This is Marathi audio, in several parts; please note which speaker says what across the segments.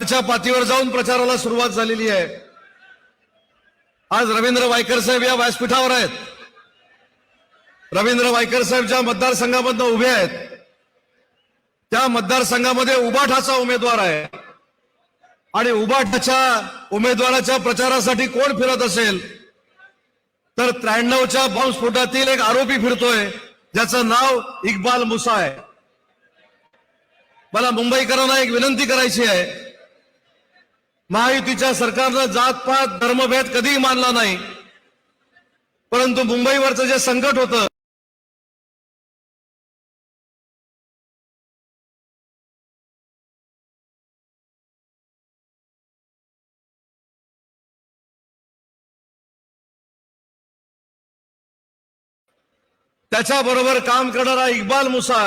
Speaker 1: पातळीवर जाऊन प्रचाराला सुरुवात झालेली आहे। आज रवींद्र वायकर साहेब या व्यासपीठावर आहेत। रवींद्र वायकर साहेब ज्या मतदारसंघामधून उभे आहेत त्या मतदारसंघामध्ये उबाठाचा उमेदवार आहे आणि उबाठाच्या उमेदवाराच्या प्रचारासाठी कोण फिरत असेल तर 93च्या बॉम्बस्फोटातील एक आरोपी फिरतोय ज्याचं नाव इक्बाल मुसा आहे। मला मुंबईकरांना एक विनंती करायची आहे, महायुतीच्या सरकारनं जातपात धर्मभेद कधीही मानला नाही, परंतु मुंबईवरचं जे संकट होतं त्याच्याबरोबर काम करणारा इक्बाल मुसा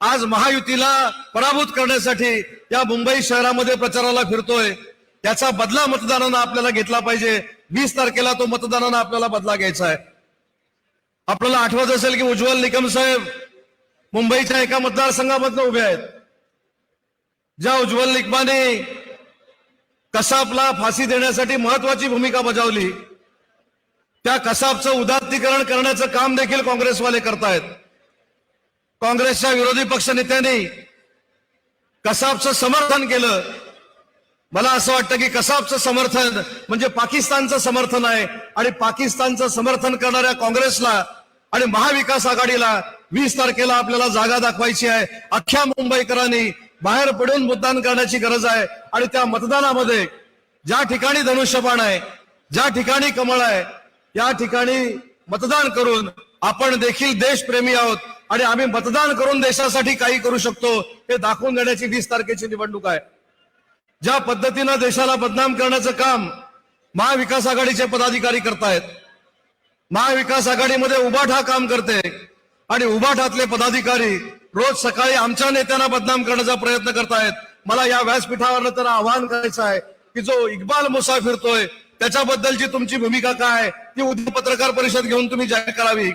Speaker 1: आज महायुतीला पराभूत करण्यासाठी या मुंबई शहरामध्ये प्रचाराला फिरतोय। याचा बदला मतदारांना आपल्याला घेतला पाहिजे। 20 तारखेला तो मतदारांना आपल्याला बदला घ्यायचा आहे। आपल्याला आठवत असेल की उज्ज्वल निकम साहेब मुंबईच्या एका मतदारसंघामधून उभे आहेत। ज्या उज्ज्वल निकमाने कसाबला फाशी देण्यासाठी महत्वाची भूमिका बजावली त्या कसाबचं उदात्तीकरण करण्याचं काम देखील काँग्रेसवाले करतायत। काँग्रेसच्या विरोधी पक्षनेत्यांनी कसाबचं समर्थन केलं। मला असं वाटतं की कसाबचं समर्थन म्हणजे पाकिस्तानचं समर्थन आहे आणि पाकिस्तानचं समर्थन करणाऱ्या काँग्रेसला आणि महाविकास आघाडीला 20 तारखेला आपल्याला जागा दाखवायची आहे। अख्ख्या मुंबईकरांनी बाहेर पडून मतदान करण्याची गरज आहे आणि त्या मतदानामध्ये ज्या ठिकाणी धनुष्यबाण आहे, ज्या ठिकाणी कमळ आहे, या ठिकाणी मतदान करून आपण देखील देशप्रेमी आहोत आणि आम्ही मतदान करून देशासाठी काही करू शकतो हे दाखवून देण्याची 20 तारखेची निवडणूक आहे। ज्या पद्धतीनं देशाला बदनाम करण्याचं काम महाविकास आघाडीचे पदाधिकारी करतायत, महाविकास आघाडीमध्ये उबाठा काम करते आणि उबाठातले पदाधिकारी रोज सकाळी आमच्या नेत्यांना बदनाम करण्याचा प्रयत्न करतायत। मला या व्यासपीठावर तर आवाहन करायचं आहे की जो इक्बाल मुसा फिरतोय त्याच्याबद्दलची तुमची भूमिका काय ती उद्या पत्रकार परिषद घेऊन तुम्ही जाहीर करावी।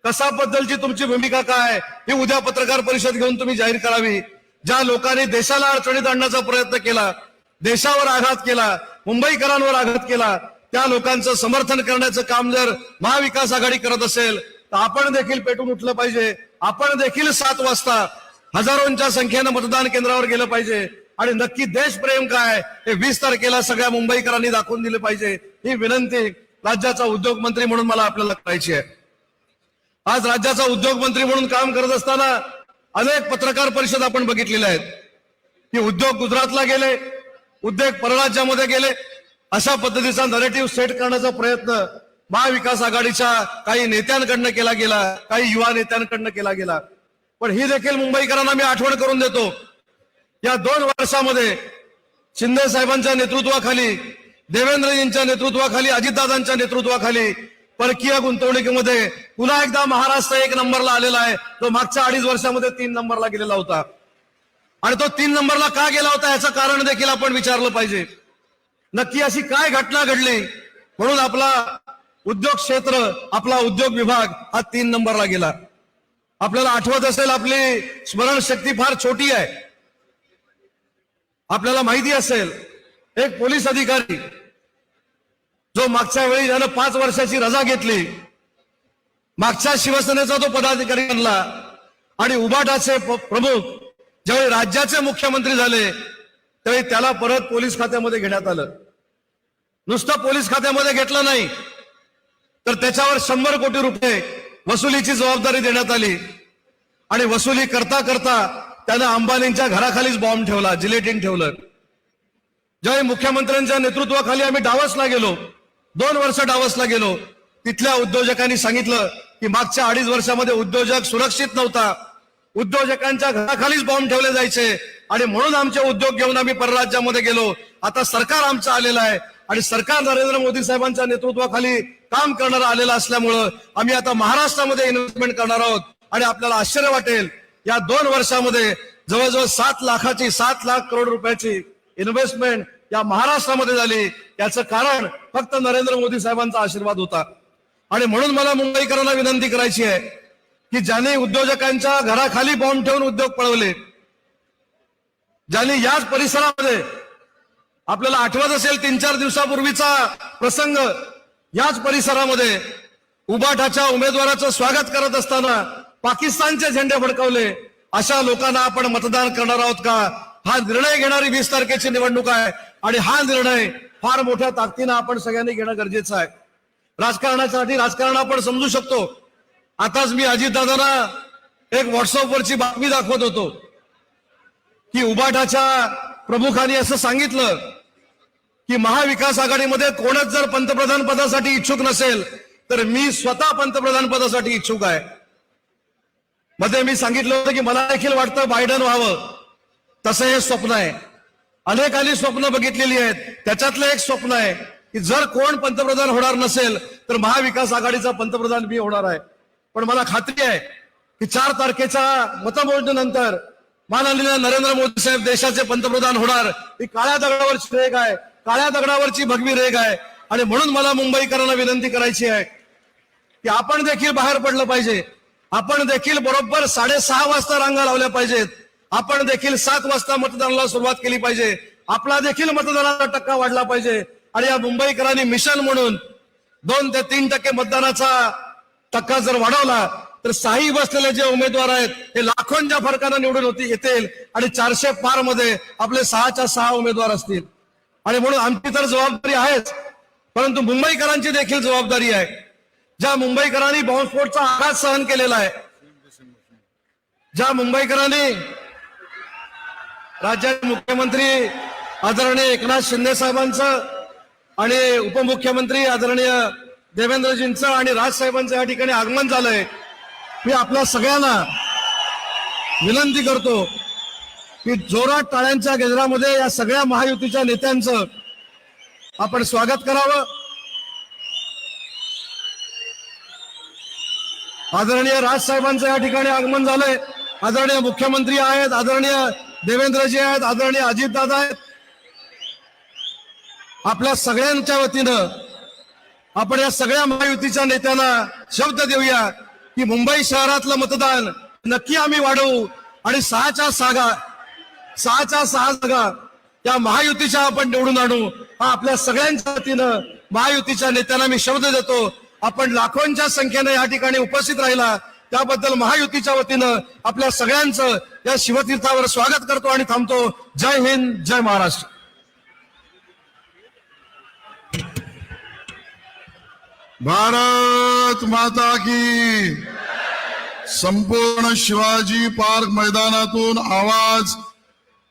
Speaker 1: कसाबद्दलची तुमची भूमिका काय ही उद्या पत्रकार परिषद घेऊन तुम्ही जाहीर करावी। ज्या लोकांनी देशाला अडचणीत आणण्याचा प्रयत्न केला, देशावर आघात केला, मुंबईकरांवर आघात केला, त्या लोकांचं समर्थन करण्याचं काम जर महाविकास आघाडी करत असेल तर आपण देखील पेटून उठलं पाहिजे। आपण देखील 7 वाजता हजारोंच्या संख्येनं मतदान केंद्रावर गेलं पाहिजे आणि नक्की देशप्रेम काय हे 20 तारखेला सगळ्या मुंबईकरांनी दाखवून दिले पाहिजे। ही विनंती राज्याचा उद्योग मंत्री म्हणून मला आपल्याला करायची आहे। आज राज्याचा उद्योग मंत्री म्हणून काम करत असताना अनेक पत्रकार परिषद आपण बघितलेल्या आहेत की उद्योग गुजरातला गेले, उद्योग परराज्यामध्ये गेले, अशा पद्धतीचा नरेटिव्ह सेट करण्याचा प्रयत्न महाविकास आघाडीच्या काही नेत्यांकडनं केला गेला, काही युवा नेत्यांकडनं केला गेला। पण ही देखील मुंबईकरांना मी आठवण करून देतो, या 2 वर्षामध्ये शिंदे साहेबांच्या नेतृत्वाखाली, देवेंद्रजींच्या नेतृत्वाखाली, अजितदादांच्या नेतृत्वाखाली परकीय गुंतवणुकीमध्ये पुन्हा एकदा महाराष्ट्र 1 नंबरला आलेला आहे। तो मागच्या 2.5 वर्षामध्ये 3 नंबरला गेलेला होता आणि तो 3 नंबरला का गेला होता याचं कारण देखील आपण विचारलं पाहिजे। नक्की अशी काय घटना घडली म्हणून आपला उद्योग क्षेत्र, आपला उद्योग विभाग हा 3 नंबरला गेला। आपल्याला आठवत असेल, आपली स्मरणशक्ती फार छोटी आहे। आपल्याला माहिती असेल एक पोलीस अधिकारी जो मागच्या वेळी त्यानं 5 वर्षाची रजा घेतली, मागच्या शिवसेनेचा तो पदाधिकारी बनला आणि उबाठाचे प्रमुख ज्यावेळी राज्याचे मुख्यमंत्री झाले त्यावेळी त्याला परत पोलीस खात्यामध्ये घेण्यात आलं। नुसतं पोलीस खात्यामध्ये घेतलं नाही तर त्याच्यावर 100 कोटी रुपये वसुलीची जबाबदारी देण्यात आली आणि वसुली करता करता त्यानं अंबानींच्या घराखालीच बॉम्ब ठेवला, जिलेटिन ठेवलं। ज्यावेळी मुख्यमंत्र्यांच्या नेतृत्वाखाली आम्ही डावसला गेलो, 2 वर्ष डावसला गेलो, तिथल्या उद्योजकांनी सांगितलं की मागच्या 2.5 वर्षामध्ये उद्योजक सुरक्षित नव्हता, उद्योजकांच्या घराखालीच बॉम्ब ठेवले जायचे आणि म्हणून आमचे उद्योग घेऊन आम्ही परराज्यामध्ये गेलो। आता सरकार आमचं आलेलं आहे आणि सरकार नरेंद्र मोदी साहेबांच्या नेतृत्वाखाली काम करणारं आलेलं असल्यामुळं आम्ही आता महाराष्ट्रामध्ये इन्व्हेस्टमेंट करणार आहोत आणि आपल्याला आश्चर्य वाटेल, या 2 वर्षामध्ये जवळजवळ 7 लाख करोड रुपयाची इन्व्हेस्टमेंट या महाराष्ट्रामध्ये झाली। याचं कारण फक्त नरेंद्र मोदी साहेबांचा आशीर्वाद होता आणि म्हणून मला मुंबईकरांना विनंती करायची आहे की ज्याने उद्योजकांच्या घराखाली बॉम्ब ठेवून उद्योग पळवले, ज्यांनी याच परिसरामध्ये आपल्याला आठवत असेल 3-4 दिवसापूर्वीचा प्रसंग, याच परिसरामध्ये उबाठाच्या उमेदवाराचं स्वागत करत असताना पाकिस्तानचे झेंडे फडकवले. अशा लोकांना आपण मतदान करणार आहोत का? हा निर्णय घेणारी 20 तारखेची निवडणूक आहे आणि हा निर्णय फार मोठ्या ताकदीनं आपण सगळ्यांनी घेणं गरजेचं आहे. राजकारणासाठी राजकारण आपण समजू शकतो. आताच मी अजितदादांना एक व्हॉट्सअपवरची बातमी दाखवत होतो की उबाठाच्या प्रमुखांनी असं सांगितलं की महाविकास आघाडीमध्ये कोणच जर पंतप्रधान पदासाठी इच्छुक नसेल तर मी स्वतः पंतप्रधान पदासाठी इच्छुक आहे. मध्ये मी सांगितलं होतं की मला देखील वाटतं बायडन व्हावं, तसं हे स्वप्न आहे. अनेकांनी स्वप्न बघितलेली आहेत. त्याच्यातलं एक स्वप्न आहे की जर कोण पंतप्रधान होणार नसेल तर महाविकास आघाडीचा पंतप्रधान मी होणार आहे. पण मला खात्री आहे की 4 तारखेच्या मतमोजणीनंतर माननीय नरेंद्र मोदी साहेब देशाचे पंतप्रधान होणार. ही काळ्या दगडावरची रेघ आहे, काळ्या दगडावरची भगवी रेघ आहे. आणि म्हणून मला मुंबईकरांना विनंती करायची आहे की आपण देखील बाहेर पडलं पाहिजे. आपण देखील बरोबर 6:30 वाजता रांगा लावल्या पाहिजेत. आपण देखील 7 वाजता मतदानाला सुरुवात केली पाहिजे. आपला देखील मतदानाचा टक्का वाढला पाहिजे. आणि या मुंबईकरांनी मिशन म्हणून 2 ते 3% मतदानाचा टक्का जर वाढवला तर साई बसलेले जे उमेदवार आहेत हे लाखोंच्या फरकानं निवडून येतील आणि 400 पार मध्ये आपले 6च्या 6 उमेदवार असतील. आणि म्हणून आमची तर जबाबदारी आहेच, परंतु मुंबईकरांची देखील जबाबदारी आहे. ज्या मुंबईकरांनी बॉम्बस्फोटचा आघात सहन केलेला आहे, ज्या मुंबईकरांनी राज्याचे मुख्यमंत्री आदरणीय एकनाथ शिंदे साहेबांचं आणि उपमुख्यमंत्री आदरणीय देवेंद्रजींचं आणि राजसाहेबांचं या ठिकाणी आगमन झालंय, मी आपल्या सगळ्यांना विनंती करतो की जोरात टाळ्यांच्या गजरामध्ये या सगळ्या महायुतीच्या नेत्यांचं आपण स्वागत करावं. आदरणीय राजसाहेबांचं या ठिकाणी आगमन झालंय. आदरणीय मुख्यमंत्री आहेत, आदरणीय देवेंद्रजी आहेत, आदरणीय अजितदादा आहेत. आपल्या सगळ्यांच्या वतीनं आपण या सगळ्या महायुतीच्या नेत्यांना शब्द देऊया की मुंबई शहरातलं मतदान नक्की आम्ही वाढवू आणि 6च्या 6 जागा त्या महायुतीच्या आपण निवडून आणू. हा आपल्या सगळ्यांच्या वतीनं महायुतीच्या नेत्यांना मी शब्द देतो. आपण लाखोंच्या संख्येने या ठिकाणी उपस्थित राहिला त्याबद्दल महायुतीच्या वतीनं आपल्या सगळ्यांचं या शिवतीर्थावर स्वागत करतो आणि थांबतो. जय हिंद, जय महाराष्ट्र.
Speaker 2: भारत माता की. संपूर्ण शिवाजी पार्क मैदानातून आवाज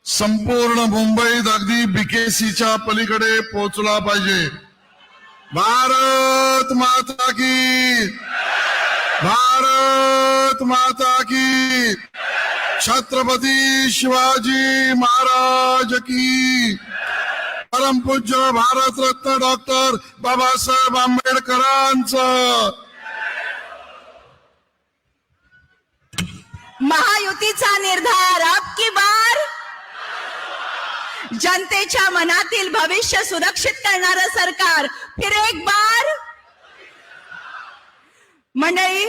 Speaker 2: संपूर्ण मुंबईत अगदी बीकेसीच्या पलीकडे पोहोचला पाहिजे. भारत माता की. भारत माता की. छत्रपती शिवाजी महाराज की. परमपूज्य भारतरत्न डॉक्टर बाबासाहेब आंबेडकरांचं.
Speaker 3: महायुतीचा निर्धार अब की बार. जनतेच्या मनातील भविष्य सुरक्षित करणारं सरकार फिर एक बार. मंडळी,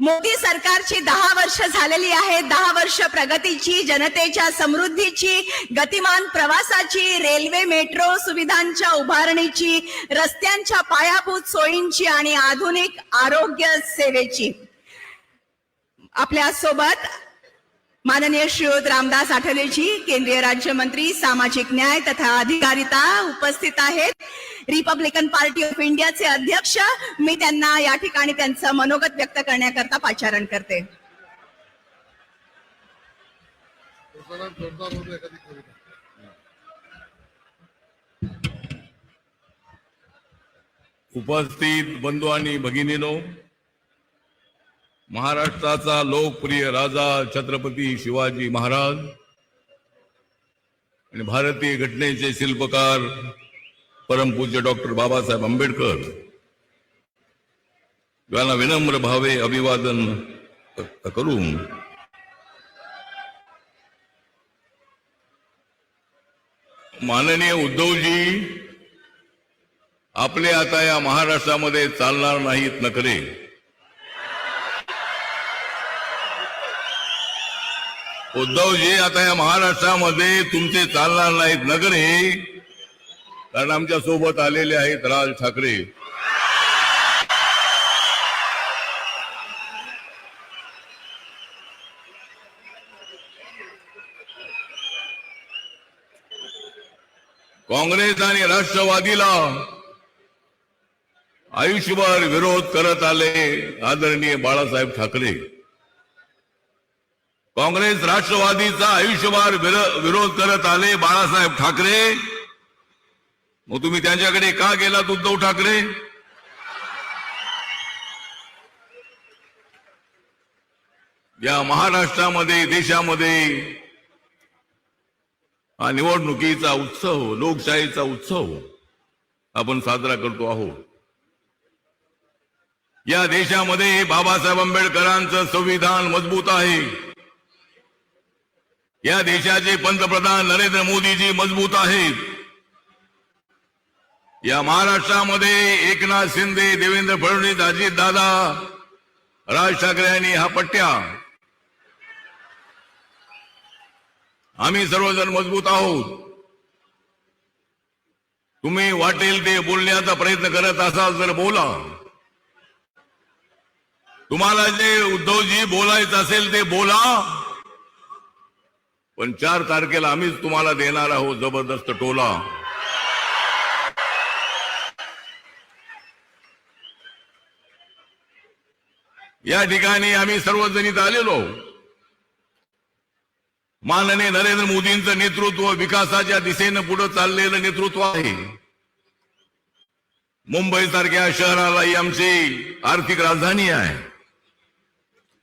Speaker 3: मोदी सरकारची 10 वर्ष झालेली आहेत. 10 वर्ष प्रगतीची, जनतेच्या समृद्धीची, गतिमान प्रवासाची, रेल्वे मेट्रो सुविधांच्या उभारणीची, रस्त्यांच्या पायाभूत सोयींची आणि आधुनिक आरोग्य सेवेची. आपल्या सोबत माननीय श्रीयुत रामदास आठवलेजी, केंद्रीय राज्यमंत्री सामाजिक न्याय तथा अधिकारिता उपस्थित आहेत. रिपब्लिकन पार्टी ऑफ इंडियाचे अध्यक्ष, मी त्यांना या ठिकाणी त्यांचं मनोगत व्यक्त करण्याकरता पाचारण करते.
Speaker 4: उपस्थित बंधू आणि भगिनीनो, महाराष्ट्राचा लोकप्रिय राजा छत्रपती शिवाजी महाराज आणि भारतीय घटनेचे शिल्पकार परमपूज्य डॉक्टर बाबासाहेब आंबेडकर यांना विनम्र भावे अभिवादन करून माननीय उद्धवजी, आपले आता या महाराष्ट्रामध्ये चालणार नाहीत नखरे. उद्धवजी, आता या महाराष्ट्रामध्ये तुमचे चालणार नाहीत नखरे. कारण आमच्या सोबत आलेले आहेत राज ठाकरे. काँग्रेस आणि राष्ट्रवादीला आयुष्यभर विरोध करत आले आदरणीय बाळासाहेब ठाकरे. काँग्रेस राष्ट्रवादीचा आयुष्यभर विरोध करत आले बाळासाहेब ठाकरे. मग तुम्ही त्यांच्याकडे का गेलात उद्धव ठाकरे? या महाराष्ट्रामध्ये देशामध्ये हा निवडणुकीचा उत्सव, लोकशाहीचा उत्सव आपण साजरा करतो आहोत. या देशामध्ये बाबासाहेब आंबेडकरांचं संविधान मजबूत आहे. या देशाचे पंतप्रधान नरेंद्र मोदीजी मजबूत आहेत. या महाराष्ट्रामध्ये एकनाथ शिंदे, देवेंद्र फडणवीस, अजितदादा, राज ठाकरे यांनी हा पट्ट्या, आम्ही सर्वजण मजबूत आहोत. तुम्ही वाटेल ते बोलण्याचा प्रयत्न करत असाल तर बोला. तुम्हाला जे उद्धवजी बोलायचं असेल ते बोला. पण 4 तारखेला आम्हीच तुम्हाला देणार आहोत जबरदस्त टोला. या ठिकाणी आम्ही सर्वजणीत आलेलो. माननीय नरेंद्र मोदींचं नेतृत्व, विकासाच्या दिशेनं पुढे चाललेलं नेतृत्व आहे. मुंबई सारख्या शहराला ही आमची आर्थिक राजधानी आहे.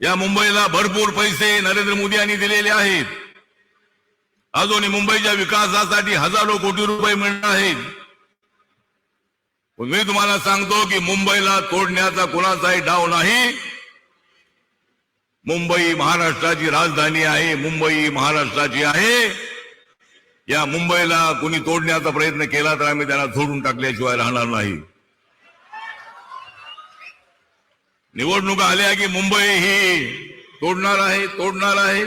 Speaker 4: या मुंबईला भरपूर पैसे नरेंद्र मोदी यांनी दिलेले आहेत. अजूनही मुंबईच्या विकासासाठी हजारो कोटी रुपये मिळणार आहेत. पण मी तुम्हाला सांगतो की मुंबईला तोडण्याचा कोणाचाही डाव नाही. मुंबई महाराष्ट्राची राजधानी आहे. मुंबई महाराष्ट्राची आहे. या मुंबईला कोणी तोडण्याचा प्रयत्न केला तर आम्ही त्यांना सोडून टाकल्याशिवाय राहणार नाही. निवडणुका आल्या की मुंबई ही तोडणार आहे.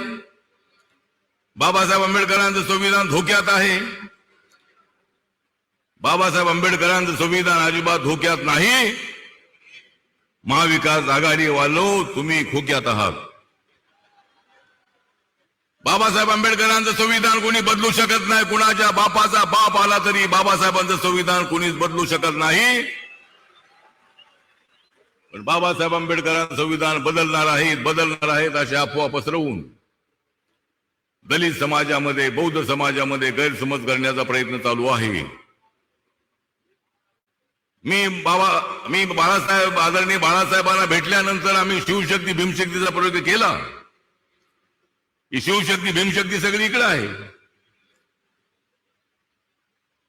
Speaker 4: बाबासाहेब आंबेडकरांचं संविधान धोक्यात आहे. बाबासाहेब आंबेडकरांचं संविधान अजिबात धोक्यात नाही. महाविकास आघाडी वालो तुम्ही खोक्यात आहात. बाबासाहेब आंबेडकरांचं संविधान कोणी बदलू शकत नाही. कुणाच्या बापाचा बाप आला तरी बाबासाहेबांचं संविधान कोणीच बदलू शकत नाही. पण बाबासाहेब आंबेडकरांचं संविधान बदलणार आहेत अशा अफवा पसरवून दलित समाजामध्ये, बौद्ध समाजामध्ये गैरसमज करण्याचा प्रयत्न चालू आहे. मी बाळासाहेब, आदरणीय बाळासाहेबांना भेटल्यानंतर आम्ही शिवशक्ती भीमशक्तीचा प्रयोग केला. ही शिवशक्ती भीमशक्ती सगळी इकडे आहे.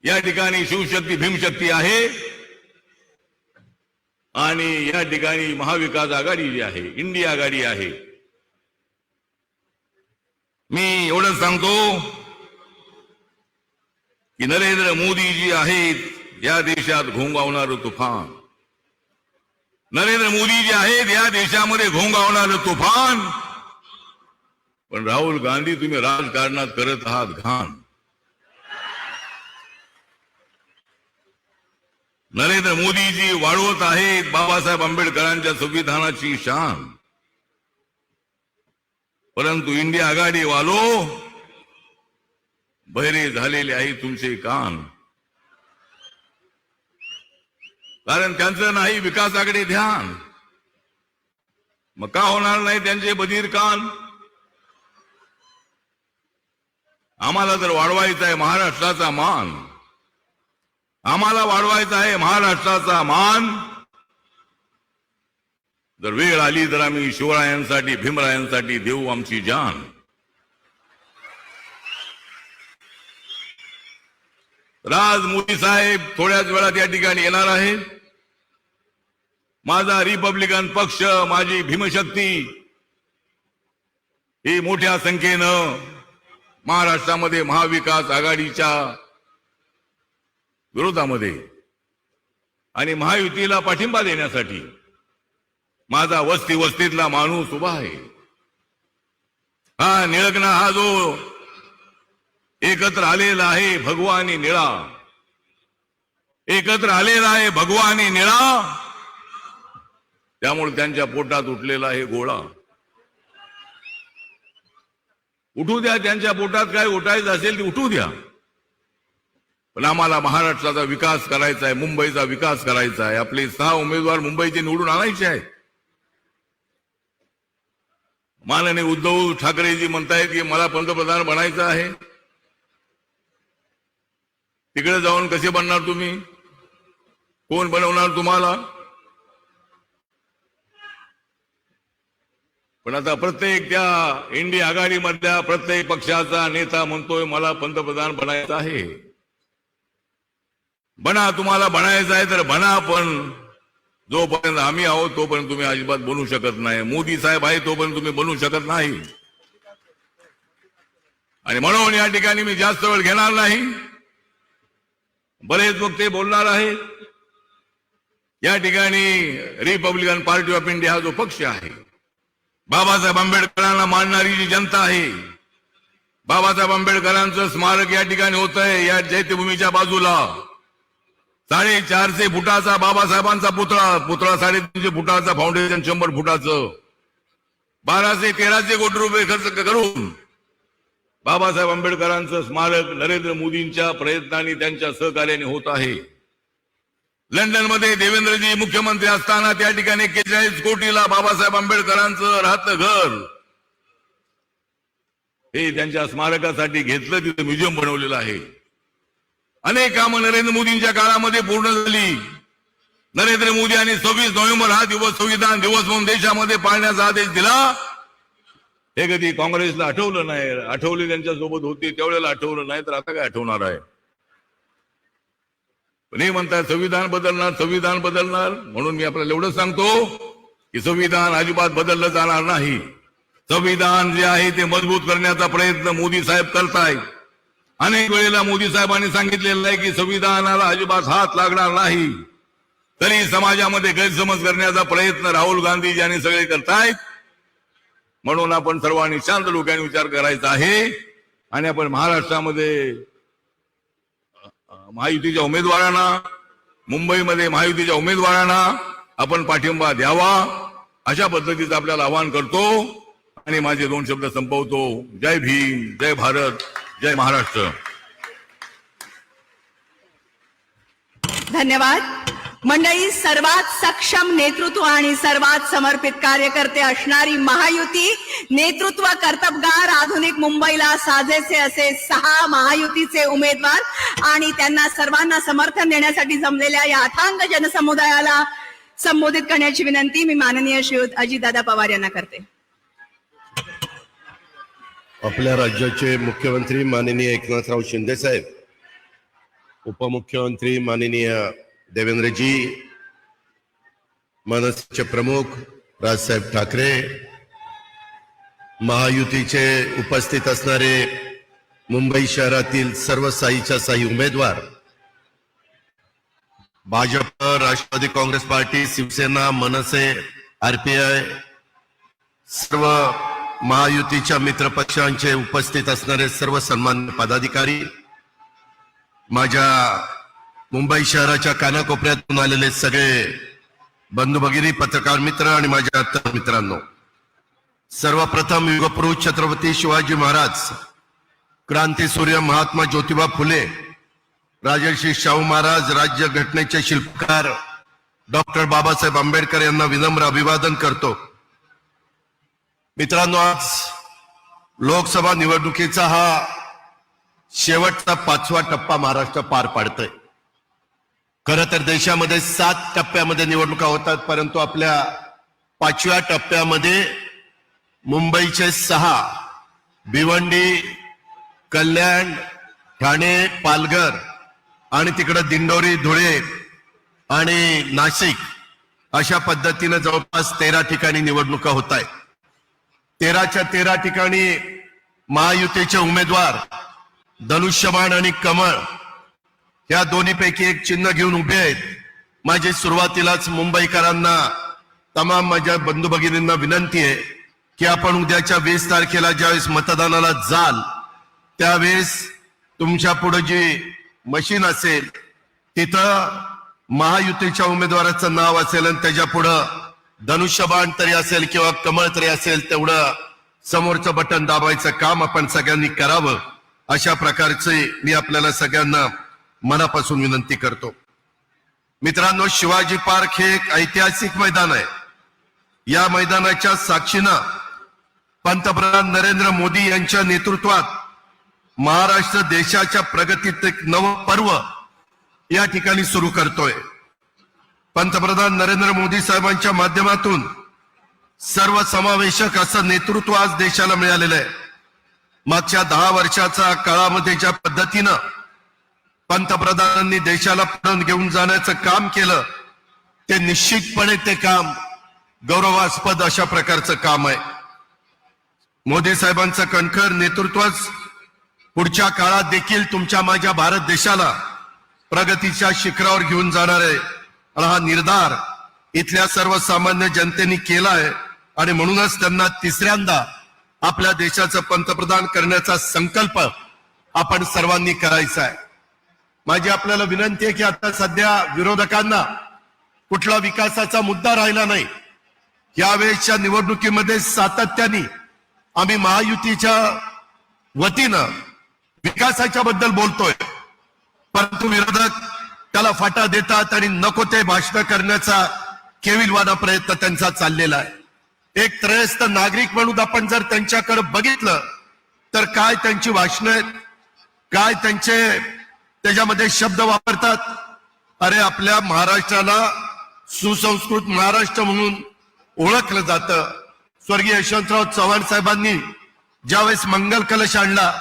Speaker 4: या ठिकाणी शिवशक्ती भीमशक्ती आहे आणि या ठिकाणी महाविकास आघाडी जी आहे, इंडिया आघाडी आहे. मी एवढंच सांगतो की नरेंद्र मोदी जी आहेत या देशात घोंगावणारं तुफान. नरेंद्र मोदी जे आहेत या देशामध्ये घोंगावणारं तुफान. पण राहुल गांधी तुम्ही राजकारणात करत आहात घाण. नरेंद्र मोदीजी वाढवत आहेत बाबासाहेब आंबेडकरांच्या संविधानाची शान. परंतु इंडिया आघाडी वालो बहिरे झालेले आहे तुमचे कान. कारण त्यांचं नाही विकासाकडे ध्यान. मग का होणार नाही त्यांचे बधीर कान? आम्हाला जर वाढवायचा आहे महाराष्ट्राचा मान, आम्हाला वाढवायचा आहे महाराष्ट्राचा मान, जर वेळ आली तर आम्ही शिवरायांसाठी, भीमरायांसाठी देऊ आमची जान. राज मोदी साहेब थोड्याच वेळात या ठिकाणी येणार आहेत. माझा रिपब्लिकन पक्ष, माझी भीमशक्ती ही मोठ्या संख्येनं महाराष्ट्रामध्ये महाविकास आघाडीच्या विरोधामध्ये आणि महायुतीला पाठिंबा देण्यासाठी माझा वस्तीतला माणूस उभा आहे. हा निळकणा, हा जो एकत्र आलेला आहे भगवानी निळा, एकत्र आलेला आहे भगवा आणि निळा, त्यामुळे त्यांच्या पोटात उठलेला आहे गोळा. उठू द्या, त्यांच्या पोटात काय उठायचं असेल ते उठू द्या, पण आम्हाला महाराष्ट्राचा विकास करायचा आहे, मुंबईचा विकास करायचा आहे. आपले 6 उमेदवार मुंबईचे निवडून आणायचे आहेत. माननीय उद्धव ठाकरेजी म्हणतायत की मला पंतप्रधान बनायचं आहे. तिकडे जाऊन कसे बनणार तुम्ही? कोण बनवणार तुम्हाला? पण आता प्रत्येक त्या इंडिया आघाडीमधल्या प्रत्येक पक्षाचा नेता म्हणतोय मला पंतप्रधान बनायचं आहे. बना, तुम्हाला बनायचं आहे तर बना, पण जोपर्यंत आम्ही आहोत तोपर्यंत तुम्ही अजिबात बनू शकत नाही. मोदी साहेब आहे तोपर्यंत तुम्ही बनू शकत नाही. आणि म्हणून या ठिकाणी मी जास्त वेळ घेणार नाही. बरेच वक्ते बोलणार आहेत. या ठिकाणी रिपब्लिकन पार्टी ऑफ इंडिया हा जो पक्ष आहे, बाबासाहेब आंबेडकरांना मानणारी जी जनता आहे, बाबासाहेब आंबेडकरांचं स्मारक या ठिकाणी होत आहे या चैत्यभूमीच्या बाजूला. 450 फुटाचा बाबासाहेबांचा पुतळा 350 फुटाचा, फाउंडेशन 100 फुटाचं, 1213 कोटी रुपये खर्च करून बाबासाहेब आंबेडकरांचं स्मारक नरेंद्र मोदींच्या प्रयत्नांनी त्यांच्या सहकार्याने होत आहे. लंडनमध्ये देवेंद्रजी मुख्यमंत्री असताना त्या ठिकाणी 41 कोटीला बाबासाहेब आंबेडकरांचं राहतं घर हे त्यांच्या स्मारकासाठी घेतलं. तिथे म्युझियम बनवलेलं आहे. अनेक कामं नरेंद्र मोदींच्या काळामध्ये पूर्ण झाली. नरेंद्र मोदी यांनी 26 नोव्हेंबर हा दिवस संविधान दिवस म्हणून देशामध्ये पाळण्याचा आदेश दिला. हे कधी काँग्रेसला आठवलं नाही. आठवले त्यांच्या सोबत होती त्यावेळेला आठवलं नाही, तर आता काय आठवणार आहे? पण हे म्हणतात संविधान बदलणार, संविधान बदलणार. म्हणून मी आपल्याला एवढं सांगतो की संविधान अजिबात बदललं जाणार नाही. संविधान जे आहे ते मजबूत करण्याचा प्रयत्न मोदी साहेब करतायत. अनेक वेळेला मोदी साहेबांनी सांगितलेलं आहे की संविधानाला अजिबात हात लागणार नाही. तरी समाजामध्ये गैरसमज करण्याचा प्रयत्न राहुल गांधी यांनी सगळे करतायत. म्हणून आपण सर्वांनी शांत डोक्याने विचार करायचा आहे आणि आपण महाराष्ट्रामध्ये महायुतीच्या उमेदवारांना, मुंबईमध्ये महायुतीच्या उमेदवारांना आपण पाठिंबा द्यावा, अशा पद्धतीचं आपल्याला आवाहन करतो आणि माझे 2 शब्द संपवतो. जय भीम, जय भारत, जय महाराष्ट्र.
Speaker 3: धन्यवाद. मंडळी, सर्वात सक्षम नेतृत्व आणि सर्वात समर्पित कार्यकर्ते असणारी महायुती, नेतृत्व कर्तबगार, आधुनिक मुंबईला साजेसे असे 6 महायुतीचे उमेदवार आणि त्यांना सर्वांना समर्थन देण्यासाठी जमलेल्या या अथांग जनसमुदायाला संबोधित करण्याची विनंती मी माननीय श्रीयुत अजितदादा पवार यांना करते.
Speaker 5: आपल्या राज्याचे मुख्यमंत्री माननीय एकनाथराव शिंदे साहेब, उपमुख्यमंत्री माननीय देवेंद्रजी, मनसेचे प्रमुख राजसाहेब ठाकरे, महायुतीचे उपस्थित असणारे मुंबई शहरातील सर्व साईच्या साई उमेदवार, भाजप, राष्ट्रवादी काँग्रेस पार्टी, शिवसेना, मनसे, आरपीआय, सर्व महायुतीच्या मित्रपक्षांचे उपस्थित असणारे सर्व सन्मान्य पदाधिकारी, माझ्या मुंबई शहराच्या कानाकोपऱ्यातून आलेले सगळे बंधू भगिनी, पत्रकार मित्र आणि माझ्या तरुण मित्रांनो, सर्वप्रथम युगपुरुष छत्रपती शिवाजी महाराज, क्रांतीसूर्य महात्मा ज्योतिबा फुले, राजर्षी शाहू महाराज, राज्य घटनेचे शिल्पकार डॉक्टर बाबासाहेब आंबेडकर यांना विनम्र अभिवादन करतो. मित्रांनो, आज लोकसभा निवडणुकीचा हा शेवटचा 5वा टप्पा महाराष्ट्र पार पाडतोय. खरं तर देशामध्ये 7 टप्प्यामध्ये निवडणुका होतात, परंतु आपल्या 5व्या टप्प्यामध्ये मुंबईचे 6, भिवंडी, कल्याण, ठाणे, पालघर आणि तिकडे दिंडोरी, धुळे आणि नाशिक अशा पद्धतीने जवळपास 13 ठिकाणी निवडणुका होत आहेत. 13च्या 13 ठिकाणी महायुतीचे उमेदवार धनुष्यबाण आणि कमळ या दोन्हीपैकी एक चिन्ह घेऊन उभे आहेत. माझी सुरुवातीलाच मुंबईकरांना, तमाम माझ्या बंधू भगिनींना विनंती आहे की आपण उद्याच्या 20 तारखेला ज्यावेळेस मतदानाला जाल त्यावेळेस तुमच्या पुढे जी मशीन असेल तिथं महायुतीच्या उमेदवाराचं नाव असेल आणि त्याच्या पुढं धनुष्यबाण तरी असेल किंवा कमळ तरी असेल, तेवढं समोरचं बटन दाबायचं काम आपण सगळ्यांनी करावं, अशा प्रकारचे मी आपल्याला सगळ्यांना मनापासून विनंती करतो. मित्रांनो, शिवाजी पार्क हे एक ऐतिहासिक मैदान आहे. या मैदानाच्या साक्षीनं पंतप्रधान नरेंद्र मोदी यांच्या नेतृत्वात महाराष्ट्र देशाच्या प्रगतीत एक नवं पर्व या ठिकाणी सुरू करतोय. पंतप्रधान नरेंद्र मोदी साहेबांच्या माध्यमातून सर्वसमावेशक असं नेतृत्व आज देशाला मिळालेलं आहे. मागच्या 10 वर्षाच्या काळामध्ये ज्या पद्धतीनं पंतप्रधानांनी देशाला पुढे घेऊन जाण्याचं काम केलं, ते निश्चितपणे ते काम गौरवास्पद अशा प्रकारचं काम आहे. मोदी साहेबांचं कणखर नेतृत्वच पुढच्या काळात देखील तुमच्या माझ्या भारत देशाला प्रगतीच्या शिखरावर घेऊन जाणार आहे. आणि हा निर्धार इथल्या सर्वसामान्य जनतेने केला आहे आणि म्हणूनच त्यांना तिसऱ्यांदा आपल्या देशाचं पंतप्रधान करण्याचा संकल्प आपण सर्वांनी करायचा आहे. माझी आपल्याला विनंती आहे की आता सध्या विरोधकांना कुठला विकासाचा मुद्दा राहिला नाही. यावेळेसच्या निवडणुकीमध्ये सातत्याने आम्ही महायुतीच्या वतीनं विकासाच्या बद्दल बोलतोय, परंतु विरोधक त्याला फाटा देतात आणि नको ते भाषण करण्याचा केविलवाणा प्रयत्न त्यांचा चाललेला आहे. एक त्रयस्थ नागरिक म्हणून आपण जर त्यांच्याकडे बघितलं तर काय त्यांची भाषणं आहेत, काय त्यांचे त्याच्यामध्ये शब्द वापरतात. अरे, आपल्या महाराष्ट्राला सुसंस्कृत महाराष्ट्र म्हणून ओळखलं जातं. स्वर्गीय यशवंतराव चव्हाण साहेबांनी ज्यावेळेस मंगल कलश आणला,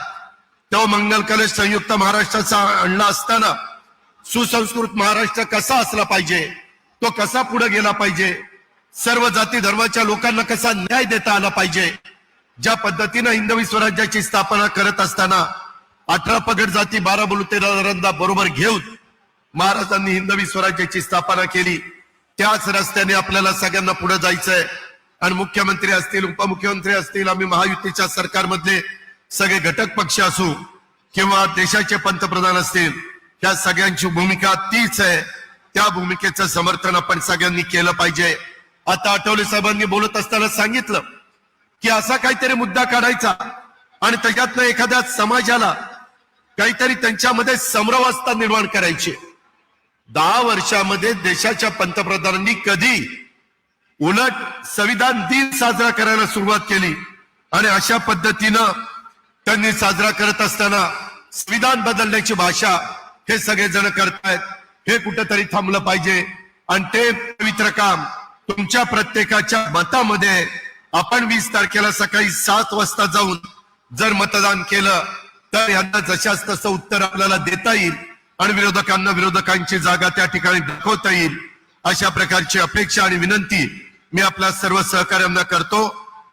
Speaker 5: तेव्हा मंगल कलश संयुक्त महाराष्ट्राचा आणला असताना सुसंस्कृत महाराष्ट्र कसा असला पाहिजे, तो कसा पुढे गेला पाहिजे, सर्व जाती धर्माच्या लोकांना कसा न्याय देता आला पाहिजे, ज्या पद्धतीनं हिंदवी स्वराज्याची स्थापना करत असताना 18 पगड जाती 12 बलुतेदारांना बरोबर घेऊन महाराजांनी हिंदवी स्वराज्याची स्थापना केली. त्याच रस्त्याने आपल्याला सगळ्यांना पुढे जायचंय. आणि मुख्यमंत्री असतील, उपमुख्यमंत्री असतील, आम्ही महायुतीच्या सरकारमधले सगळे घटक पक्ष असू किंवा देशाचे पंतप्रधान असतील, त्या सगळ्यांची भूमिका तीच आहे. त्या भूमिकेचं समर्थन आपण सगळ्यांनी केलं पाहिजे. आता आठवले साहेबांनी बोलत असताना सांगितलं की असा काहीतरी मुद्दा काढायचा आणि त्याच्यातनं एखाद्या समाजाला काहीतरी त्यांच्यामध्ये समरवस्था निर्माण करायची. 10 वर्षामध्ये देशाच्या पंतप्रधानांनी कधी उलट संविधान दिन साजरा करायला सुरुवात केली आणि अशा पद्धतीनं त्यांनी साजरा करत असताना संविधान बदलण्याची भाषा हे सगळेजण करतायत. हे कुठेतरी थांबलं पाहिजे आणि ते पवित्र काम तुमच्या प्रत्येकाच्या मतामध्ये आपण 20 तारखेला सकाळी 7 वाजता जाऊन जर मतदान केलं तर यांना जशाच तसं उत्तर आपल्याला देता येईल आणि विरोधकांना विरोधकांची जागा त्या ठिकाणी दाखवता येईल. अशा प्रकारची अपेक्षा आणि विनंती मी आपल्या सर्व सहकार्यांना करतो.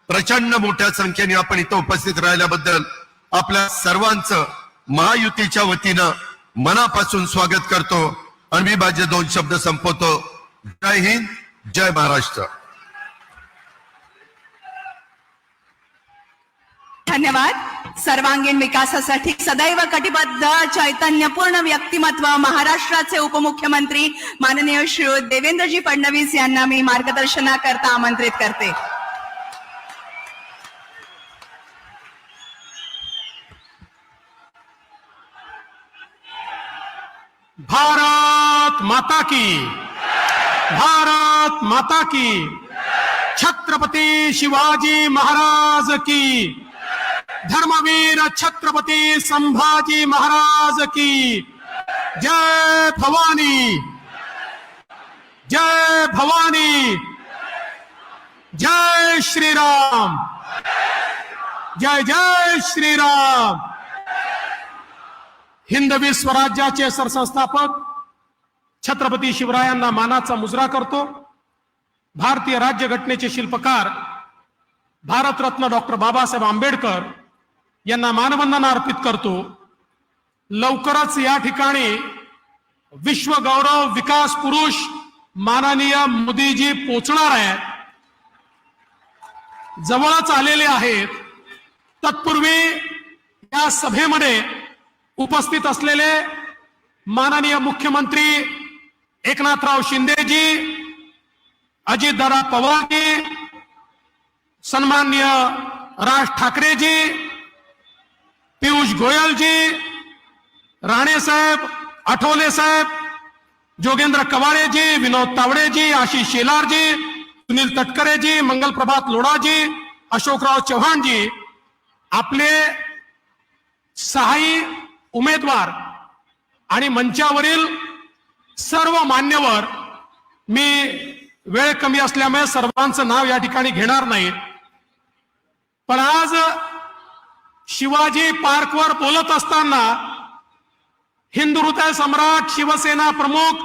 Speaker 5: प्रचंड मोठ्या संख्येने आपण इथं उपस्थित राहिल्याबद्दल आपल्या सर्वांचं महायुतीच्या वतीनं मनापासून स्वागत करतो आणि मी माझे 2 शब्द संपवतो. जय हिंद, जय महाराष्ट्र.
Speaker 3: धन्यवाद. सर्वांगीण विकासासाठी सदैव कटिबद्ध चैतन्यपूर्ण व्यक्तिमत्व महाराष्ट्राचे उपमुख्यमंत्री माननीय श्री देवेंद्रजी फडणवीस यांना मी मार्गदर्शनाकरता आमंत्रित करते.
Speaker 6: भारत माता की, भारत माता की, छत्रपती शिवाजी महाराज की, धर्मवीर छत्रपती संभाजी महाराज की. जय भवानी, जय भवानी, जय श्रीराम, जय जय श्रीराम. हिंदवी स्वराज्याचे सरसंस्थापक छत्रपती शिवरायांना मानाचा मुजरा करतो. भारतीय राज्यघटनेचे शिल्पकार भारतरत्न डॉक्टर बाबासाहेब आंबेडकर यांना मानवंदना अर्पित करतो. लवकरच या ठिकाणी विश्व गौरव विकास पुरुष माननीय मोदीजी पोचणार आहेत, जवळच आलेले आहेत. तत्पूर्वी या सभेमध्ये उपस्थित असलेले माननीय मुख्यमंत्री एकनाथराव शिंदेजी, अजितदादा पवारजी, सन्माननीय राज ठाकरेजी, पीयूष गोयलजी, राणे साहेब, आठवले साहेब, जोगेंद्र कवारेजी, विनोद तावडेजी, आशिष शेलारजी, सुनील तटकरेजी, मंगल प्रभात लोढाजी, अशोकराव चव्हाणजी, आपले सहाय्यी उमेदवार आणि मंचावरील सर्व मान्यवर, मी वेळ कमी असल्यामुळे सर्वांचं नाव या ठिकाणी घेणार नाही, पण आज शिवाजी पार्कवर बोलत असताना हिंदू हृदय सम्राट शिवसेना प्रमुख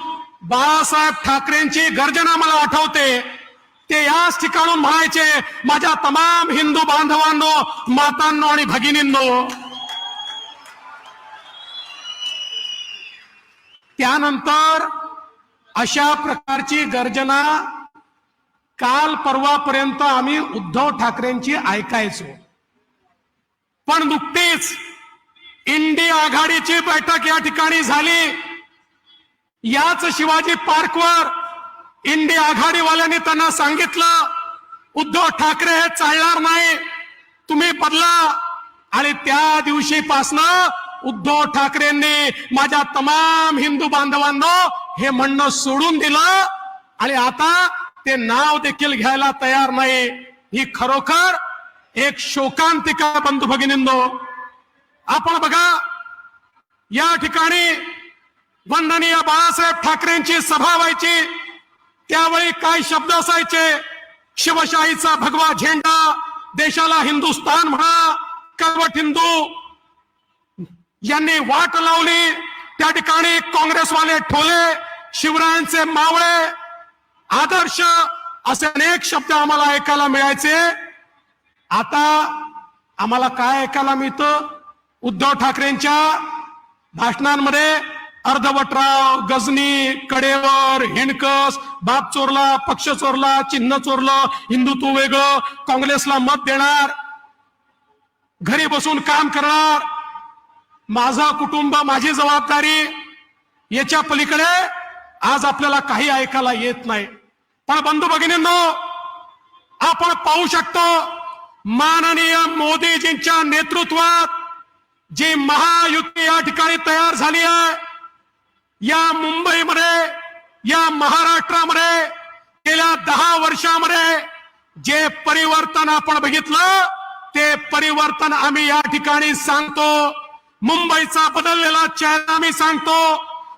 Speaker 6: बाळासाहेब ठाकरेंची गर्जना मला आठवते. ते याच ठिकाणून म्हणायचे, माझ्या तमाम हिंदू बांधवांनो, मातांनो आणि भगिनींनो. त्यानंतर अशा प्रकारची गर्जना काल परवापर्यंत आम्ही उद्धव ठाकरेंची ऐकायचो, पण नुकतीच इंडी आघाडीची बैठक या ठिकाणी झाली. याच शिवाजी पार्कवर इंडी आघाडीवाल्यांनी त्यांना सांगितलं, उद्धव ठाकरे हे चालणार नाही, तुम्ही बदला. आणि त्या दिवशीपासनं उद्धव ठाकरेंनी माझ्या तमाम हिंदू बांधवांनो हे म्हणणं सोडून दिलं आणि आता ते नाव देखील घ्यायला तयार नाही. ही खरोखर एक शोकांतिका बंधू भगिनींनो. आपण बघा, या ठिकाणी वंदनीय बाळासाहेब ठाकरेंची सभा व्हायची, त्यावेळी काय शब्द असायचे, शिवशाहीचा भगवा झेंडा, देशाला हिंदुस्थान म्हणा, कळवट हिंदू यांनी वाट लावली. त्या ठिकाणी काँग्रेसवाले ठोले, शिवरायांचे मावळे, आदर्श असे अनेक शब्द आम्हाला ऐकायला मिळायचे. आता आम्हाला काय ऐकायला मिळतं, उद्धव ठाकरेंच्या भाषणांमध्ये अर्धवटराव, गजनी, कडेवर, हिणकस, बाप चोरला, पक्ष चोरला, चिन्ह चोरलं, हिंदुत्व वेगळं, काँग्रेसला मत देणार, घरी बसून काम करणार, माझा कुटुंब माझी जबाबदारी, याच्या पलीकडे आज आपल्याला काही ऐकायला येत नाही. पण बंधू भगिनींनो, आपण पाहू शकतो माननीय मोदीजींच्या नेतृत्वात जी महायुती या ठिकाणी तयार झाली आहे, या मुंबईमध्ये, या महाराष्ट्रामध्ये गेल्या 10 वर्षामध्ये जे परिवर्तन आपण बघितलं, ते परिवर्तन आम्ही या ठिकाणी सांगतो. मुंबईचा बदललेला चेहरा आम्ही सांगतो,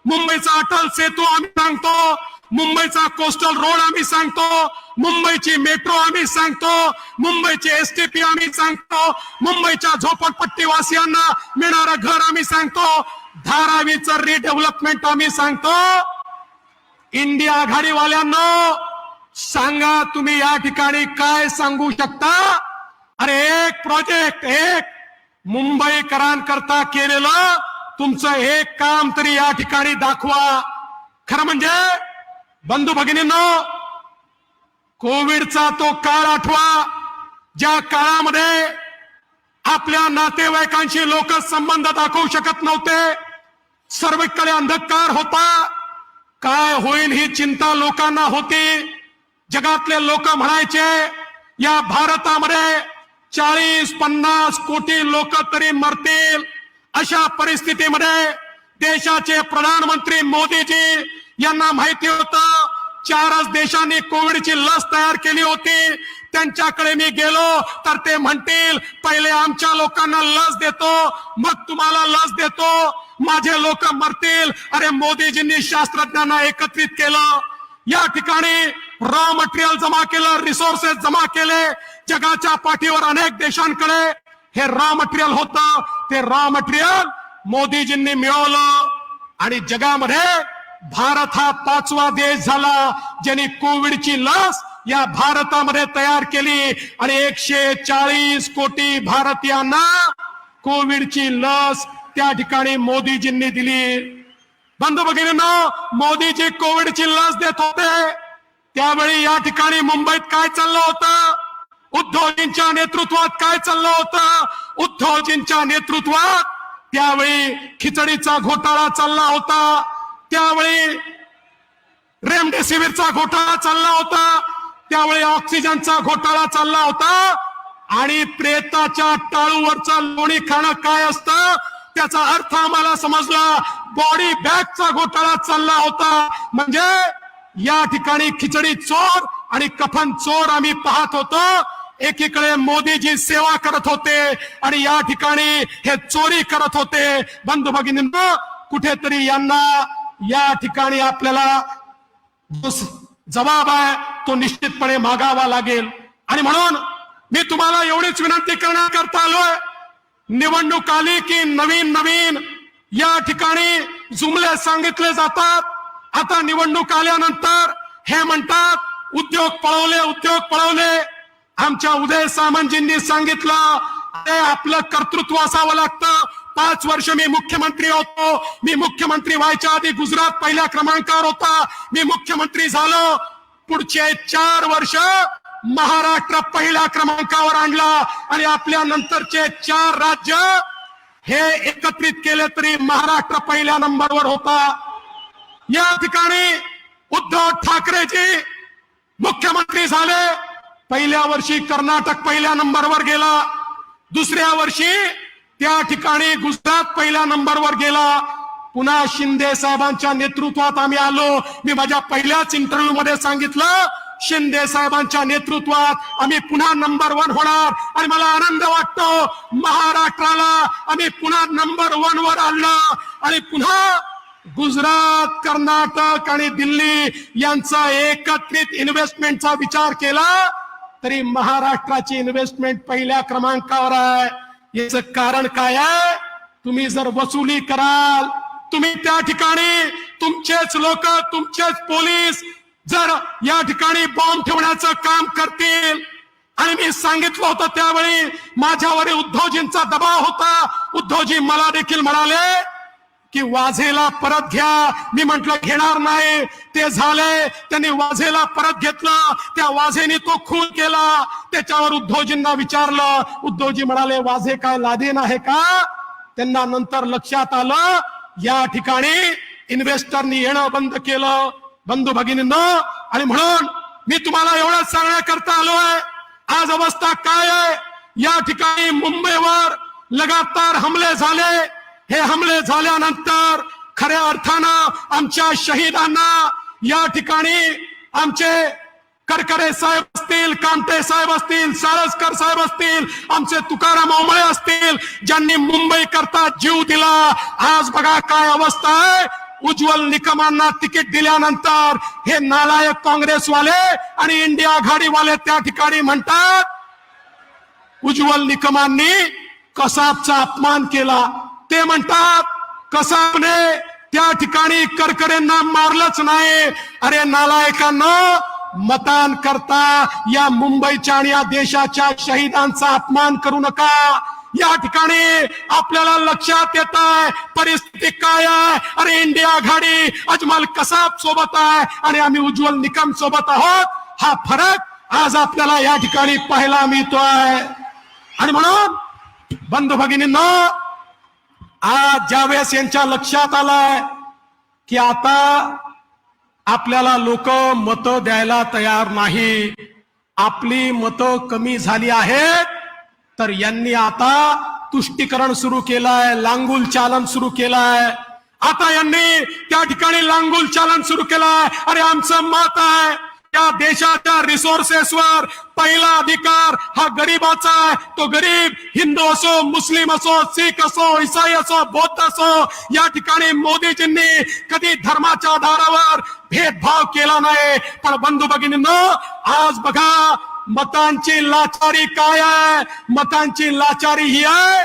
Speaker 6: मुंबईचा अटल सेतू आम्ही सांगतो, मुंबईचा कोस्टल रोड आम्ही सांगतो, मुंबईची मेट्रो आम्ही सांगतो, मुंबईचे एसटीपी आम्ही सांगतो, मुंबईच्या झोपडपट्टी वासियांना मिळणारं घर आम्ही सांगतो, धारावीचं रिडेव्हलपमेंट आम्ही सांगतो. इंडिया आघाडीवाल्यांनो, सांगा तुम्ही या ठिकाणी काय सांगू शकता? अरे एक प्रोजेक्ट, एक मुंबईकरांकरता केलेलं तुमचं एक काम तरी या ठिकाणी दाखवा. खरं म्हणजे बंधू भगिनींनो, कोविडचा तो काळ आठवा, ज्या काळामध्ये आपल्या नातेवाईकांशी लोक संबंध दाखवू शकत नव्हते, सर्वकडे अंधकार होता, काय होईल ही चिंता लोकांना होती. जगातले लोक म्हणायचे या भारतामध्ये 40-50 कोटी लोक तरी मरतील. अशा परिस्थितीमध्ये देशाचे प्रधानमंत्री मोदीजी यांना माहिती होतं 4च देशांनी कोविडची लस तयार केली होती. त्यांच्याकडे मी गेलो तर ते म्हणतील पहिले आमच्या लोकांना लस देतो, मग तुम्हाला लस देतो, माझे लोक मरतील. अरे मोदीजींनी शास्त्रज्ञांना एकत्रित केलं, या ठिकाणी रॉ मटेरियल जमा केलं, रिसोर्सेस जमा केले. जगाच्या पाठीवर अनेक देशांकडे हे रॉ मटेरियल होतं, ते रॉ मटेरियल मोदीजींनी मिळवलं आणि जगामध्ये भारत हा 5वा देश झाला ज्यांनी कोविडची लस या भारतामध्ये तयार केली आणि 140 कोटी भारतीयांना कोविडची लस त्या ठिकाणी मोदीजींनी दिली. बंधू भगिनींनो, मोदीजी कोविडची लस देत होते त्यावेळी या ठिकाणी मुंबईत काय चाललं होतं? उद्धवजींच्या नेतृत्वात काय चाललं होतं? उद्धवजींच्या नेतृत्वात त्यावेळी खिचडीचा घोटाळा चालला होता, त्यावेळी रेमडेसिवीरचा घोटाळा चालला होता, त्यावेळी ऑक्सिजनचा घोटाळा चालला होता आणि प्रेताच्या टाळूवरचा लोणी खाणं काय असतं त्याचा अर्थ आम्हाला समजला. बॉडी बॅगचा घोटाळा चालला होता. म्हणजे या ठिकाणी खिचडी चोर आणि कफन चोर आम्ही पाहत होतो. एकीकडे मोदीजी सेवा करत होते आणि या ठिकाणी हे चोरी करत होते. बंधू भगिनींनो, कुठेतरी यांना या ठिकाणी आपल्याला जो जबाब आहे तो निश्चितपणे मागावा लागेल. आणि म्हणून मी तुम्हाला एवढीच विनंती करण्याकरता आलोय, निवडणूक आली की नवीन नवीन या ठिकाणी जुमले सांगितले जातात. आता निवडणूक आल्यानंतर हे म्हणतात उद्योग पळवले. आमच्या उदय सामंतजींनी सांगितलं अरे आपलं कर्तृत्व असावं लागतं. 5 वर्ष मी मुख्यमंत्री होतो. मी मुख्यमंत्री व्हायच्या आधी गुजरात पहिल्या क्रमांकावर होता. मी मुख्यमंत्री झालो. पुढचे 4 वर्ष महाराष्ट्र पहिल्या क्रमांकावर आणला आणि आपल्या नंतरचे 4 राज्य हे एकत्रित केले तरी महाराष्ट्र पहिल्या नंबरवर होता. या ठिकाणी उद्धव ठाकरेजी मुख्यमंत्री झाले. पहिल्या वर्षी कर्नाटक पहिल्या नंबरवर गेला. दुसऱ्या वर्षी त्या ठिकाणी गुजरात पहिल्या नंबरवर गेला. पुन्हा शिंदे साहेबांच्या नेतृत्वात आम्ही आलो. मी माझ्या पहिल्याच इंटरव्ह्यू मध्ये सांगितलं शिंदे साहेबांच्या नेतृत्वात आम्ही पुन्हा नंबर 1 होणार आणि मला आनंद वाटतो महाराष्ट्राला आम्ही पुन्हा नंबर 1 वर आणलं आणि पुन्हा गुजरात, कर्नाटक आणि दिल्ली यांचा एकत्रित इन्व्हेस्टमेंटचा विचार केला तरी महाराष्ट्राची इन्व्हेस्टमेंट पहिल्या क्रमांकावर आहे. याचं कारण काय आहे? तुम्ही जर वसुली कराल, तुम्ही त्या ठिकाणी तुमचेच लोक, तुमचेच पोलीस जर या ठिकाणी बॉम्ब ठेवण्याचं काम करतील आणि मी सांगितलं होतं त्यावेळी माझ्यावर उद्धवजींचा दबाव होता. उद्धवजी मला देखील म्हणाले की वाझेला परत घ्या. मी म्हंटल घेणार नाही. ते झाले, त्यांनी वाझेला परत घेतलं. त्या वाझेने तो खून केला. त्याच्यावर उद्धवजींना विचारलं, उद्धवजी म्हणाले वाझे काय लादेन आहे का? त्यांना नंतर लक्षात आलं या ठिकाणी इन्व्हेस्टरनी येणं बंद केलं. बंधू भगिनींनो, आणि म्हणून मी तुम्हाला एवढंच सांगण्याकरता आलोय, आज अवस्था काय आहे? या ठिकाणी मुंबईवर लगातार हमले झाले. हे हमले झाल्यानंतर खऱ्या अर्थानं आमच्या शहीदांना या ठिकाणी आमचे करकरे साहेब असतील, कामटे साहेब असतील, साळसकर साहेब असतील, आमचे तुकाराम ओंबळे असतील, ज्यांनी मुंबई करता जीव दिला. आज बघा काय अवस्था आहे. उज्ज्वल निकमांना तिकीट दिल्यानंतर हे नालायक काँग्रेसवाले आणि इंडिया आघाडीवाले त्या ठिकाणी म्हणतात उज्ज्वल निकमांनी कसाबचा अपमान केला. ते म्हणतात कसाबने त्या ठिकाणी करकरेंना मारलंच नाही. अरे नालायकांना, मतांकरता या मुंबईच्या आणि या देशाच्या शहीदांचा अपमान करू नका. या ठिकाणी आपल्याला लक्षात येत आहे परिस्थिती काय आहे. अरे इंडिया आघाडी अजमल कसाब सोबत आहे आणि आम्ही उज्ज्वल निकम सोबत आहोत. हा फरक आज आपल्याला या ठिकाणी पाहायला मिळतोय. आणि म्हणून बंधू भगिनींनो, आज ज्यावेळेस यांच्या लक्षात आलंय की आता आपल्याला लोक मतं द्यायला तयार नाही, आपली मतं कमी झाली आहेत, तर यांनी आता तुष्टीकरण सुरू केलंय, लांगुल चालन सुरू केलंय. आता यांनी त्या ठिकाणी लांगुल चालन सुरू केलंय. अरे आमचं मत आहे त्या देशाच्या रिसोर्सेसवर पहिला अधिकार हा गरीबाचा आहे. तो गरीब हिंदू असो, मुस्लिम असो, सिख असो, ईसाई असो, बौद्ध असो, या ठिकाणी मोदीजींनी कधी धर्माच्या आधारावर भेदभाव केला नाही. पण बंधू भगिनींनो, आज बघा मतांची लाचारी काय आहे. मतांची लाचारी ही आहे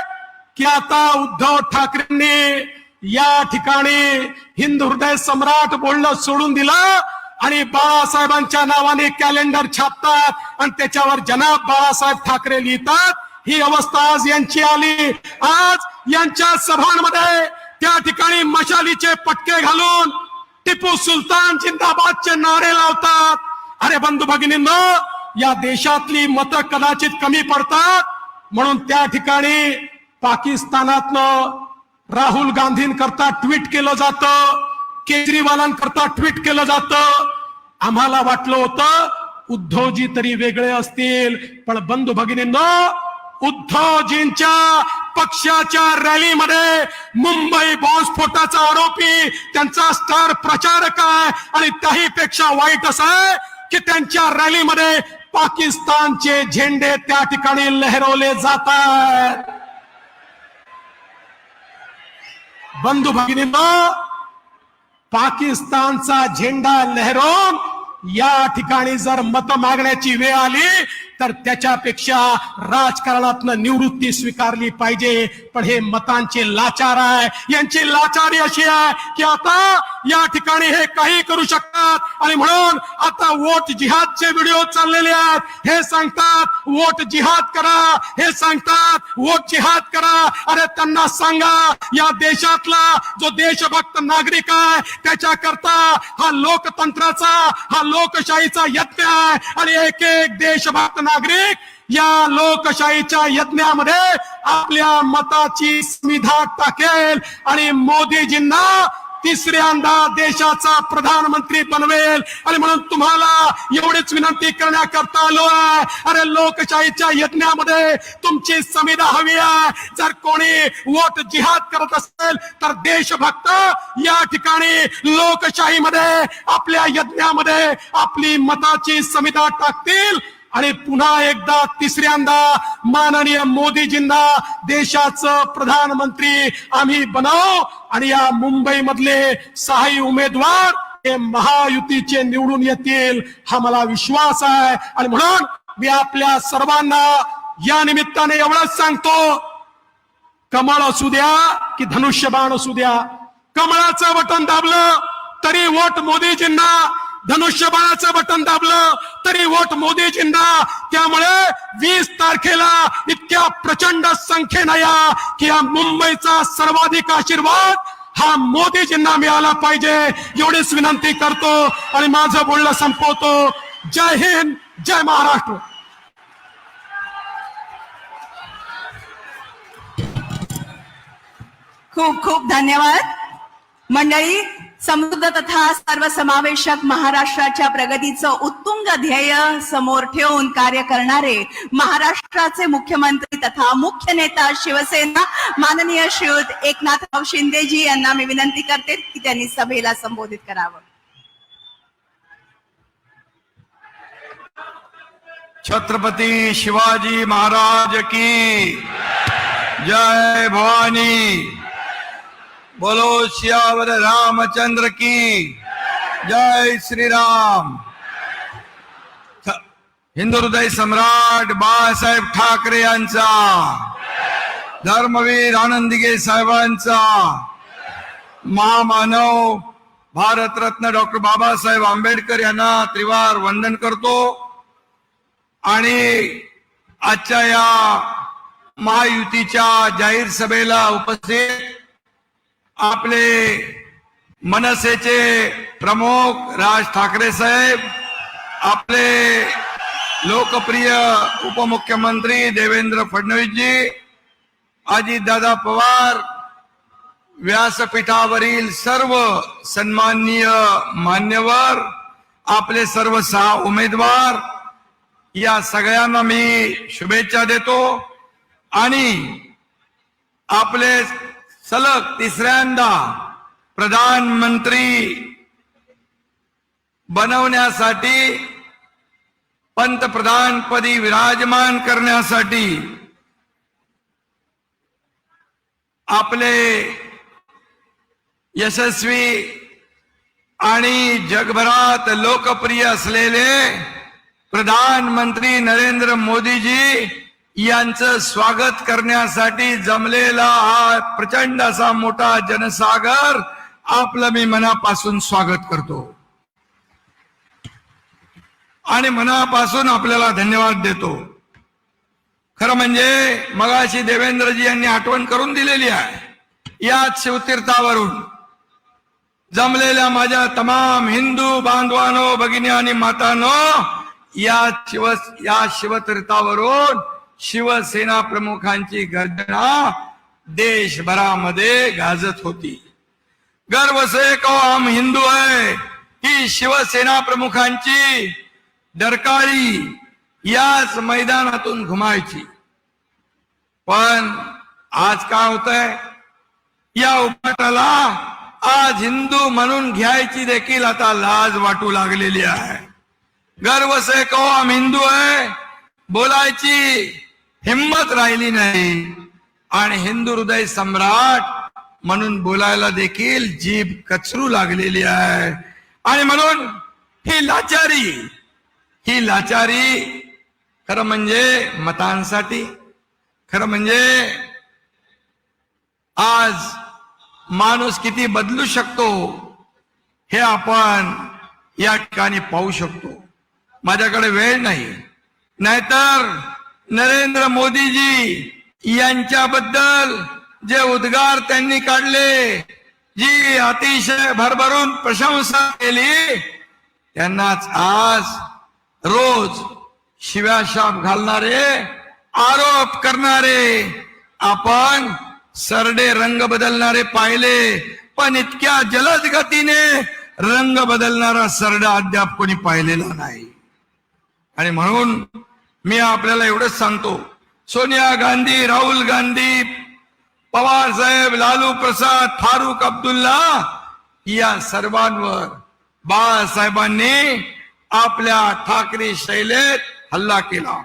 Speaker 6: की आता उद्धव ठाकरेंनी या ठिकाणी हिंदू हृदय सम्राट बोलणं सोडून दिलं आणि बाळासाहेबांच्या नावाने कॅलेंडर छापतात आणि त्याच्यावर जनाब बाळासाहेब ठाकरे लिहितात. ही अवस्था आज यांची आली. आज यांच्या सभांमध्ये त्या ठिकाणी मशालीचे पटके घालून टिपू सुलतान जिंदाबादचे नारे लावतात. अरे बंधू भगिनींनो, या देशातली मतं कदाचित कमी पडतात म्हणून त्या ठिकाणी पाकिस्तानातनं राहुल गांधींकरता ट्विट केलं जातं, केजरीवालांकरता ट्विट केलं जातं. आम्हाला वाटलं होतं उद्धवजी तरी वेगळे असतील, पण बंधू भगिनींनो, उद्धवजींच्या पक्षाच्या रॅलीमध्ये मुंबई बॉम्बस्फोटाचा आरोपी त्यांचा स्टार प्रचारक आहे. आणि त्याहीपेक्षा वाईट असं आहे की त्यांच्या रॅलीमध्ये पाकिस्तानचे झेंडे त्या ठिकाणी लहरवले जातात. बंधू भगिनींनो, पाकिस्तानचा झेंडा लहरवून या ठिकाणी जर मत मागण्याची वेळ आली तर त्याच्यापेक्षा राजकारणातनं निवृत्ती स्वीकारली पाहिजे. पण हे मतांचे लाचार आहे. यांची लाचारी अशी आहे की आता या ठिकाणी हे काही करू शकतात. आणि म्हणून आता वोट जिहादचे व्हिडिओ चाललेले आहेत. हे सांगतात वोट जिहाद करा, हे सांगतात वोट जिहाद करा. अरे त्यांना सांगा, या देशातला जो देशभक्त नागरिक आहे त्याच्याकरता हा लोकतंत्राचा, हा लोकशाहीचा यज्ञ आहे. आणि एक एक देशभक्त नागरिक या लोकशाहीच्या यज्ञामध्ये आपल्या मताची स्मिधा टाकेल आणि मोदीजींना तिसऱ्यांदा देशाचा प्रधानमंत्री बनवेल. आणि म्हणून तुम्हाला एवढीच विनंती करण्याकरता आलो आहे. अरे लोकशाहीच्या यज्ञामध्ये तुमची संविधा हवी आहे. जर कोणी वोट जिहाद करत असेल तर देशभक्त या ठिकाणी लोकशाहीमध्ये आपल्या यज्ञामध्ये आपली मताची संविधा टाकतील आणि पुन्हा एकदा तिसऱ्यांदा माननीय मोदीजींना देशाचं प्रधानमंत्री आम्ही बनवू. आणि या मुंबई मधले 6 उमेदवार हे महायुतीचे निवडून येतील हा मला विश्वास आहे. आणि म्हणून मी आपल्या सर्वांना या निमित्ताने एवढंच सांगतो, कमळ असू द्या की धनुष्यबाण असू द्या, कमळाचं बटन दाबलं तरी वोट मोदीजींना, धनुष्यबाणाचं बटन दाबलं तरी वोट मोदीजींना. त्यामुळे 20 तारखेला इतक्या प्रचंड संख्येनं या की या मुंबईचा सर्वाधिक आशीर्वाद हा मोदीजींना मिळाला पाहिजे एवढीच विनंती करतो आणि माझं बोलणं संपवतो. जय हिंद, जय महाराष्ट्र.
Speaker 3: खूप खूप धन्यवाद. मंडळी, समृद्ध तथा सर्वसमावेशक महाराष्ट्राच्या प्रगतीचं उत्तुंग ध्येय समोर ठेवून कार्य करणारे महाराष्ट्राचे मुख्यमंत्री तथा मुख्य नेता शिवसेना माननीय श्रीयुत एकनाथराव शिंदेजी यांना मी विनंती करते की त्यांनी सभेला संबोधित करावं.
Speaker 1: छत्रपती शिवाजी महाराज की जय. भवानी बोलो, सियावर रामचंद्र की जय. श्री राम. हिंदू हृदय सम्राट बाळासाहेब ठाकरे यांचा, धर्मवीर आनंदीगे साहेबांचा, महामानव भारतरत्न डॉक्टर बाबासाहेब आंबेडकर यांना त्रिवार वंदन करतो. आणि आजच्या या महायुतीच्या जाहीर सभेला उपस्थित आपले मनसेचे प्रमुख राज ठाकरे साहेब, आपले लोकप्रिय उपमुख्यमंत्री देवेंद्र फडणवीसजी, अजितदादा पवार, व्यासपीठावरील सर्व सन्माननीय मान्यवर, आपले सर्व 6 उमेदवार, या सगळ्यांना मी शुभेच्छा देतो. आणि आपले सलग तिसऱ्यांदा प्रधानमंत्री बनवण्यासाठी, पंतप्रधानपदी विराजमान करण्यासाठी आपले यशस्वी आणि जगभरात लोकप्रिय असलेले प्रधानमंत्री नरेंद्र मोदीजी यांचं स्वागत करण्यासाठी जमलेला हा प्रचंड असा मोठा जनसागर आपलं मी मनापासून स्वागत करतो आणि मनापासून आपल्याला धन्यवाद देतो. खरं म्हणजे मगाशी देवेंद्रजी यांनी आठवण करून दिलेली आहे. याच शिवतीर्थावरून जमलेल्या माझ्या तमाम हिंदू बांधवांनो, भगिनी आणि मातांनो, या शिवतीर्थावरून शिवसेना प्रमुखांची गर्जना
Speaker 7: देशभरामध्ये गाजत होती. गर्व से कहो हम हिंदू है ही शिवसेना प्रमुखांची डरकाळी याच मैदानातून घुमायची. पण आज काय होतंय, या उभाटाला आज हिंदू म्हणून घ्यायची देखील आता लाज वाटू लागलेली आहे. गर्व से कहो हम हिंदू है बोलायची हिम्मत राहिली नाही आणि हिंदू हृदय सम्राट म्हणून बोलायला देखील जीभ कचरू लागलेली आहे. आणि म्हणून ही लाचारी खरं म्हणजे मतांसाठी, खरं म्हणजे आज माणूस किती बदलू शकतो हे आपण या ठिकाणी पाहू शकतो. माझ्याकडे वेळ नाही, नाहीतर नरेंद्र मोदीजी यांच्याबद्दल जे उद्गार त्यांनी काढले, जी अतिशय भरभरून प्रशंसा केली, त्यांनाच आज रोज शिव्याशाप घालणारे, आरोप करणारे, आपण सरडे रंग बदलणारे पाहिले, पण इतक्या जलद गतीने रंग बदलणारा सरडा अद्याप कोणी पाहिलेला नाही. आणि म्हणून मी आपल्याला एवढंच सांगतो, सोनिया गांधी, राहुल गांधी, पवार साहेब, लालू प्रसाद, फारुख अब्दुल्ला या सर्वांवर बाळासाहेबांनी आपल्या ठाकरे शैलेत हल्ला केला.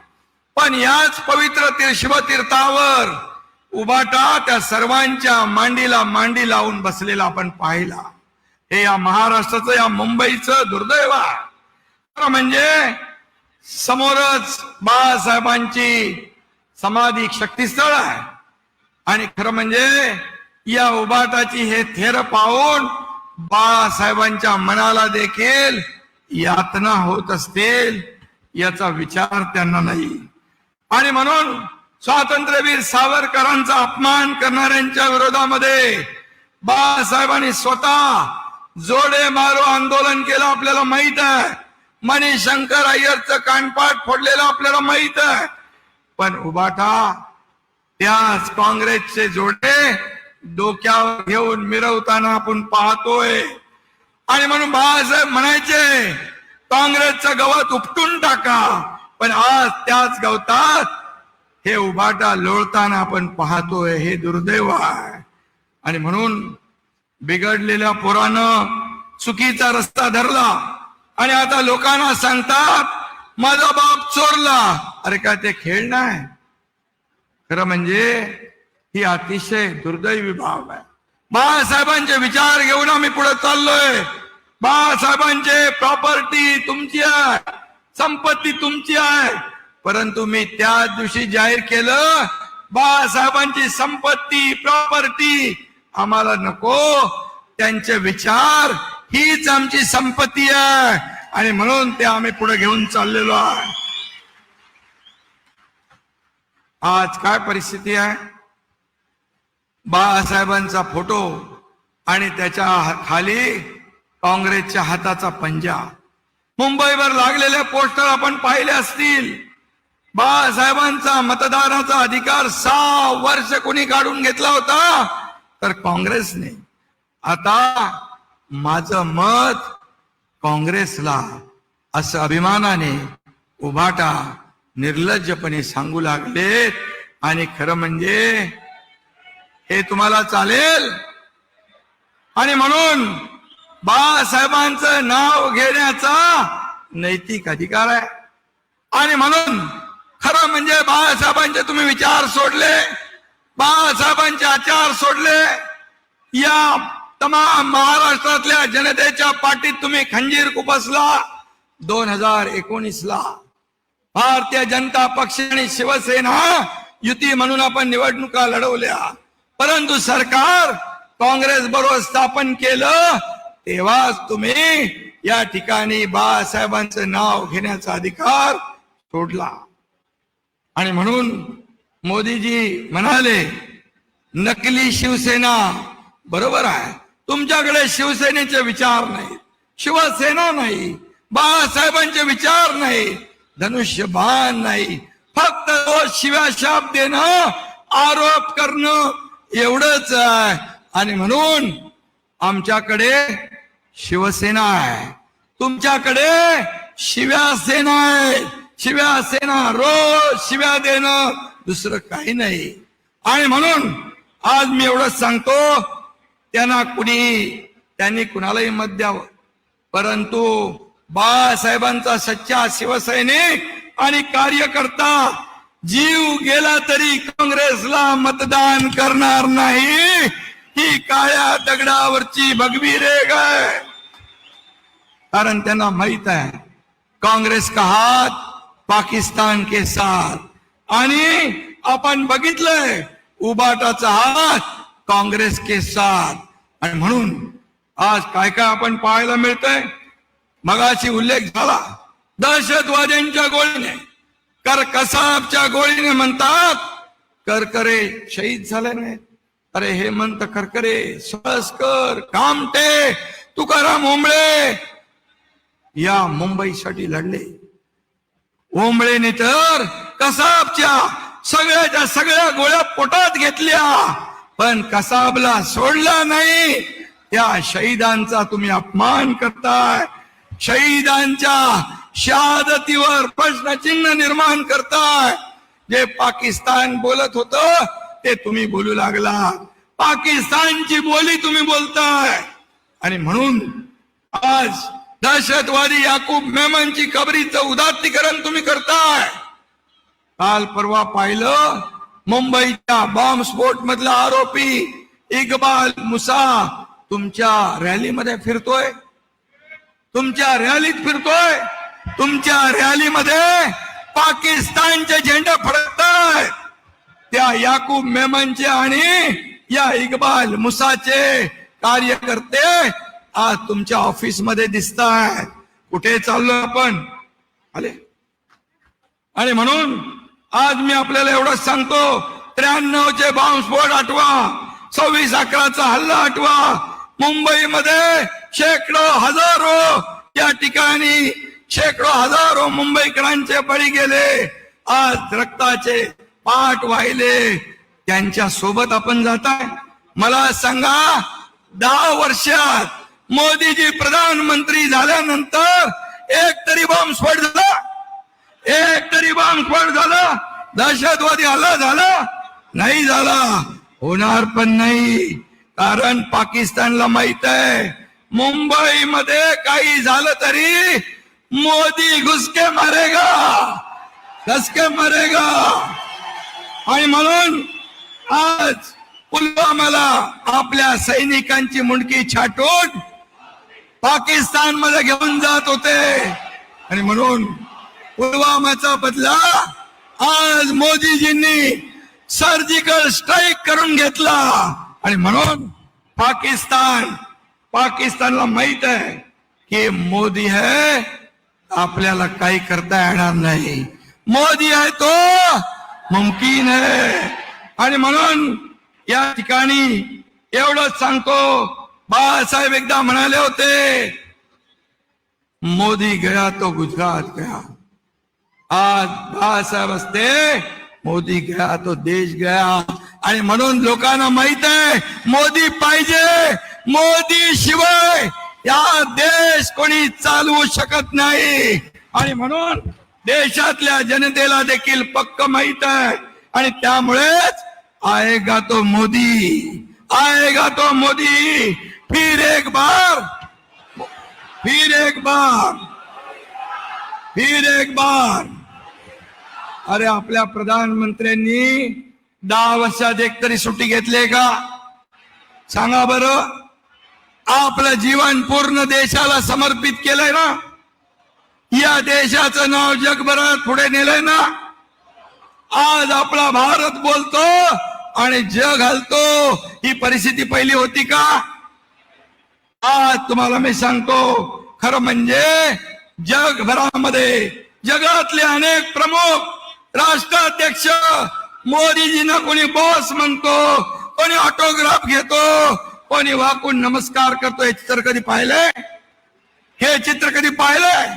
Speaker 7: पण याच पवित्र शिवतीर्थावर उभाटा त्या सर्वांच्या मांडीला मांडी लावून बसलेला आपण पाहिला. हे या महाराष्ट्राचं, या मुंबईचं दुर्दैव आहे. म्हणजे समोरच बाळासाहेबांची समाधी शक्तीस्थळ आहे आणि खरं म्हणजे या उभाटाची हे थेर पाहून बाळासाहेबांच्या मनाला देखील यातना होत असतील याचा विचार त्यांना नाही. आणि म्हणून स्वातंत्र्यवीर सावरकरांचा अपमान करणाऱ्यांच्या विरोधामध्ये बाळासाहेबांनी स्वतः जोडे मारो आंदोलन केलं, आपल्याला माहित आहे. मणिशंकर अय्यरचं कानपाट फोडलेलं आपल्याला माहित आहे. पण उभाटा त्याच काँग्रेसचे जोडे डोक्यावर घेऊन मिरवताना आपण पाहतोय. आणि म्हणून बाळासाहेब म्हणायचे काँग्रेसचं गवत उपटून टाका, पण आज त्याच गवतात हे उभाटा लोळताना आपण पाहतोय. हे दुर्दैव आहे. आणि म्हणून बिघडलेल्या पोरानं चुकीचा रस्ता धरला आणि आता लोकांना सांगतात माझा बाप चोरला. अरे काय ते खेळ नाही. खरं म्हणजे ही अतिशय दुर्दैवी बाब आहे. बाळासाहेबांचे विचार घेऊन आम्ही पुढे चाललोय. बाळासाहेबांचे प्रॉपर्टी तुमची आहे, संपत्ती तुमची आहे, परंतु मी त्या दिवशी जाहीर केलं बाळासाहेबांची संपत्ती, प्रॉपर्टी आम्हाला नको. त्यांचे विचार हीच आमची संपत्ती आहे आणि म्हणून ते आम्ही पुढे घेऊन चाललेलो आहे. आज काय परिस्थिती आहे, बाळासाहेबांचा फोटो आणि त्याच्या खाली काँग्रेसच्या हाताचा पंजा. मुंबईवर लागलेले पोस्टर आपण पाहिले असतील. बाळासाहेबांचा मतदानाचा अधिकार 6 वर्ष कोणी काढून घेतला होता, तर काँग्रेसने. आता माझं मत काँग्रेसला असं अभिमानाने उभाटा निर्लज्जपणे सांगू लागलेत. आणि खरं म्हणजे हे तुम्हाला चालेल. आणि म्हणून बाळासाहेबांचं नाव घेण्याचा नैतिक अधिकार आहे. आणि म्हणून खरं म्हणजे बाळासाहेबांचे तुम्ही विचार सोडले, बाळासाहेबांचे आचार सोडले, या तमाम महाराष्ट्रातल्या जनतेच्या पाठीत तुम्ही खंजीर खुपसला. 2019ला भारतीय जनता पक्ष आणि शिवसेना युती म्हणून आपण निवडणुका लढवल्या, परंतु सरकार काँग्रेस बरोबर स्थापन केलं तेव्हाच तुम्ही या ठिकाणी बाळासाहेबांचं नाव घेण्याचा अधिकार सोडला. आणि म्हणून मोदीजी म्हणाले नकली शिवसेना. बरोबर आहे, तुमच्याकडे शिवसेनेचे विचार नाही, शिवसेना नाही, बाळासाहेबांचे विचार नाही, धनुष्यबाण नाही, फक्त तो शिव्याशाप देणं, आरोप करणं, एवढंच आहे. आणि म्हणून आमच्याकडे शिवसेना आहे, तुमच्याकडे शिव्या सेना आहे. शिव्या सेना, रोज शिव्या देणं, दुसरं काही नाही. आणि म्हणून आज मी एवढंच सांगतो, त्यांनी कुणालाही मत द्यावं, परंतु बाळासाहेबांचा सच्चा शिवसैनिक आणि कार्यकर्ता जीव गेला तरी काँग्रेसला मतदान करणार नाही. ही काळ्या दगडावरची भगवी रेघ आहे. कारण त्यांना माहित आहे काँग्रेस का हात पाकिस्तान के साथ. आणि आपण बघितलंय उबाटाचा हात काँग्रेस के साथ. आणि म्हणून आज काय काय आपण पाहायला मिळतंय, मगाशी उल्लेख झाला दहशतवाद्यांच्या गोळीने, करकसाबच्या गोळीने म्हणतात करकरे शहीद झाले नाहीत. अरे हेमंत करकरे, सळसकर, कामटे, तुकाराम ओंबळे या मुंबईसाठी लढले. ओंबळेने तर कसाबच्या सगळ्याच्या सगळ्या गोळ्या पोटात घेतल्या, पण कसाबला सोडला नाही. त्या शहीदांचा तुम्ही अपमान करताय, शहीदांच्या शहादतीवर प्रश्नचिन्ह निर्माण करताय. जे पाकिस्तान बोलत होतं ते तुम्ही बोलू लागला, पाकिस्तानची बोली तुम्ही बोलताय. आणि म्हणून आज दहशतवादी याकूब मेमनची कबरीचं उदात्तीकरण तुम्ही करताय. काल परवा पाहिलं मुंबईच्या बॉम्बस्फोट मधला आरोपी इक्बाल मुसा तुमच्या रॅलीमध्ये फिरतोय, तुमच्या रॅलीत फिरतोय, तुमच्या रॅलीमध्ये पाकिस्तानचे झेंडे फडकताय. त्या याकूब मेमनचे आणि या इक्बाल मुसाचे कार्यकर्ते आज तुमच्या ऑफिस मध्ये दिसताय. कुठे चाललो आपण आले. आणि म्हणून आज मी आपल्याला एवढंच सांगतो, 93चे बॉम्बस्फोट आठवा, 26/11चा हल्ला आठवा. मुंबईमध्ये शेकडो हजारो या ठिकाणी शेकडो हजारो मुंबईकरांचे बळी गेले. आज रक्ताचे पाठ वाहिले, त्यांच्या सोबत आपण जाताय. मला सांगा 10 वर्षात मोदीजी प्रधानमंत्री झाल्यानंतर एक तरी बॉम्बस्फोट झाला, एक तरी बॉम्बस्फोट झाला, दहशतवादी हल्ला झाला नाही, झाला, होणार पण नाही. कारण पाकिस्तानला माहित आहे मुंबईमध्ये काही झालं तरी मोदी घुसके मारेगा, घुसके मारेगा. आणि म्हणून आज पुलवामाला आपल्या सैनिकांची मुंडकी छाटून पाकिस्तान मध्ये घेऊन जात होते. आणि म्हणून पुलवामाचा बदला आज मोदीजींनी सर्जिकल स्ट्राईक करून घेतला. आणि म्हणून पाकिस्तानला माहित आहे की मोदी है, आपल्याला काही करता येणार नाही. मोदी आहे तो मुमकिन है. आणि म्हणून या ठिकाणी एवढंच सांगतो, बाळासाहेब एकदा म्हणाले होते मोदी गया तो गुजरात गया. आज बाळासाहेब असते मोदी गया तो देश गया. आणि म्हणून लोकांना माहित आहे मोदी पाहिजे, मोदी शिवाय या देश कोणी चालवू शकत नाही. आणि म्हणून देशातल्या जनतेला देखील पक्क माहित आहे. आणि त्यामुळेच आएगा तो मोदी, आएगा तो मोदी, फिर एक बार, फिर एक बार, फिर एक बार. अरे आपल्या प्रधानमंत्र्यांनी 10 वर्षात एक तरी सुट्टी घेतली का? सांगा बरं. आपलं जीवन पूर्ण देशाला समर्पित केलंय ना, या देशाचं नाव जगभरात पुढे नेलंय ना. आज आपला भारत बोलतो आणि जग हलतो. ही परिस्थिती पहिली होती का? आज तुम्हाला मी सांगतो, खरं म्हणजे जगभरामध्ये जगातले अनेक प्रमुख राष्ट्राध्यक्ष मोदीजींना कोणी बॉस म्हणतो, कोणी ऑटोग्राफ घेतो, कोणी वाकून नमस्कार करतो. हे चित्र कधी पाहिलंय? हे चित्र कधी पाहिलंय?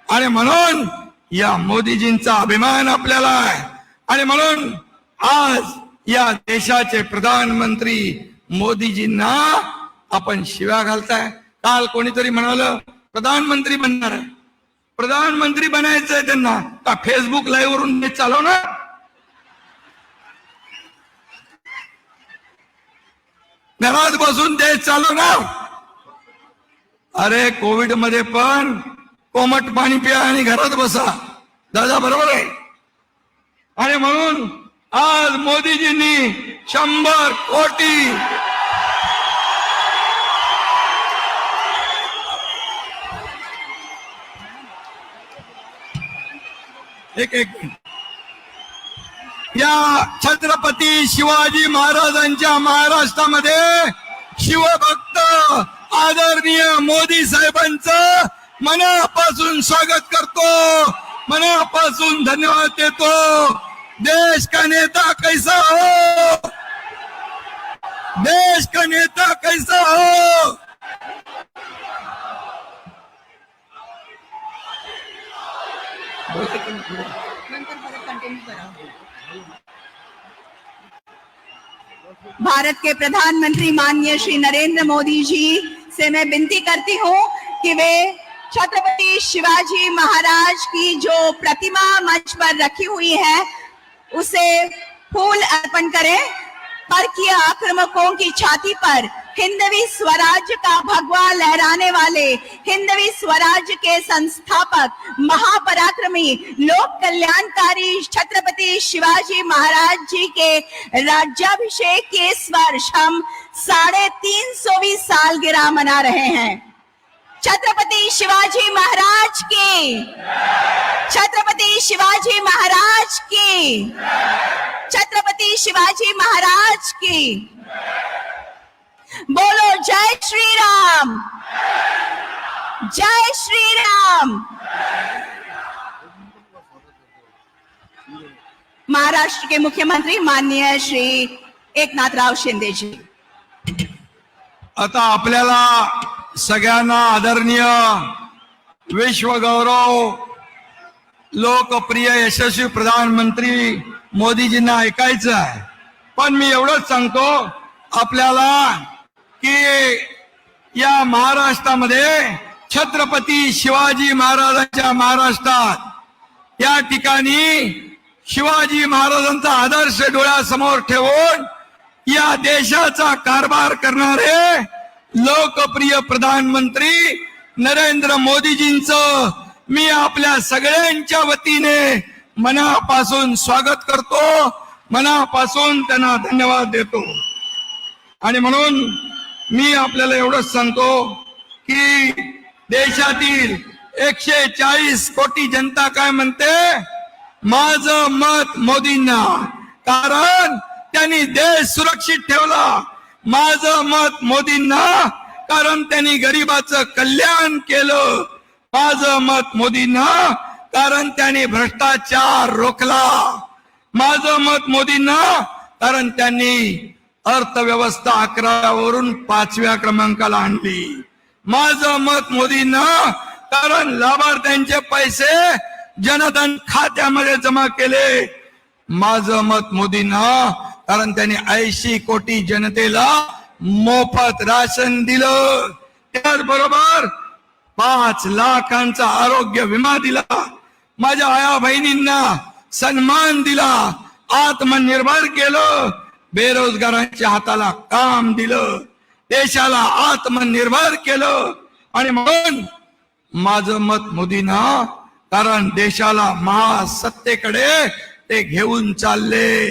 Speaker 7: आणि म्हणून या मोदीजींचा अभिमान आपल्याला आहे. आणि म्हणून आज या देशाचे प्रधानमंत्री मोदीजींना आपण शिव्या घालताय. काल कोणीतरी म्हणालं प्रधानमंत्री बनणार आहे, प्रधानमंत्री बनायचंय त्यांना, का फेसबुक लाईव्ह वरून ते चालवणार? घरात बसून ते चालवणार? अरे कोविड मध्ये पण कोमट पाणी प्या आणि घरात बसा, दादा बरोबर आहे. आणि म्हणून आज मोदीजींनी 100 कोटी एक या छत्रपती शिवाजी महाराजांच्या महाराष्ट्रामध्ये शिवभक्त आदरणीय मोदी साहेबांचं मनापासून स्वागत करतो, मनापासून धन्यवाद देतो. देश का नेता कैसा हो, देश का नेता कैसा हो.
Speaker 3: भारत के प्रधानमंत्री माननीय श्री नरेंद्र मोदी जी से मैं विनती करती हूँ कि वे छत्रपति शिवाजी महाराज की जो प्रतिमा मंच पर रखी हुई है उसे फूल अर्पण करें. परकीय आक्रामकों की छाती पर हिंदवी स्वराज का भगवा लहराने वाले हिंदवी स्वराज के संस्थापक महापराक्रमी लोक कल्याणकारी छत्रपति शिवाजी महाराज जी के राज्याभिषेक के इस वर्ष हम 350वीं सालगिरह मना रहे हैं. छत्रपति शिवाजी महाराज की, छत्रपति शिवाजी महाराज की, छत्रपति शिवाजी महाराज की. बोलो जय श्री राम, जय श्री राम. महाराष्ट्र के मुख्यमंत्री माननीय श्री एकनाथराव शिंदे जी.
Speaker 7: आता आपल्याला सगळ्यांना आदरणीय विश्वगौरव लोकप्रिय यशस्वी प्रधानमंत्री मोदीजींना ऐकायचं आहे. पण मी एवढंच सांगतो आपल्याला की या महाराष्ट्रामध्ये छत्रपती शिवाजी महाराजांच्या महाराष्ट्रात या ठिकाणी शिवाजी महाराजांचा आदर्श डोळ्यासमोर ठेवून या देशाचा कारभार करणारे लोकप्रिय प्रधानमंत्री नरेंद्र मोदीजींचं मी आपल्या सगळ्यांच्या वतीने मनापासून स्वागत करतो, मनापासून त्यांना धन्यवाद देतो. आणि म्हणून मी आपल्याला एवढंच सांगतो की देशातील 140 कोटी जनता काय म्हणते, माझं मत मोदींना, कारण त्यांनी देश सुरक्षित ठेवला. माझं मत मोदींना, कारण त्यांनी गरिबाचं कल्याण केलं. माझं मत मोदींना, कारण त्यांनी भ्रष्टाचार रोखला. माझं मत मोदींना, कारण त्यांनी अर्थव्यवस्था 11वरून 5व्या क्रमांकाला आणली. माझं मत मोदींना, कारण लाभार्थ्यांचे पैसे जनधन खात्यामध्ये जमा केले. माझं मत मोदींना, कारण त्यांनी 80 कोटी जनतेला मोफत राशन दिलं. त्याचबरोबर 5 लाखांचा आरोग्य विमा दिला. माझ्या आया बहिणींना सन्मान दिला. आत्मनिर्भर केलं. बेरोजगारांच्या हाताला काम दिलं. देशाला आत्मनिर्भर केलं. आणि म्हणून माझं मत मोदींना, कारण देशाला महासत्तेकडे ते घेऊन चालले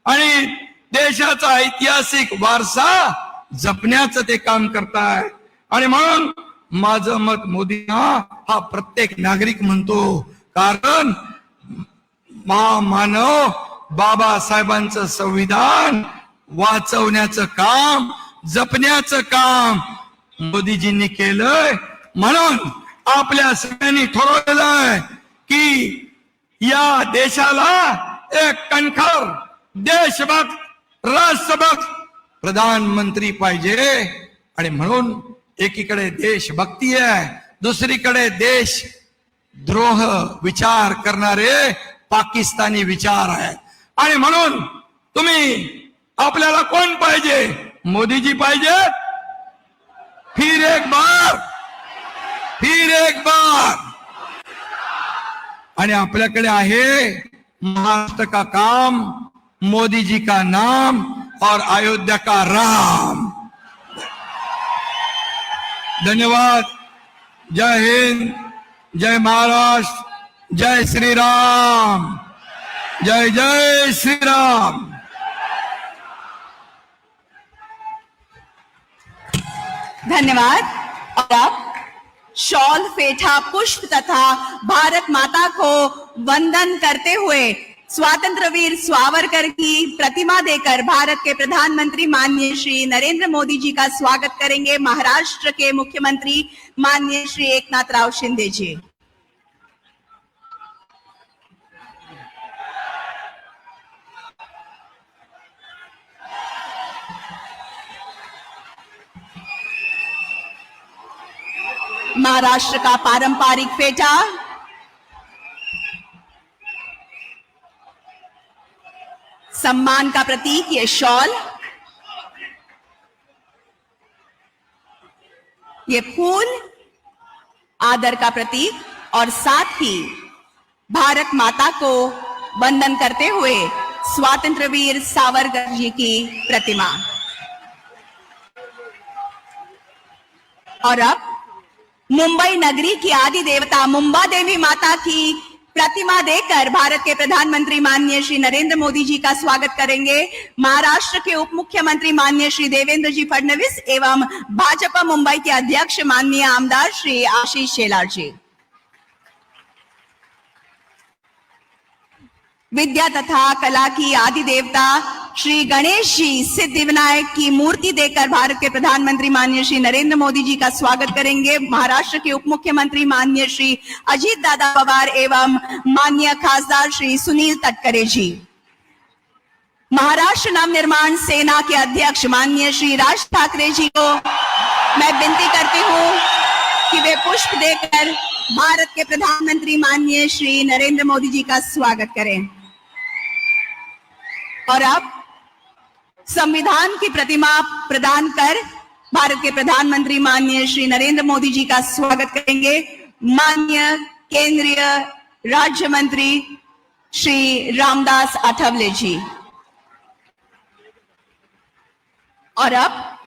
Speaker 7: आणि देशाचा ऐतिहासिक वारसा जपण्याचं ते काम करताय. आणि म्हणून माझं मत मोदींना हा प्रत्येक नागरिक म्हणतो, कारण महामानव बाबासाहेबांचं संविधान वाचवण्याचं काम, जपण्याचं काम मोदीजींनी केलंय. म्हणून आपल्या सगळ्यांनी ठरवलेलं आहे की या देशाला एक कणखर देशभक्त, राष्ट्रभक्त प्रधानमंत्री पाहिजे. आणि म्हणून एकीकडे देशभक्ती आहे, दुसरीकडे देशद्रोह विचार करणारे पाकिस्तानी विचार आहेत. आणि म्हणून तुम्ही आपल्याला कोण पाहिजे? मोदीजी पाहिजे? फिर एक बार, फिर एक बार. आणि आपल्याकडे आहे महाराष्ट्र का काम, मोदी जी का नाम और अयोध्या का राम. धन्यवाद. जय हिंद, जय महाराष्ट्र, जय श्री राम, जय जय श्री राम.
Speaker 3: धन्यवाद. और अब शॉल फेटा पुष्प तथा भारत माता को वंदन करते हुए स्वातंत्र वीर सावरकर की प्रतिमा देकर भारत के प्रधानमंत्री माननीय श्री नरेंद्र मोदी जी का स्वागत करेंगे महाराष्ट्र के मुख्यमंत्री माननीय श्री एकनाथराव शिंदे जी. महाराष्ट्र का पारंपरिक फेटा, सम्मान का प्रतीक ये शॉल, ये फूल आदर का प्रतीक और साथ ही भारत माता को वंदन करते हुए स्वातंत्र वीर सावरकर जी की प्रतिमा. और अब मुंबई नगरी की आदि देवता मुंबा देवी माता की प्रतिमा देकर भारत के प्रधानमंत्री माननीय श्री नरेंद्र मोदी जी का स्वागत करेंगे महाराष्ट्र के उप मुख्यमंत्री माननीय श्री देवेंद्र जी फडणवीस एवं भाजपा मुंबई के अध्यक्ष माननीय आमदार श्री आशीष शेलार जी. विद्या तथा कला की आदि देवता श्री गणेश जी सिद्धि विनायक की मूर्ति देकर भारत के प्रधानमंत्री माननीय श्री नरेंद्र मोदी जी का स्वागत करेंगे महाराष्ट्र के उप मुख्यमंत्री माननीय श्री अजीत दादा पवार एवं माननीय खासदार श्री सुनील तटकरे जी. महाराष्ट्र नवनिर्माण सेना के अध्यक्ष माननीय श्री राज ठाकरे जी को मैं विनती करती हूँ कि वे पुष्प देकर भारत के प्रधानमंत्री माननीय श्री नरेंद्र मोदी जी का स्वागत करें. और अब संविधान की प्रतिमा प्रदान कर भारत के प्रधानमंत्री माननीय श्री नरेंद्र मोदी जी का स्वागत करेंगे माननीय केंद्रीय राज्य मंत्री श्री रामदास आठवले जी. और अब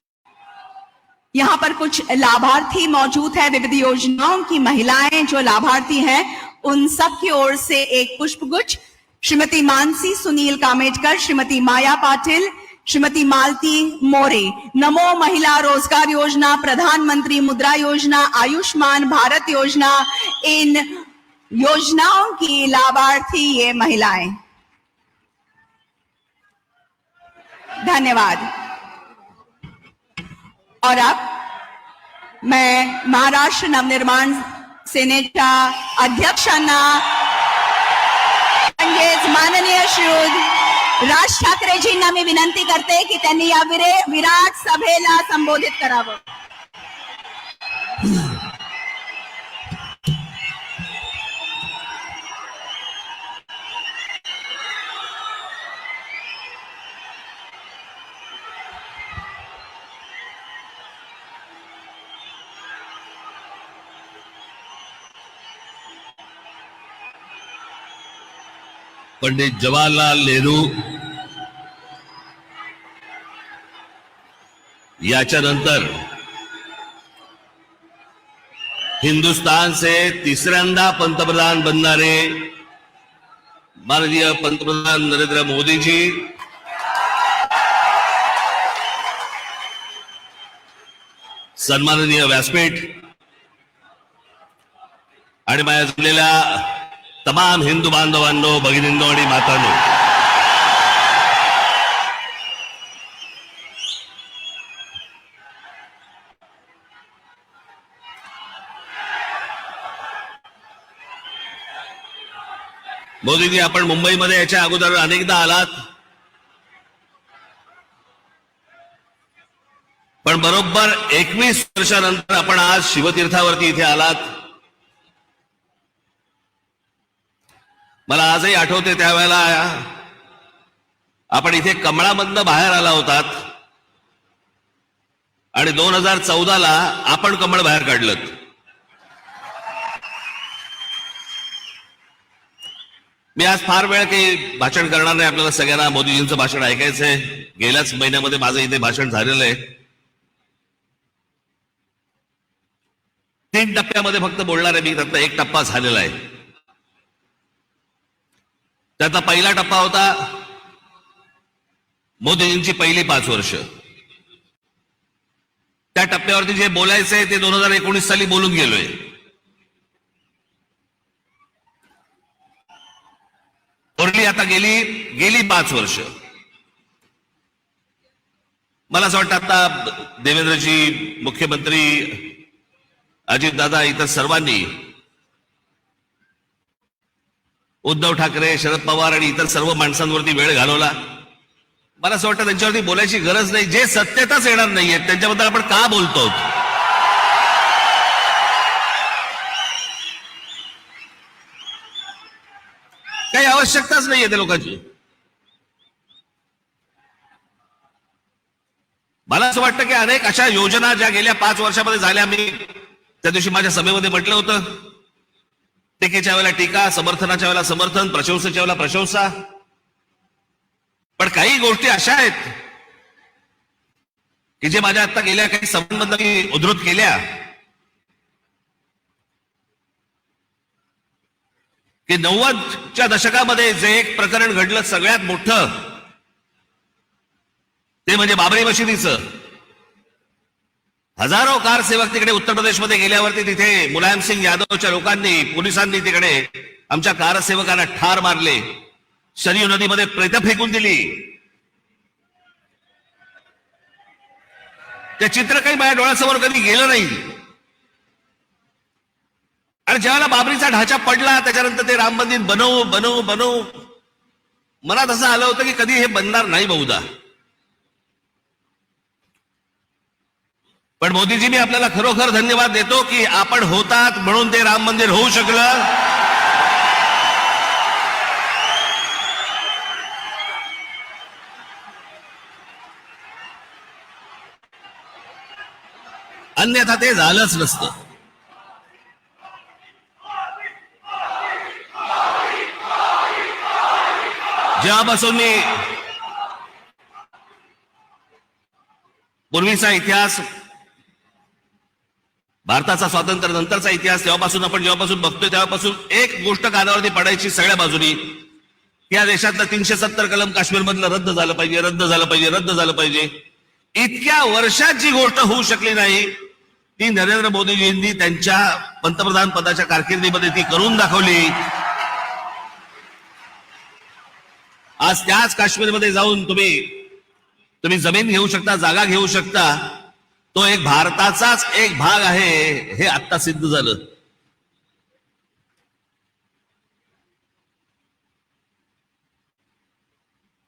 Speaker 3: यहाँ पर कुछ लाभार्थी मौजूद है. विविध योजनाओं की महिलाएं जो लाभार्थी हैं उन सब की ओर से एक पुष्पगुच्छ श्रीमती मानसी सुनील कामेटकर, श्रीमती माया पाटिल, श्रीमती मालती मोरे, नमो महिला रोजगार योजना, प्रधानमंत्री मुद्रा योजना, आयुष्मान भारत योजना, इन योजनाओं की लाभार्थी ये महिलाएं. धन्यवाद. और अब मैं महाराष्ट्र नवनिर्माण सेनेच्या अध्यक्षांना म्हणजेच माननीय श्री राज ठाकरेजींना मी विनंती करते की त्यांनी या विराट सभेला संबोधित करावं.
Speaker 5: पंडित जवाहरलाल नेहरू याच्यानंतर हिंदुस्तान से तिसऱ्यांदा पंतप्रधान बनणारे माननीय पंतप्रधान नरेंद्र मोदी जी, सन्माननीय व्यासपीठ आणि माझ्या जमलेल्या तमाम हिंदू बांधवांनो, भगिनींनो आणि मातांनो, मोदीजी आपण मुंबईमध्ये याच्या अगोदर अनेकदा आलात, पण बरोबर 21 वर्षानंतर आपण आज शिवतीर्थावरती इथे आलात. मला आजही आठवते त्यावेळेला
Speaker 8: आपण इथे कमळामधनं बाहेर आला होतात आणि 2014ला आपण कमळ बाहेर काढलं. मी आज फार वेळ काही भाषण करणार नाही. आपल्याला सगळ्यांना मोदीजींचं भाषण ऐकायचंय. गेल्याच महिन्यामध्ये माझं इथे भाषण झालेलं आहे. 3 टप्प्यामध्ये फक्त बोलणार आहे मी. त्यातला 1 टप्पा झालेला आहे. त्याचा पहिला टप्पा होता मोदीजींची पहिली 5 वर्ष. त्या टप्प्यावरती जे बोलायचंय ते 2019 साली बोलून गेलोय. उरली आता गेली 5 वर्ष. मला असं वाटतं आता देवेंद्रजी, मुख्यमंत्री अजितदादा, इतर सर्वांनी, उद्धव ठाकरे, शरद पवार आणि इतर सर्व माणसांवरती वेळ घालवला. मला असं वाटतं त्यांच्यावरती बोलायची गरज नाही. जे सत्यताच येणार नाहीये त्यांच्याबद्दल आपण का बोलतो? काही आवश्यकताच नाहीये त्या लोकांची. मला असं वाटतं की अनेक अशा योजना ज्या गेल्या 5 वर्षामध्ये झाल्या, मी त्या दिवशी माझ्या सभेमध्ये म्हटलं होतं, टीकेच्या वेळेला टीका, समर्थनाच्या वेळेला समर्थन, प्रशंसेच्या वेळेला प्रशंसा. पण काही गोष्टी अशा आहेत की जे माझ्या आता गेल्या काही सभांमधनं मी उद्धृत केल्या की 90च्या दशकामध्ये जे एक प्रकरण घडलं सगळ्यात मोठं, ते म्हणजे बाबरी मशिदीचं. हजारो कारसेवक तिकडे उत्तर प्रदेशमध्ये गेल्यावरती तिथे मुलायम सिंग यादवच्या लोकांनी, पोलिसांनी तिकडे आमच्या कारसेवकांना ठार मारले, सरयू नदीमध्ये प्रेतं फेकून दिली. ते चित्र काही माझ्या डोळ्यासमोर कधी गेलं नाही. आणि ज्यावेळेला बाबरीचा ढाचा पडला त्याच्यानंतर ते राम मंदिर बनवू मनात असं आलं होतं की कधी हे बनणार नाही बहुधा. पण मोदीजी, मी आपल्याला खरोखर धन्यवाद देतो की आपण होतात म्हणून ते राम मंदिर होऊ शकलं. अन्यथा ते झालंच नसतं. जेव्हापासून मी पूर्वीचा इतिहास, भारताचा स्वातंत्र्य नंतरचा इतिहास जेव्हापासून बघतोय तेव्हापासून एक गोष्ट कानावरती पडायची सगळ्या बाजूनी, या देशातलं 370 कलम काश्मीरमधलं रद्द झालं पाहिजे. इतक्या वर्षात जी गोष्ट होऊ शकली नाही ती नरेंद्र मोदीजींनी त्यांच्या पंतप्रधान पदाच्या कारकिर्दीमध्ये ती करून दाखवली. आज त्याच काश्मीरमध्ये जाऊन तुम्ही जमीन घेऊ शकता, जागा घेऊ शकता. तो एक भारताचाच एक भाग आहे हे आत्ता सिद्ध झालं.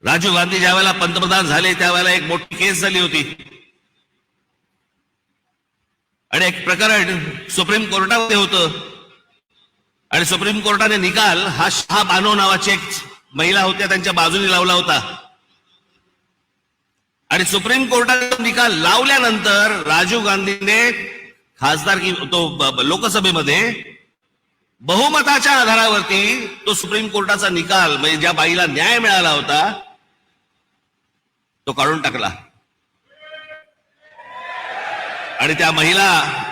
Speaker 8: राजीव गांधी ज्या वेळेला पंतप्रधान झाले त्यावेळेला एक मोठी केस झाली होती आणि एक प्रकरण सुप्रीम कोर्टामध्ये होतं आणि सुप्रीम कोर्टाने निकाल हा शाह बानो नावाची एक महिला होत्या त्यांच्या बाजूने लावला होता. आणि सुप्रीम कोर्टाने निकाल लावल्यानंतर राजीव गांधीने लोकसभेमध्ये बहुमताच्या आधारावरती तो सुप्रीम कोर्टाचा निकाल, म्हणजे ज्या बाईला न्याय मिळाला होता, तो काढून टाकला. आणि त्या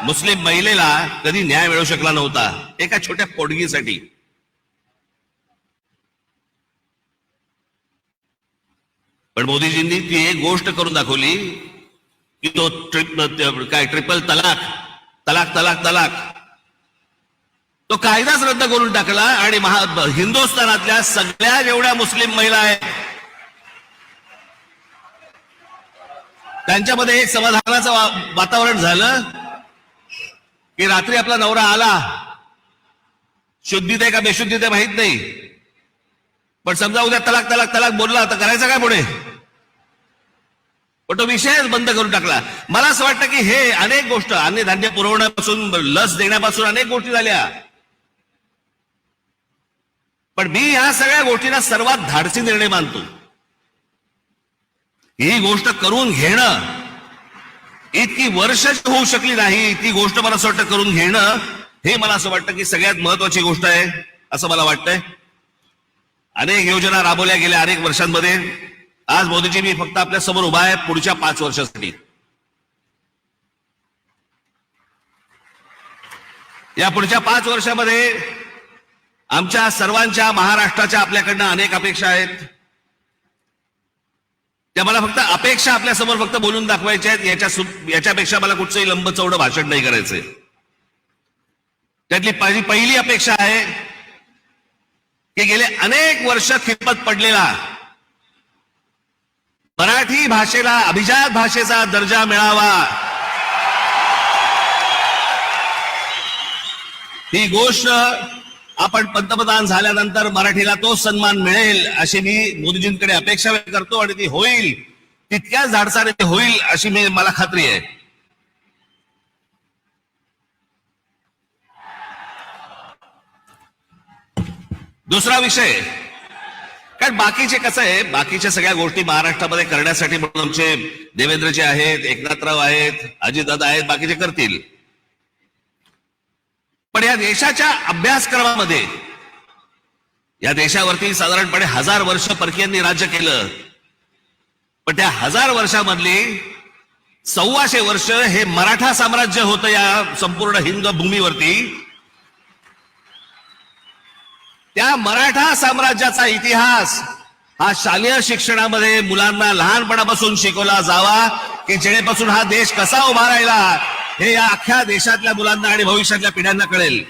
Speaker 8: मुस्लिम महिलेला कधी न्याय मिळू शकला नव्हता एका छोट्या पोटगीसाठी. पण मोदीजींनी ती एक गोष्ट करून दाखवली की तो ट्रिपल तलाक तो कायदाच रद्द करून टाकला. आणि हिंदुस्थानातल्या सगळ्या जेवढ्या मुस्लिम महिला आहेत त्यांच्यामध्ये एक समाधानाचं वातावरण झालं की रात्री आपला नवरा आला, शुद्धीत आहे का बेशुद्धीत आहे माहित नाही, पण समजा उद्या तलाक बोलला तर करायचं काय पुढे? पण तो विषयच बंद करून टाकला. मला असं वाटतं की हे अनेक गोष्ट, अन्नधान्य पुरवण्यापासून लस देण्यापासून अनेक गोष्टी झाल्या. पण मी ह्या सगळ्या गोष्टींना सर्वात धाडसी निर्णय मानतो. ही गोष्ट करून घेणं इतकी वर्ष होऊ शकली नाही, ती गोष्ट मला असं वाटतं करून घेणं हे मला असं वाटतं की सगळ्यात महत्वाची गोष्ट आहे असं मला वाटतंय. अनेक योजना राबवल्या गेल्या अनेक वर्षांमध्ये. आज मोदीजी मी फक्त आपल्या समोर उभा आहे पुढच्या 5 वर्षासाठी. या पुढच्या 5 वर्षामध्ये आमच्या सर्वांच्या महाराष्ट्राच्या आपल्याकडनं अनेक अपेक्षा आहेत. त्या मला फक्त अपेक्षा आपल्यासमोर फक्त बोलून दाखवायच्या आहेत. याच्यापेक्षा मला कुठचंही लंबचौडं भाषण नाही करायचंय. त्यातली पहिली अपेक्षा आहे की गेले अनेक वर्ष खितपत पडलेला मराठी भाषेला अभिजात भाषेचा दर्जा मिळावा, ही गोष्ट आपण पंतप्रधान झाल्यानंतर मराठीला तो सन्मान मिळेल अशी मी मोदीजींकडे अपेक्षा व्यक्त करतो आणि ती होईल, तितक्याच धाडसाने ते होईल अशी मला खात्री आहे. दुसरा विषय, कारण बाकीचे कसं आहे, बाकीच्या सगळ्या गोष्टी महाराष्ट्रामध्ये करण्यासाठी म्हणून आमचे देवेंद्रजी आहेत, एकनाथराव आहेत, अजितदादा आहेत, बाकीचे करतील. पण या देशाच्या अभ्यासक्रमामध्ये, या देशावरती साधारणपणे 1000 वर्ष परकीयांनी राज्य केलं, पण त्या 1000 वर्षामधली 1400 वर्ष हे मराठा साम्राज्य होतं या संपूर्ण हिंद भूमीवरती. त्या मराठा साम्राज्याचा इतिहास हा शालेय शिक्षणामध्ये मुलांना लहानपणापासून शिकवला जावा की जेणेपासून हा देश कसा उभा राहिला हे या अख्ख्या देशातल्या मुलांना आणि भविष्यातल्या पिढ्यांना कळेल.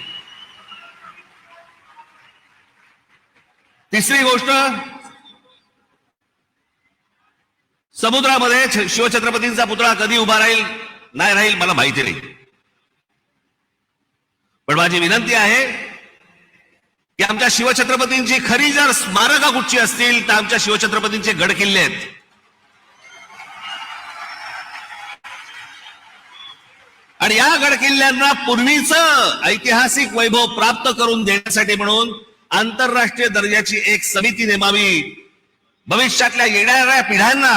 Speaker 8: तिसरी गोष्ट, समुद्रामध्ये शिवछत्रपतींचा पुतळा कधी उभा राहील नाही राहील मला माहिती नाही, पण माझी विनंती आहे की आमच्या शिवछत्रपतींची खरी जर स्मारकं कुठची असतील तर आमच्या शिवछत्रपतींचे गड किल्ले आहेत. आणि या गड किल्ल्यांना पूर्वीचं ऐतिहासिक वैभव प्राप्त करून देण्यासाठी म्हणून आंतरराष्ट्रीय दर्जाची एक समिती नेमावी. भविष्यातल्या येणाऱ्या पिढ्यांना,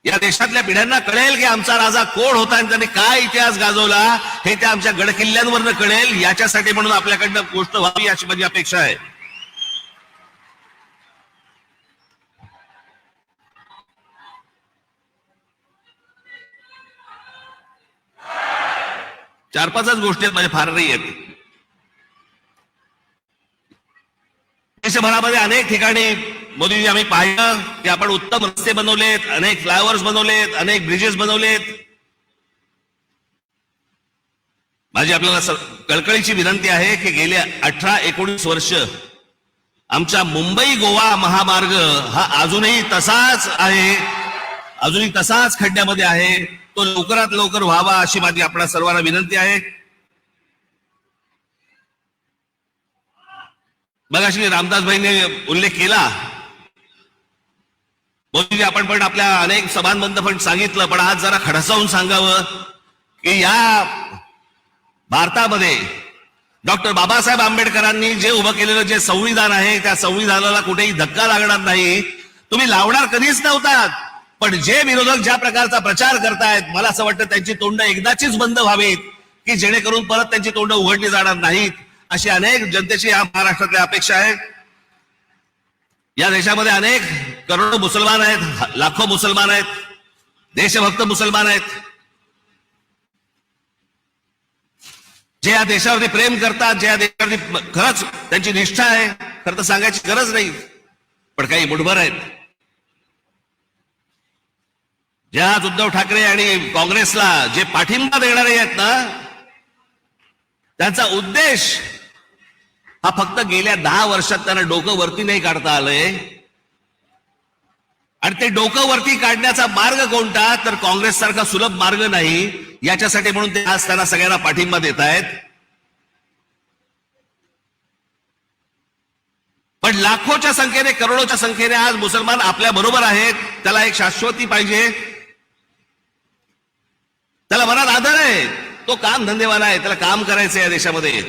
Speaker 8: या देशातल्या पिढ्यांना कळेल की आमचा राजा कोण होता आणि त्याने काय इतिहास गाजवला हे त्या आमच्या गड किल्ल्यांवरनं कळेल. याच्यासाठी म्हणून आपल्याकडनं गोष्ट व्हावी अशी माझी अपेक्षा आहे. चार पाचच गोष्टी आहेत, माझ्या फार नाही आहेत. देशभरामध्ये अनेक ठिकाणी मोदीजी आम्ही पाहिलं की आपण उत्तम रस्ते बनवलेत, अनेक फ्लायओव्हर्स बनवलेत, अनेक ब्रिजेस बनवलेत. माझी आपल्याला कळकळीची विनंती आहे की गेल्या 18-19 वर्ष आमचा मुंबई गोवा महामार्ग हा अजूनही तसाच आहे, अजूनही तसाच खड्ड्यामध्ये आहे. तो लवकरात लवकर व्हावा अशी माझी आपल्या सर्वांना विनंती आहे. मगाशी रामदासभाईंनी उल्लेख केला, मोदीजी आपण पण आपल्या अनेक सभांमध्ये पण सांगितलं, पण आज जरा खडसावून सांगावं की या भारतामध्ये डॉक्टर बाबासाहेब आंबेडकरांनी जे उभं केलेलं जे संविधान आहे त्या संविधानाला कुठेही धक्का लागणार नाही. तुम्ही लावणार कधीच नव्हतात, पण जे विरोधक ज्या प्रकारचा प्रचार करतायत मला असं वाटतं त्यांची तोंड एकदाचीच बंद व्हावीत की जेणेकरून परत त्यांची तोंड उघडली जाणार नाहीत. अशी अनेक जनतेची या महाराष्ट्रातल्या अपेक्षा आहे. या देशामध्ये अनेक करोडो मुसलमान आहेत, लाखो मुसलमान आहेत, देशभक्त मुसलमान आहेत, जे या देशावरती प्रेम करतात, जे या देशावरती खरंच त्यांची निष्ठा आहे. खरं तर सांगायची गरज नाही, पण काही मुठभर आहेत जे आज उद्धव ठाकरे आणि काँग्रेसला जे पाठिंबा देणारे आहेत ना, त्यांचा उद्देश हा फक्त गेल्या 10 वर्षात त्यांना डोकं वरती नाही काढता आलंय. आणि ते डोकं वरती काढण्याचा मार्ग कोणता, तर काँग्रेस सारखा सुलभ मार्ग नाही. याच्यासाठी म्हणून ते आज त्यांना सगळ्यांना पाठिंबा देत आहेत. पण लाखोच्या संख्येने, करोडोच्या संख्येने आज मुसलमान आपल्या बरोबर आहेत. त्याला एक शाश्वती पाहिजे, त्याला मनात आदर आहे, तो काम धंदेवाला आहे, त्याला काम करायचं या देशामध्ये,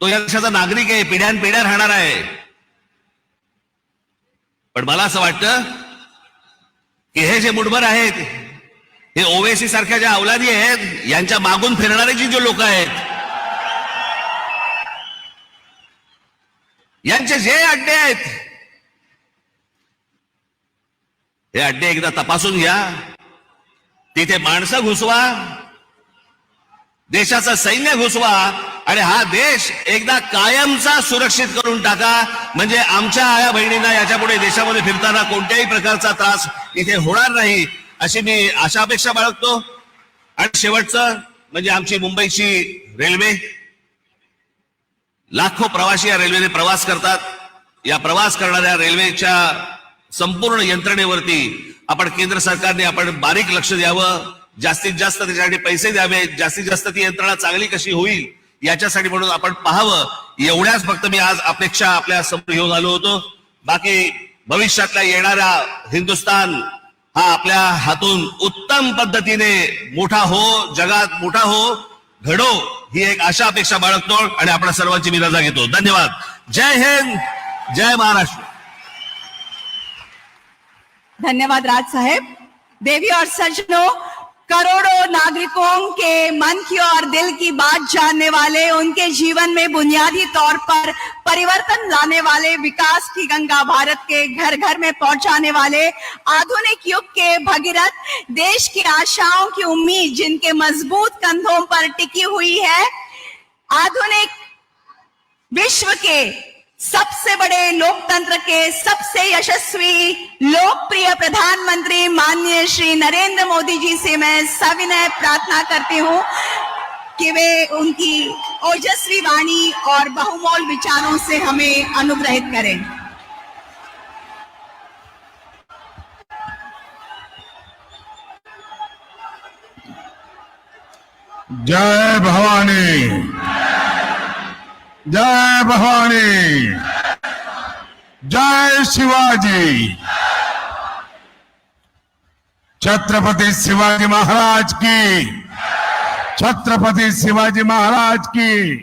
Speaker 8: तो या देशाचा नागरिक आहे, पिढ्यानपिढ्या राहणार आहे. पण मला असं वाटतं की हे जे मुठभर आहेत, हे ओवेसी सारख्या ज्या अवलादी आहेत, यांच्या मागून फिरणारे जी लोक आहेत, यांचे जे अड्डे आहेत, हे अड्डे एकदा तपासून घ्या. तिथे माणसं घुसवा, देशाचं सैन्य घुसवा आणि हा देश एकदा कायमचा सुरक्षित करून टाका. म्हणजे आमच्या आया बहिणींना याच्या पुढे देशामध्ये फिरताना कोणत्याही प्रकारचा त्रास इथे होणार नाही, अशी मी आशा अपेक्षा बाळगतो. आणि शेवटचं म्हणजे आमची मुंबईची रेल्वे. लाखो प्रवासी या रेल्वेने प्रवास करतात. या प्रवास करणाऱ्या रेल्वेच्या संपूर्ण यंत्रणेवरती आपण केंद्र सरकारने आपण बारीक लक्ष द्यावं, जास्तीत जास्त त्याच्यासाठी पैसे द्यावे, जास्तीत जास्त ती यंत्रणा चांगली कशी होईल याच्यासाठी म्हणून आपण पाहावं. एवढ्याच फक्त मी आज अपेक्षा आपल्या समोर घेऊन आलो होतो. बाकी भविष्यातल्या येणारा हिंदुस्थान हा आपल्या हातून उत्तम पद्धतीने मोठा हो, जगात मोठा हो, घडो, ही एक आशा अपेक्षा बाळगतो आणि आपण सर्वांची मी रजा घेतो. धन्यवाद. जय हिंद, जय महाराष्ट्र.
Speaker 3: धन्यवाद राज साहेब. देवी और सज्जनों, करोड़ों नागरिकों के मन की और दिल की बात जानने वाले, उनके जीवन में बुनियादी तौर पर परिवर्तन लाने वाले, विकास की गंगा भारत के घर घर में पहुंचाने वाले, आधुनिक युग के भगीरथ, देश की आशाओं की उम्मीद जिनके मजबूत कंधों पर टिकी हुई है, आधुनिक विश्व के सबसे बड़े लोकतंत्र के सबसे यशस्वी लोकप्रिय प्रधानमंत्री माननीय श्री नरेंद्र मोदी जी से मैं सविनय प्रार्थना करती हूं कि वे उनकी ओजस्वी वाणी और बहुमोल विचारों से हमें अनुग्रहित करें.
Speaker 2: जय भवानी, जय भवानी, जय शिवाजी. छत्रपति शिवाजी महाराज की, छत्रपति शिवाजी महाराज की.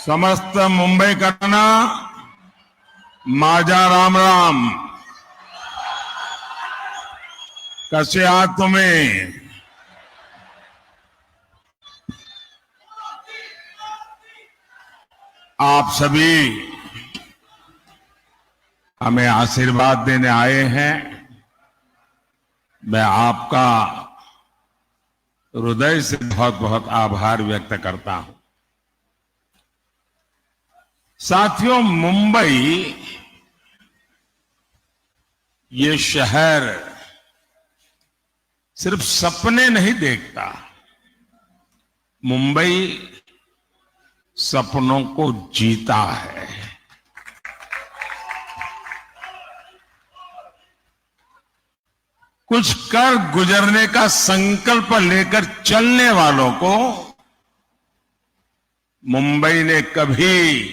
Speaker 2: समस्त मुंबईकरांना माझा राम राम. कसे आहात तुम्ही? आप सभी हमें आशीर्वाद देने आए हैं. मैं आपका हृदय से बहुत बहुत आभार व्यक्त करता हूं. साथियों, मुंबई ये शहर सिर्फ सपने नहीं देखता. मुंबई सपनों को जीता है. कुछ कर गुजरने का संकल्प लेकर चलने वालों को मुंबई ने कभी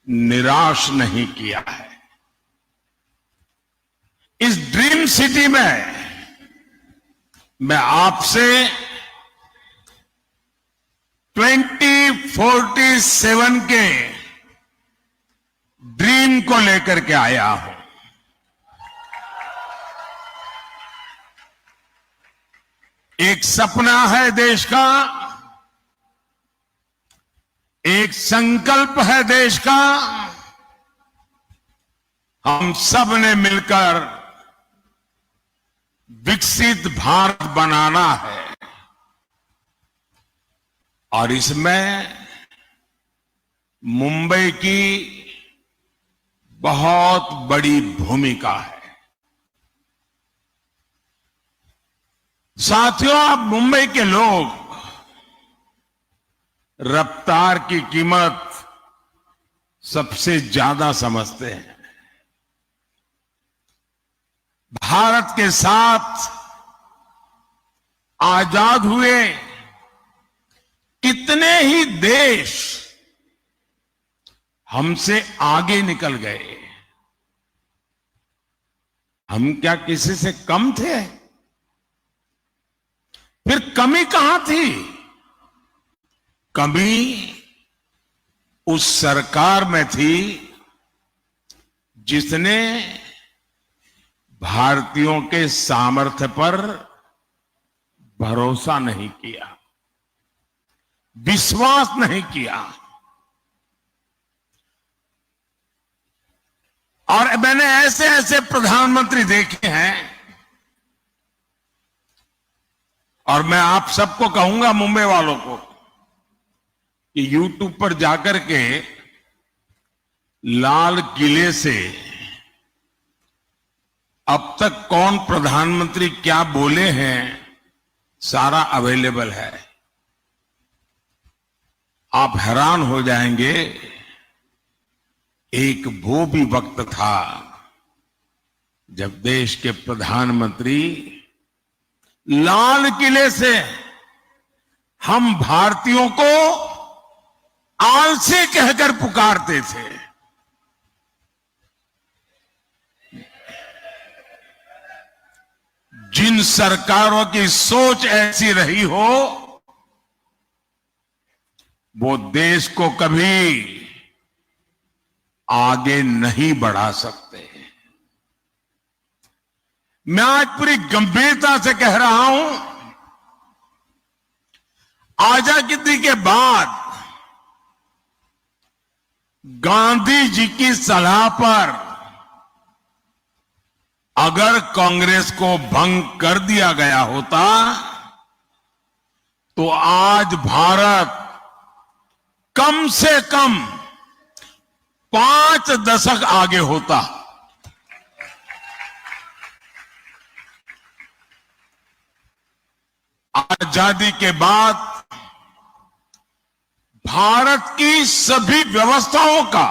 Speaker 2: निराश नहीं किया है. इस ड्रीम सिटी में मैं आपसे 2047 के ड्रीम को लेकर के आया हूं. एक सपना है देश का, एक संकल्प है देश का. हम सब ने मिलकर विकसित भारत बनाना है और इसमें मुंबई की बहुत बड़ी भूमिका है. साथियों, आप मुंबई के लोग रफ्तार की कीमत सबसे ज्यादा समझते हैं. भारत के साथ आजाद हुए कितने ही देश हमसे आगे निकल गए. हम क्या किसी से कम थे? फिर कमी कहां थी? कमी उस सरकार में थी जिसने भारतीयों के सामर्थ्य पर भरोसा नहीं किया, विश्वास नहीं किया। और मैंने ऐसे ऐसे प्रधानमंत्री देखे हैं, और मैं आप सबको कहूंगा, मुंबई वालों को, कि यूट्यूब पर जाकर के लाल किले से अब तक कौन प्रधानमंत्री क्या बोले हैं सारा अवेलेबल है। आप हैरान हो जाएंगे। एक वो भी वक्त था जब देश के प्रधानमंत्री लाल किले से हम भारतीयों को आलसी कहकर पुकारते थे। जिन सरकारों की सोच ऐसी रही हो, वो देश को कभी आगे नहीं बढ़ा सकते। मैं आज पूरी गंभीरता से कह रहा हूं, आजादी के बाद गांधी जी की सलाह पर अगर कांग्रेस को भंग कर दिया गया होता तो आज भारत कम से कम 5 दशक आगे होता। आजादी के बाद भारत की सभी व्यवस्थाओं का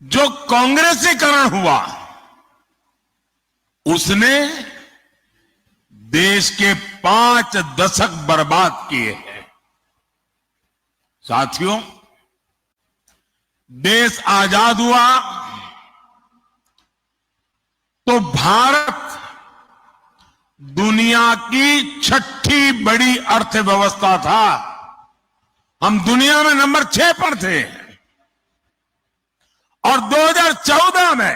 Speaker 2: जो कांग्रेसीकरण हुआ, उसने देश के 5 दशक बर्बाद किए हैं। साथियों, देश आजाद हुआ तो भारत दुनिया की 6ठी बड़ी अर्थव्यवस्था था। हम दुनिया में नंबर 6 पर थे। और 2014 में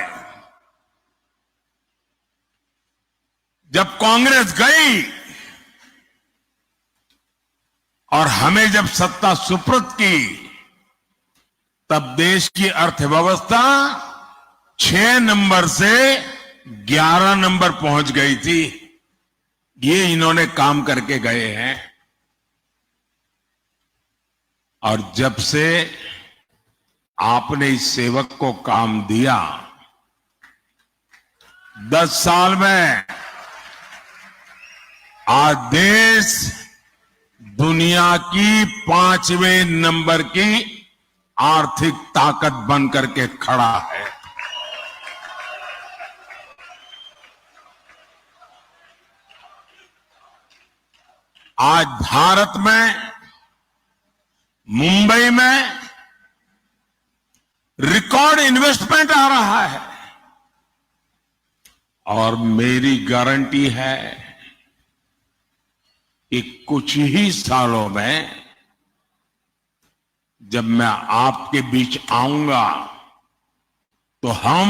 Speaker 2: जब कांग्रेस गई और हमें जब सत्ता सुपुर्द की, तब देश की अर्थव्यवस्था 6 नंबर से 11 नंबर पहुंच गई थी। ये इन्होंने काम करके गए हैं। और जब से आपने इस सेवक को काम दिया, 10 साल में आज देश दुनिया की 5वें नंबर की आर्थिक ताकत बनकर के खड़ा है। आज भारत में, मुंबई में रिकॉर्ड इन्वेस्टमेंट आ रहा है। और मेरी गारंटी है कि कुछ ही सालों में जब मैं आपके बीच आऊंगा तो हम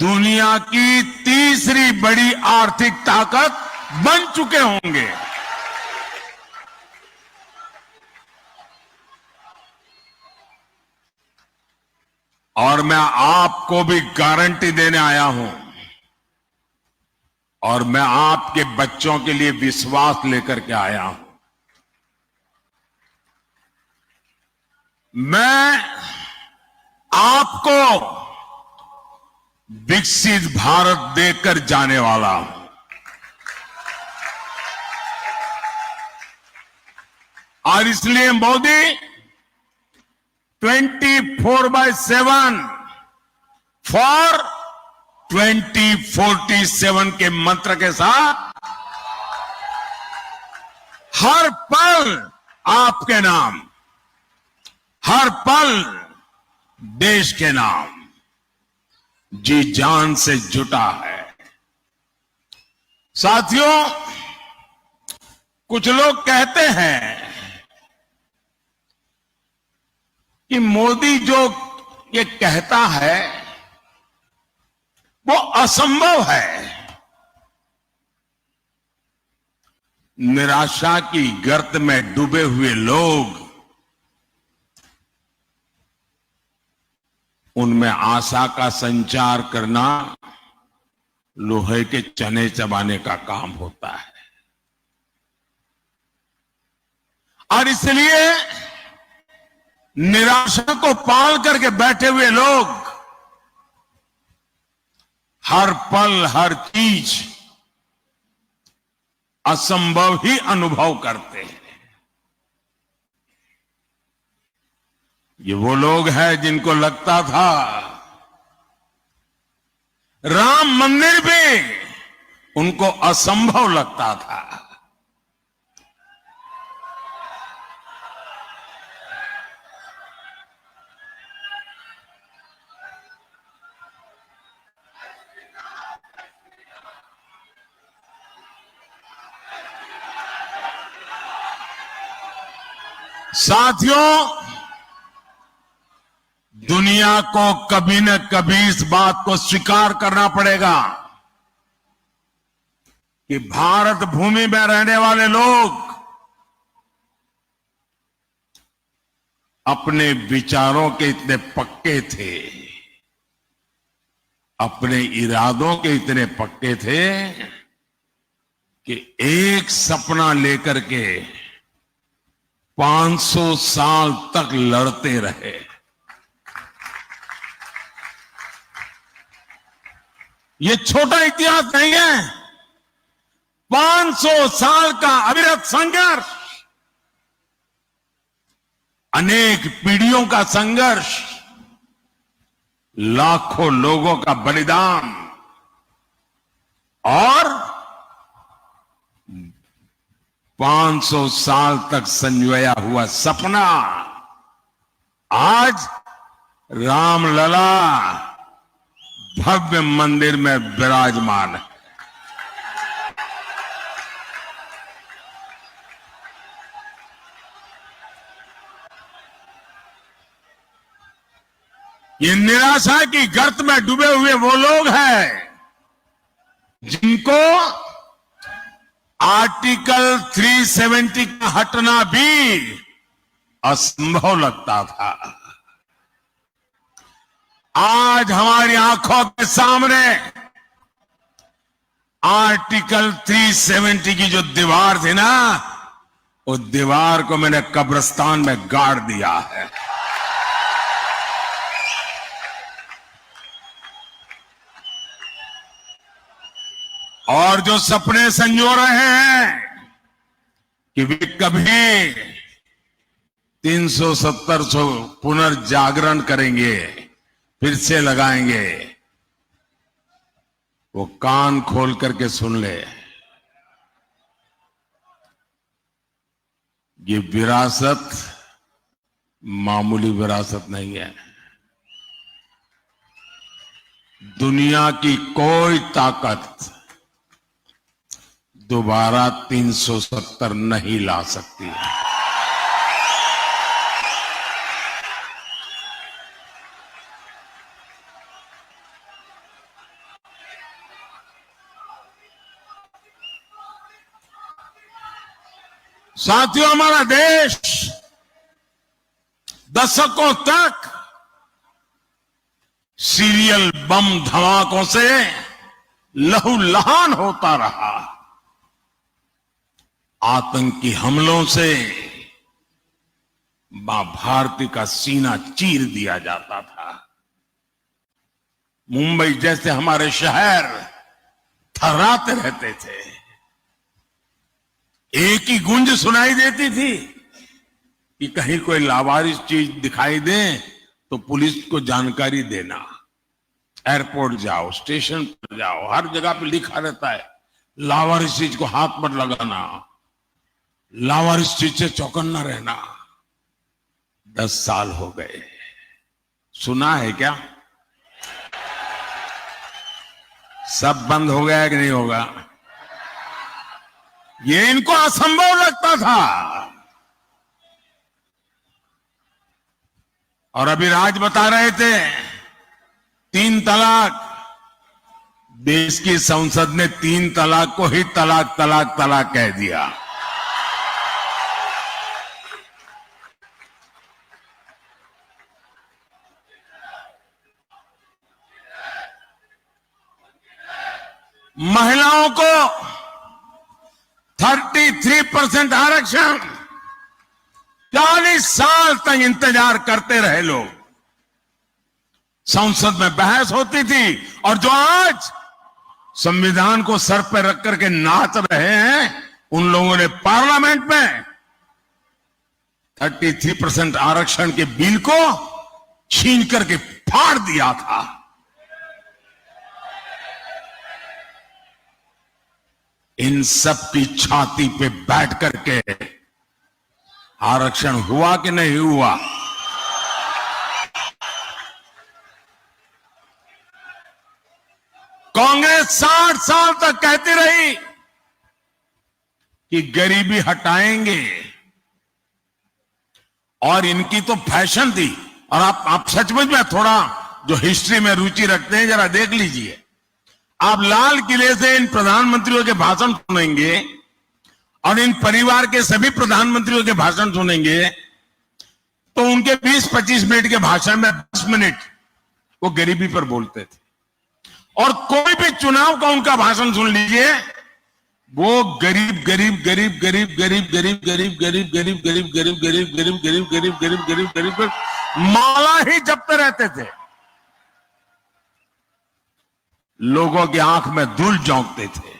Speaker 2: दुनिया की तीसरी बड़ी आर्थिक ताकत बन चुके होंगे। और मैं आपको भी गारंटी देने आया हूं, और मैं आपके बच्चों के लिए विश्वास लेकर के आया हूं। मैं आपको विकसित भारत देकर जाने वाला हूं। और इसलिए मोदी 24/7 फॉर 2047 के मंत्र के साथ हर पल आपके नाम, हर पल देश के नाम जी जान से जुटा है। साथियों, कुछ लोग कहते हैं कि मोदी जो ये कहता है वो असंभव है। निराशा की गर्त में डूबे हुए लोग उनमें आशा का संचार करना लोहे के चने चबाने का काम होता है। और इसलिए निराशा को पाल करके बैठे हुए लोग हर पल हर चीज असंभव ही अनुभव करते हैं। ये वो लोग हैं जिनको लगता था राम मंदिर भी उनको असंभव लगता था। साथियों, दुनिया को कभी न कभी इस बात को स्वीकार करना पड़ेगा कि भारत भूमि में रहने वाले लोग अपने विचारों के इतने पक्के थे, अपने इरादों के इतने पक्के थे कि एक सपना लेकर के 500 साल तक लड़ते रहे। ये छोटा इतिहास नहीं है। 500 साल का अविरत संघर्ष, अनेक पीढ़ियों का संघर्ष, लाखों लोगों का बलिदान और 500 साल तक संजोया हुआ सपना आज रामलला भव्य मंदिर में विराजमान है। ये निराशा की गर्त में डूबे हुए वो लोग हैं जिनको आर्टिकल 370 का हटना भी असंभव लगता था। आज हमारी आंखों के सामने आर्टिकल 370 की जो दीवार थी ना, उस दीवार को मैंने कब्रिस्तान में गाड़ दिया है। और जो सपने संजो रहे हैं कि वे कभी 370 पुनर्जागरण करेंगे, फिर से लगाएंगे, वो कान खोल करके सुन ले। ये विरासत मामूली विरासत नहीं है। दुनिया की कोई ताकत दोबारा 370 नहीं ला सकती है। साथियों, हमारा देश दशकों तक सीरियल बम धमाकों से लहूलुहान होता रहा। आतंकी हमलों से मां भारती का सीना चीर दिया जाता था। मुंबई जैसे हमारे शहर थर्राते रहते थे। एक ही गूंज सुनाई देती थी कि कहीं कोई लावारिस चीज दिखाई दे तो पुलिस को जानकारी देना। एयरपोर्ट जाओ, स्टेशन पर जाओ, हर जगह पे लिखा रहता है लावारिस चीज को हाथ मत लगाना, लावारिस चीज से चौकन्ना रहना। 10 साल हो गए, सुना है क्या? सब बंद हो गया कि नहीं होगा? ये इनको असंभव लगता था। और अभी राज बता रहे थे 3 तलाक, देश की संसद ने 3 तलाक को ही तलाक तलाक तलाक कह दिया। महिलाओं को 33% आरक्षण, 40 साल तक इंतजार करते रहे लोग। संसद में बहस होती थी और जो आज संविधान को सर पर रख करके नाच रहे हैं, उन लोगों ने पार्लियामेंट में 33% आरक्षण के बिल को छीन करके फाड़ दिया था। इन सब की छाती पे बैठ करके आरक्षण हुआ कि नहीं हुआ? कांग्रेस 60 साल तक कहती रही कि गरीबी हटाएंगे, और इनकी तो फैशन थी। और आप सचमुच में थोड़ा जो हिस्ट्री में रुचि रखते हैं, जरा देख लीजिए। आप लाल किले से इन प्रधानमंत्रियों के भाषण सुनेंगे और इन परिवार के सभी प्रधानमंत्रियों के भाषण सुनेंगे, तो उनके 20-25 मिनट के भाषण में 10 मिनट वो गरीबी पर बोलते थे। और कोई भी चुनाव का उनका भाषण सुन लीजिए, वो गरीब गरीब गरीब गरीब गरीब गरीब गरीब गरीब गरीब गरीब गरीब गरीब गरीब गरीब गरीब गरीब गरीब गरीब माला ही जपते रहते थे। लोगों की आंख में धूल झोंकते थे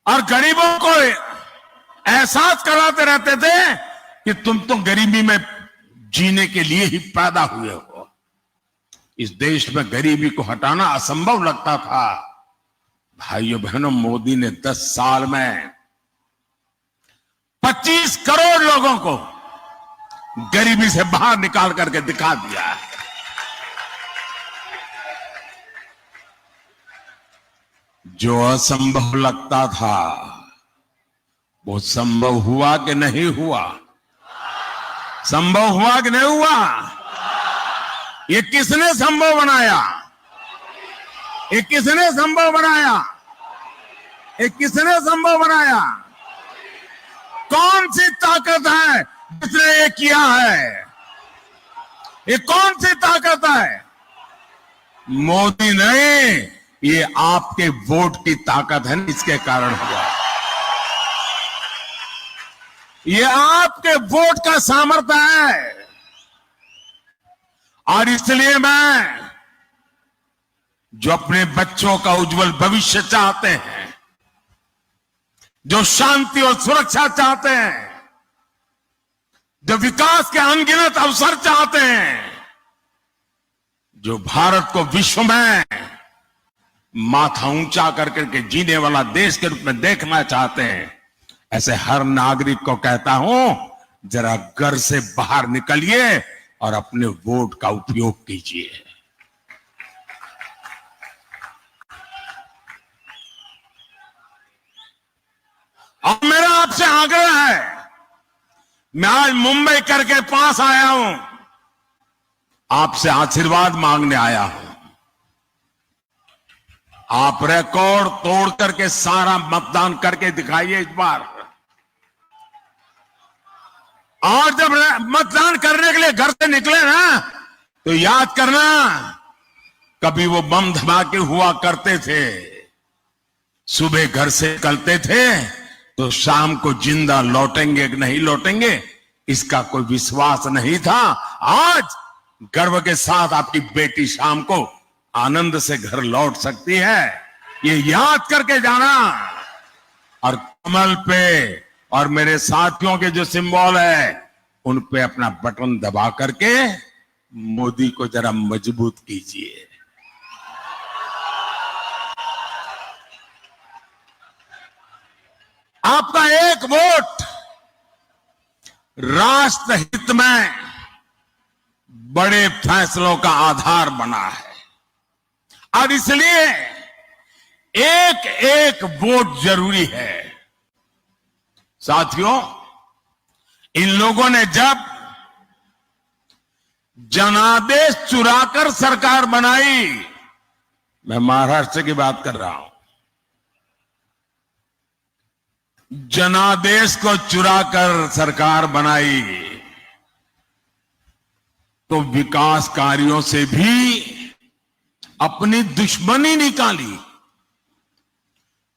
Speaker 2: और गरीबों को एहसास कराते रहते थे कि तुम तो गरीबी में जीने के लिए ही पैदा हुए हो। इस देश में गरीबी को हटाना असंभव लगता था। भाइयों बहनों, मोदी ने 10 साल में 25 करोड़ लोगों को गरीबी से बाहर निकाल करके दिखा दिया है। जो असंभव लगता था वो संभव हुआ कि नहीं हुआ? संभव हुआ कि नहीं हुआ? ये किसने संभव बनाया? ये किसने संभव बनाया? ये किसने संभव बनाया? कौन सी ताकत है जिसने ये किया है? ये कौन सी ताकत है? मोदी नहीं, ये आपके वोट की ताकत है, इसके कारण हुआ। ये आपके वोट का सामर्थ्य है। और इसलिए मैं, जो अपने बच्चों का उज्जवल भविष्य चाहते हैं, जो शांति और सुरक्षा चाहते हैं, जो विकास के अनगिनत अवसर चाहते हैं, जो भारत को विश्व में माथा ऊंचा करके जीने वाला देश के रूप में देखना चाहते हैं, ऐसे हर नागरिक को कहता हूं, जरा घर से बाहर निकलिए और अपने वोट का उपयोग कीजिए। और मेरा आपसे आग्रह है, मैं आज मुंबई करके पास आया हूं, आपसे आशीर्वाद मांगने आया हूं। आप रिकॉर्ड तोड़ करके सारा मतदान करके दिखाइए इस बार। और जब मतदान करने के लिए घर से निकले ना, तो याद करना, कभी वो बम धमाके हुआ करते थे, सुबह घर से निकलते थे तो शाम को जिंदा लौटेंगे कि नहीं लौटेंगे इसका कोई विश्वास नहीं था। आज गर्व के साथ आपकी बेटी शाम को आनंद से घर लौट सकती है, ये याद करके जाना। और कमल पे और मेरे साथियों के जो सिंबल है, उन पे अपना बटन दबा करके मोदी को जरा मजबूत कीजिए। आपका एक वोट राष्ट्र हित में बड़े फैसलों का आधार बना है, और इसलिए एक एक वोट जरूरी है। साथियों, इन लोगों ने जब जनादेश चुराकर सरकार बनाई। मैं महाराष्ट्र की बात कर रहा हूं। जनादेश को चुराकर सरकार बनाई तो विकास कार्यों से भी अपनी दुश्मनी निकाली।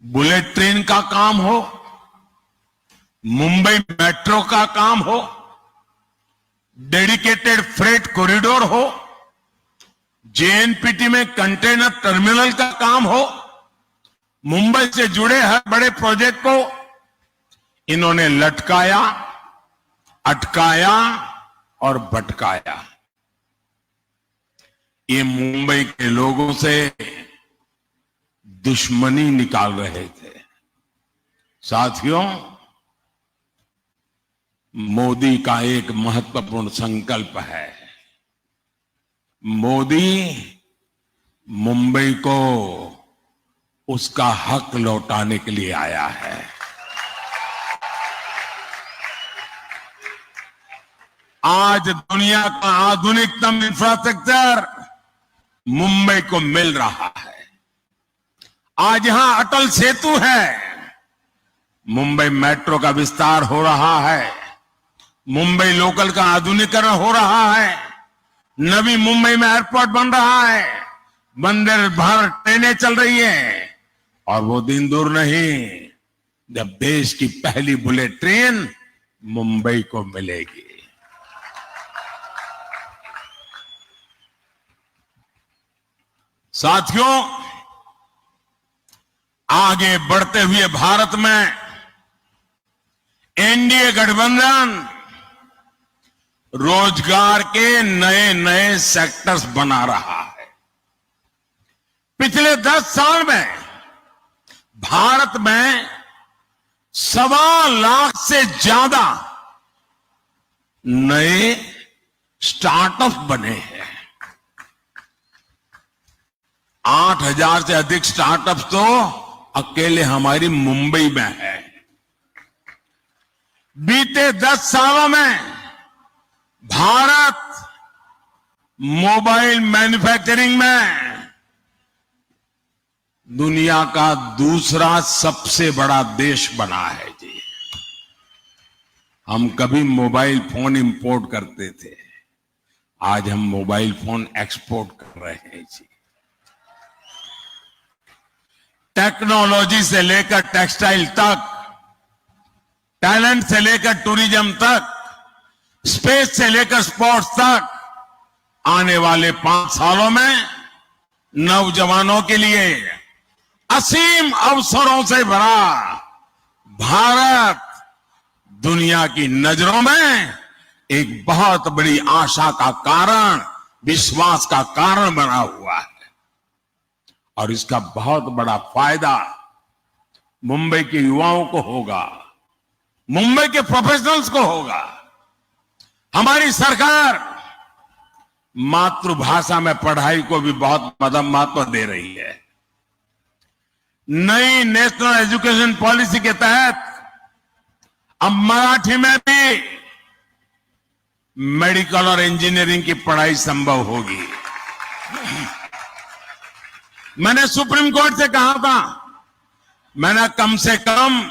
Speaker 2: बुलेट ट्रेन का काम हो, मुंबई मेट्रो का काम हो, डेडिकेटेड फ्रेट कॉरिडोर हो, जेएनपीटी में कंटेनर टर्मिनल का काम हो, मुंबई से जुड़े हर बड़े प्रोजेक्ट को इन्होंने लटकाया, अटकाया और भटकाया। ये मुंबई के लोगों से दुश्मनी निकाल रहे थे। साथियों, मोदी का एक महत्वपूर्ण संकल्प है। मोदी मुंबई को उसका हक लौटाने के लिए आया है। आज दुनिया का आधुनिकतम इंफ्रास्ट्रक्चर मुंबई को मिल रहा है। आज यहां अटल सेतु है, मुंबई मेट्रो का विस्तार हो रहा है, मुंबई लोकल का आधुनिकीकरण हो रहा है, नवी मुंबई में एयरपोर्ट बन रहा है, वंदे भारत ट्रेनें चल रही हैं और वो दिन दूर नहीं जब देश की पहली बुलेट ट्रेन मुंबई को मिलेगी। साथियों, आगे बढ़ते हुए भारत में एनडीए गठबंधन रोजगार के नए नए सेक्टर्स बना रहा है। पिछले 10 साल में भारत में 1.25 लाख से ज्यादा नए स्टार्टअप बने हैं। 8,000 से अधिक स्टार्टअप तो अकेले हमारी मुंबई में है। बीते 10 सालों में भारत मोबाइल मैन्युफैक्चरिंग में दुनिया का दूसरा सबसे बड़ा देश बना है जी। हम कभी मोबाइल फोन इंपोर्ट करते थे, आज हम मोबाइल फोन एक्सपोर्ट कर रहे हैं जी। टेक्नोलॉजी से लेकर टेक्सटाइल तक, टैलेंट से लेकर टूरिज्म तक, स्पेस से लेकर स्पोर्ट्स तक, आने वाले 5 सालों में नौजवानों के लिए असीम अवसरों से भरा भारत दुनिया की नजरों में एक बहुत बड़ी आशा का कारण, विश्वास का कारण बना हुआ है। और इसका बहुत बड़ा फायदा मुंबई के युवाओं को होगा, मुंबई के प्रोफेशनल्स को होगा। हमारी सरकार मातृभाषा में पढ़ाई को भी बहुत महत्व दे रही है। नई नेशनल एजुकेशन पॉलिसी के तहत अब मराठी में भी मेडिकल और इंजीनियरिंग की पढ़ाई संभव होगी। मैंने सुप्रीम कोर्ट से कहा था, मैंने कम से कम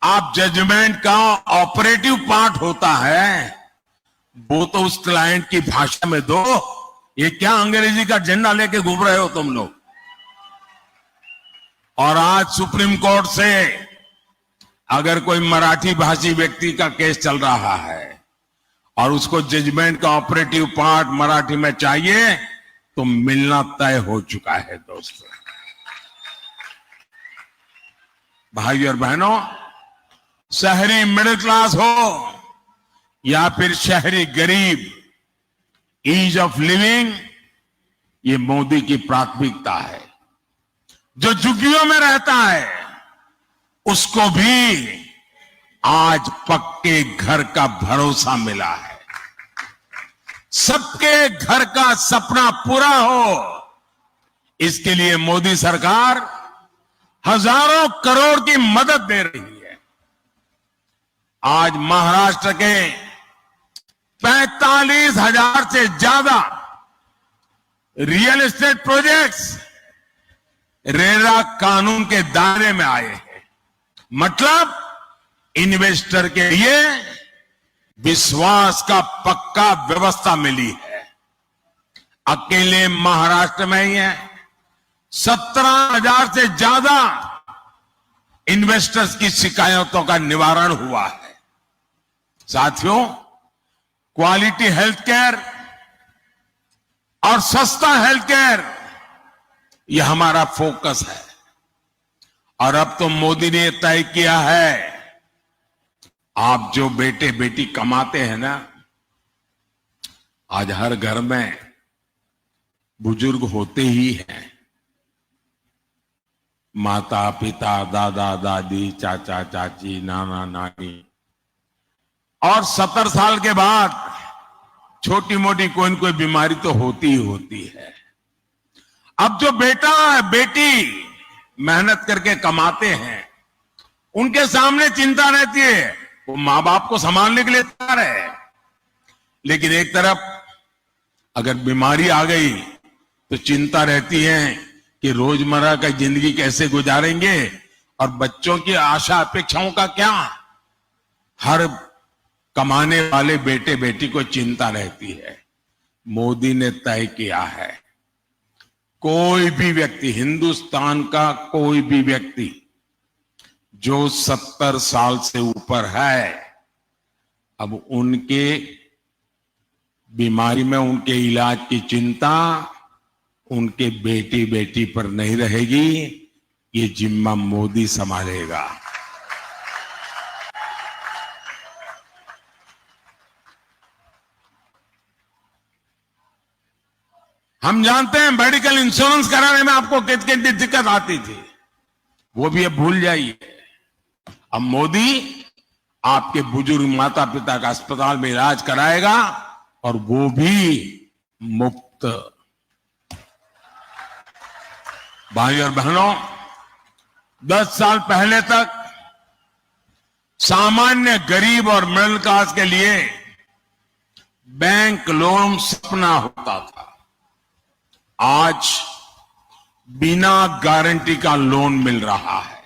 Speaker 2: आप जजमेंट का ऑपरेटिव पार्ट होता है वो तो उस क्लाइंट की भाषा में दो। ये क्या अंग्रेजी का झंडा लेके घूम रहे हो तुम लोग। और आज सुप्रीम कोर्ट से अगर कोई मराठी भाषी व्यक्ति का केस चल रहा है और उसको जजमेंट का ऑपरेटिव पार्ट मराठी में चाहिए तो मिलना तय हो चुका है। दोस्तों, भाई और बहनों, शहरी मिडिल क्लास हो या फिर शहरी गरीब, ईज ऑफ लिविंग ये मोदी की प्राथमिकता है। जो झुग्गियों में रहता है उसको भी आज पक्के घर का भरोसा मिला है। सबके घर का सपना पूरा हो, इसके लिए मोदी सरकार हजारों करोड़ की मदद दे रही है। आज महाराष्ट्र के 45,000 से ज्यादा रियल एस्टेट प्रोजेक्ट्स रेरा कानून के दायरे में आए हैं। मतलब इन्वेस्टर के लिए विश्वास का पक्का व्यवस्था मिली है। अकेले महाराष्ट्र में ही है 17,000 से ज्यादा इन्वेस्टर्स की शिकायतों का निवारण हुआ है। साथियों, क्वालिटी हेल्थ केयर और सस्ता हेल्थ केयर यह हमारा फोकस है। और अब तो मोदी ने तय किया है, आप जो बेटे बेटी कमाते हैं ना, आज हर घर में बुजुर्ग होते ही हैं। माता पिता, दादा दादी, चाचा चाची, नाना नानी, और 70 साल के बाद छोटी मोटी कोई न कोई बीमारी तो होती ही होती है। अब जो बेटा बेटी मेहनत करके कमाते हैं, उनके सामने चिंता रहती है, वो मां बाप को संभालने के लिए तैयार है, लेकिन एक तरफ अगर बीमारी आ गई तो चिंता रहती है कि रोजमर्रा का जिंदगी कैसे गुजारेंगे और बच्चों की आशा अपेक्षाओं का क्या। हर कमाने वाले बेटे बेटी को चिंता रहती है। मोदी ने तय किया है, कोई भी व्यक्ति, हिंदुस्तान का कोई भी व्यक्ति जो 70 साल से ऊपर है, अब उनके बीमारी में उनके इलाज की चिंता उनके बेटी बेटी पर नहीं रहेगी। ये जिम्मा मोदी संभालेगा। हम जानते हैं मेडिकल इंश्योरेंस कराने में आपको कितनी दिक्कत आती थी, वो भी अब भूल जाइए। अब मोदी आपके बुजुर्ग माता पिता का अस्पताल में इलाज कराएगा और वो भी मुफ्त। भाई और बहनों, 10 साल पहले तक सामान्य गरीब और मिडिल क्लास के लिए बैंक लोन सपना होता था। आज बिना गारंटी का लोन मिल रहा है।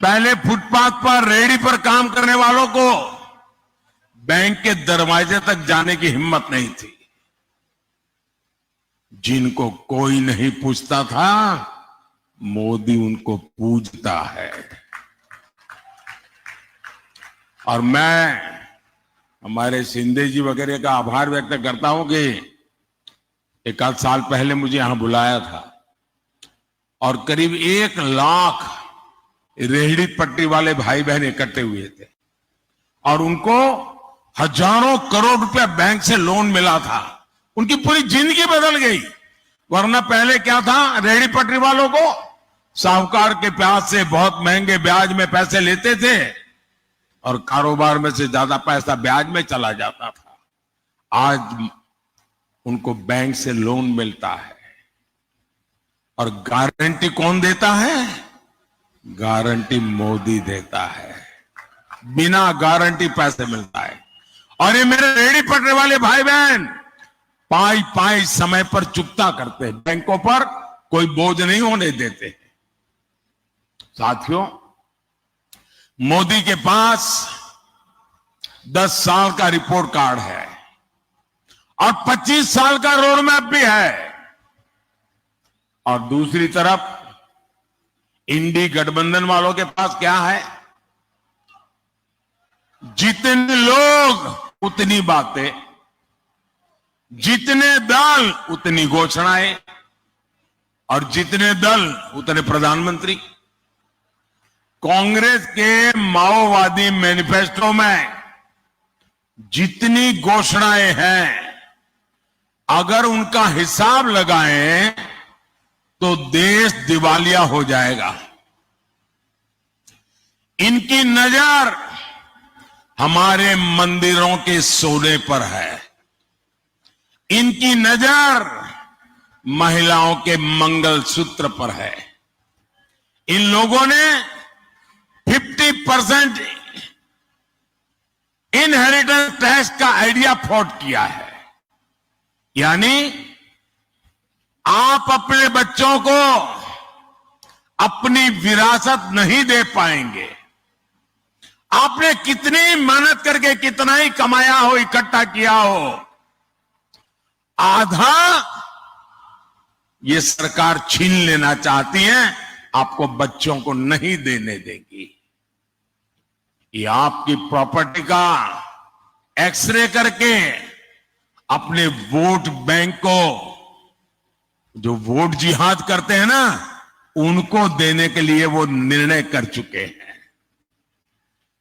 Speaker 2: पहले फुटपाथ पर रेहड़ी पर काम करने वालों को बैंक के दरवाजे तक जाने की हिम्मत नहीं थी। जिनको कोई नहीं पूछता था, मोदी उनको पूजता है। और मैं हमारे शिंदे जी वगैरह का आभार व्यक्त करता हूं कि एक आध साल पहले मुझे यहां बुलाया था और करीब 1 लाख रेहड़ी पट्टी वाले भाई बहन इकट्ठे हुए थे और उनको हजारों करोड़ रुपया बैंक से लोन मिला था। उनकी पूरी जिंदगी बदल गई। वरना पहले क्या था, रेहड़ी पटरी वालों को साहूकार के प्यास से बहुत महंगे ब्याज में पैसे लेते थे और कारोबार में से ज्यादा पैसा ब्याज में चला जाता था। आज उनको बैंक से लोन मिलता है और गारंटी कौन देता है? गारंटी मोदी देता है। बिना गारंटी पैसे मिलता है। और ये मेरे रेहड़ी पटरी वाले भाई बहन पाई पाई समय पर चुकता करते हैं, बैंकों पर कोई बोझ नहीं होने देते। साथियों, मोदी के पास 10 साल का रिपोर्ट कार्ड है और 25 साल का रोड मैप भी है। और दूसरी तरफ इंडी गठबंधन वालों के पास क्या है? जितने लोग उतनी बातें, जितने दल उतनी घोषणाएं और जितने दल उतने प्रधानमंत्री। कांग्रेस के माओवादी मैनिफेस्टो में जितनी घोषणाएं हैं, अगर उनका हिसाब लगाएं तो देश दिवालिया हो जाएगा। इनकी नजर हमारे मंदिरों के सोने पर है। इनकी नजर महिलाओं के मंगलसूत्र पर है। इन लोगों ने 50% इनहेरिटेंस टैक्स का आइडिया फ्लॉट किया है। यानी आप अपने बच्चों को अपनी विरासत नहीं दे पाएंगे। आपने कितनी मेहनत करके कितना ही कमाया हो, इकट्ठा किया हो, आधा ये सरकार छीन लेना चाहती है, आपको बच्चों को नहीं देने देगी। ये आपकी प्रॉपर्टी का एक्सरे करके अपने वोट बैंक को, जो वोट जिहाद करते हैं ना, उनको देने के लिए वो निर्णय कर चुके हैं।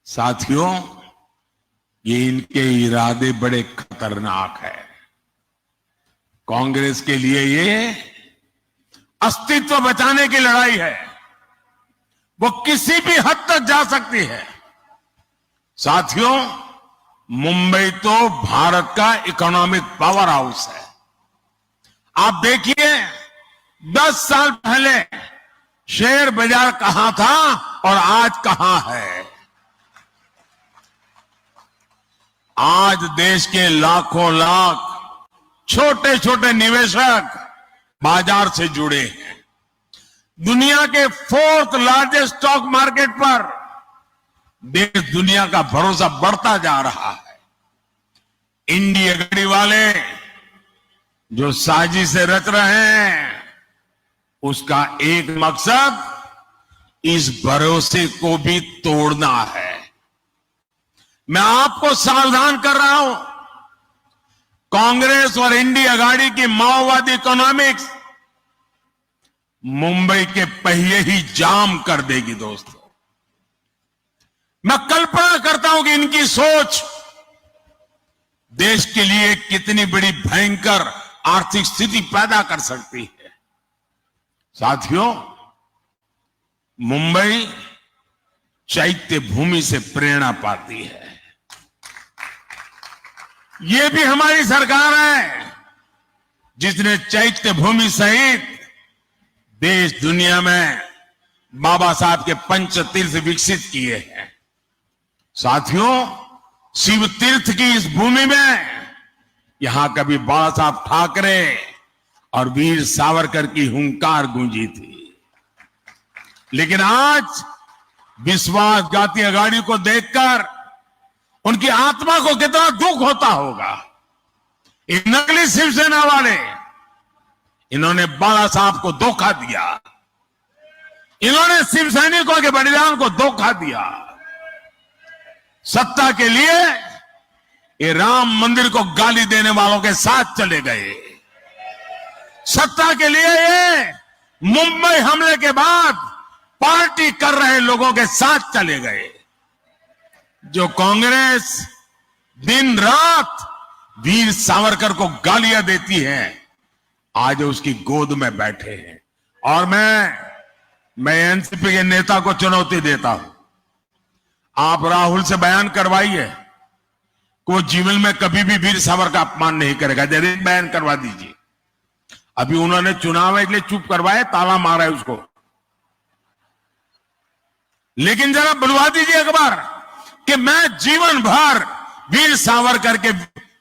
Speaker 2: साथियों, ये इनके इरादे बड़े खतरनाक है। कांग्रेस के लिए ये अस्तित्व बचाने की लड़ाई है। वो किसी भी हद तक जा सकती है। साथियों, मुंबई तो भारत का इकोनॉमिक पावर हाउस है। आप देखिए 10 साल पहले शेयर बाजार कहां था और आज कहां है। आज देश के लाखों लाख छोटे छोटे निवेशक बाजार से जुड़े हैं। दुनिया के 4th लार्जेस्ट स्टॉक मार्केट पर देश दुनिया का भरोसा बढ़ता जा रहा है। इंडिया गाड़ी वाले जो साजिश से रच रहे हैं, उसका एक मकसद इस भरोसे को भी तोड़ना है। मैं आपको सावधान कर रहा हूं, कांग्रेस और इंडिया गाड़ी की माओवादी इकोनॉमिक्स मुंबई के पहिए ही जाम कर देगी। दोस्तों, मैं कल्पना करता हूं कि इनकी सोच देश के लिए कितनी बड़ी भयंकर आर्थिक स्थिति पैदा कर सकती है। साथियों, मुंबई चैत्य भूमि से प्रेरणा पाती है। ये भी हमारी सरकार है जिसने चैत्य भूमि सहित देश दुनिया में बाबा साहब के पंच तीर्थ विकसित किए हैं। साथियों, शिव तीर्थ की इस भूमि में यहां कभी बाबा साहब ठाकरे और वीर सावरकर की हुंकार गूंजी थी। लेकिन आज विश्वासघाती अघाड़ी को देखकर उनकी आत्मा को कितना दुख होता होगा। इन नकली शिवसेना वाले, इन्होंने बाला साहब को धोखा दिया। इन्होंने शिव सैनिकों के बलिदान को धोखा दिया। सत्ता के लिए ये राम मंदिर को गाली देने वालों के साथ चले गए। सत्ता के लिए ये मुंबई हमले के बाद पार्टी कर रहे लोगों के साथ चले गए। जो कांग्रेस दिन रात वीर सावरकर को गालियां देती है, आज उसकी गोद में बैठे हैं। और मैं एनसीपी के नेता को चुनौती देता हूं, आप राहुल से बयान करवाइए कि वो जीवन में कभी भी वीर सावरकर का अपमान नहीं करेगा। जरूर बयान करवा दीजिए। अभी उन्होंने चुनाव इसलिए चुप करवाए, ताला मारा है उसको, लेकिन जरा बुलवा दीजिए एक बार कि मैं जीवन भर वीर सावरकर के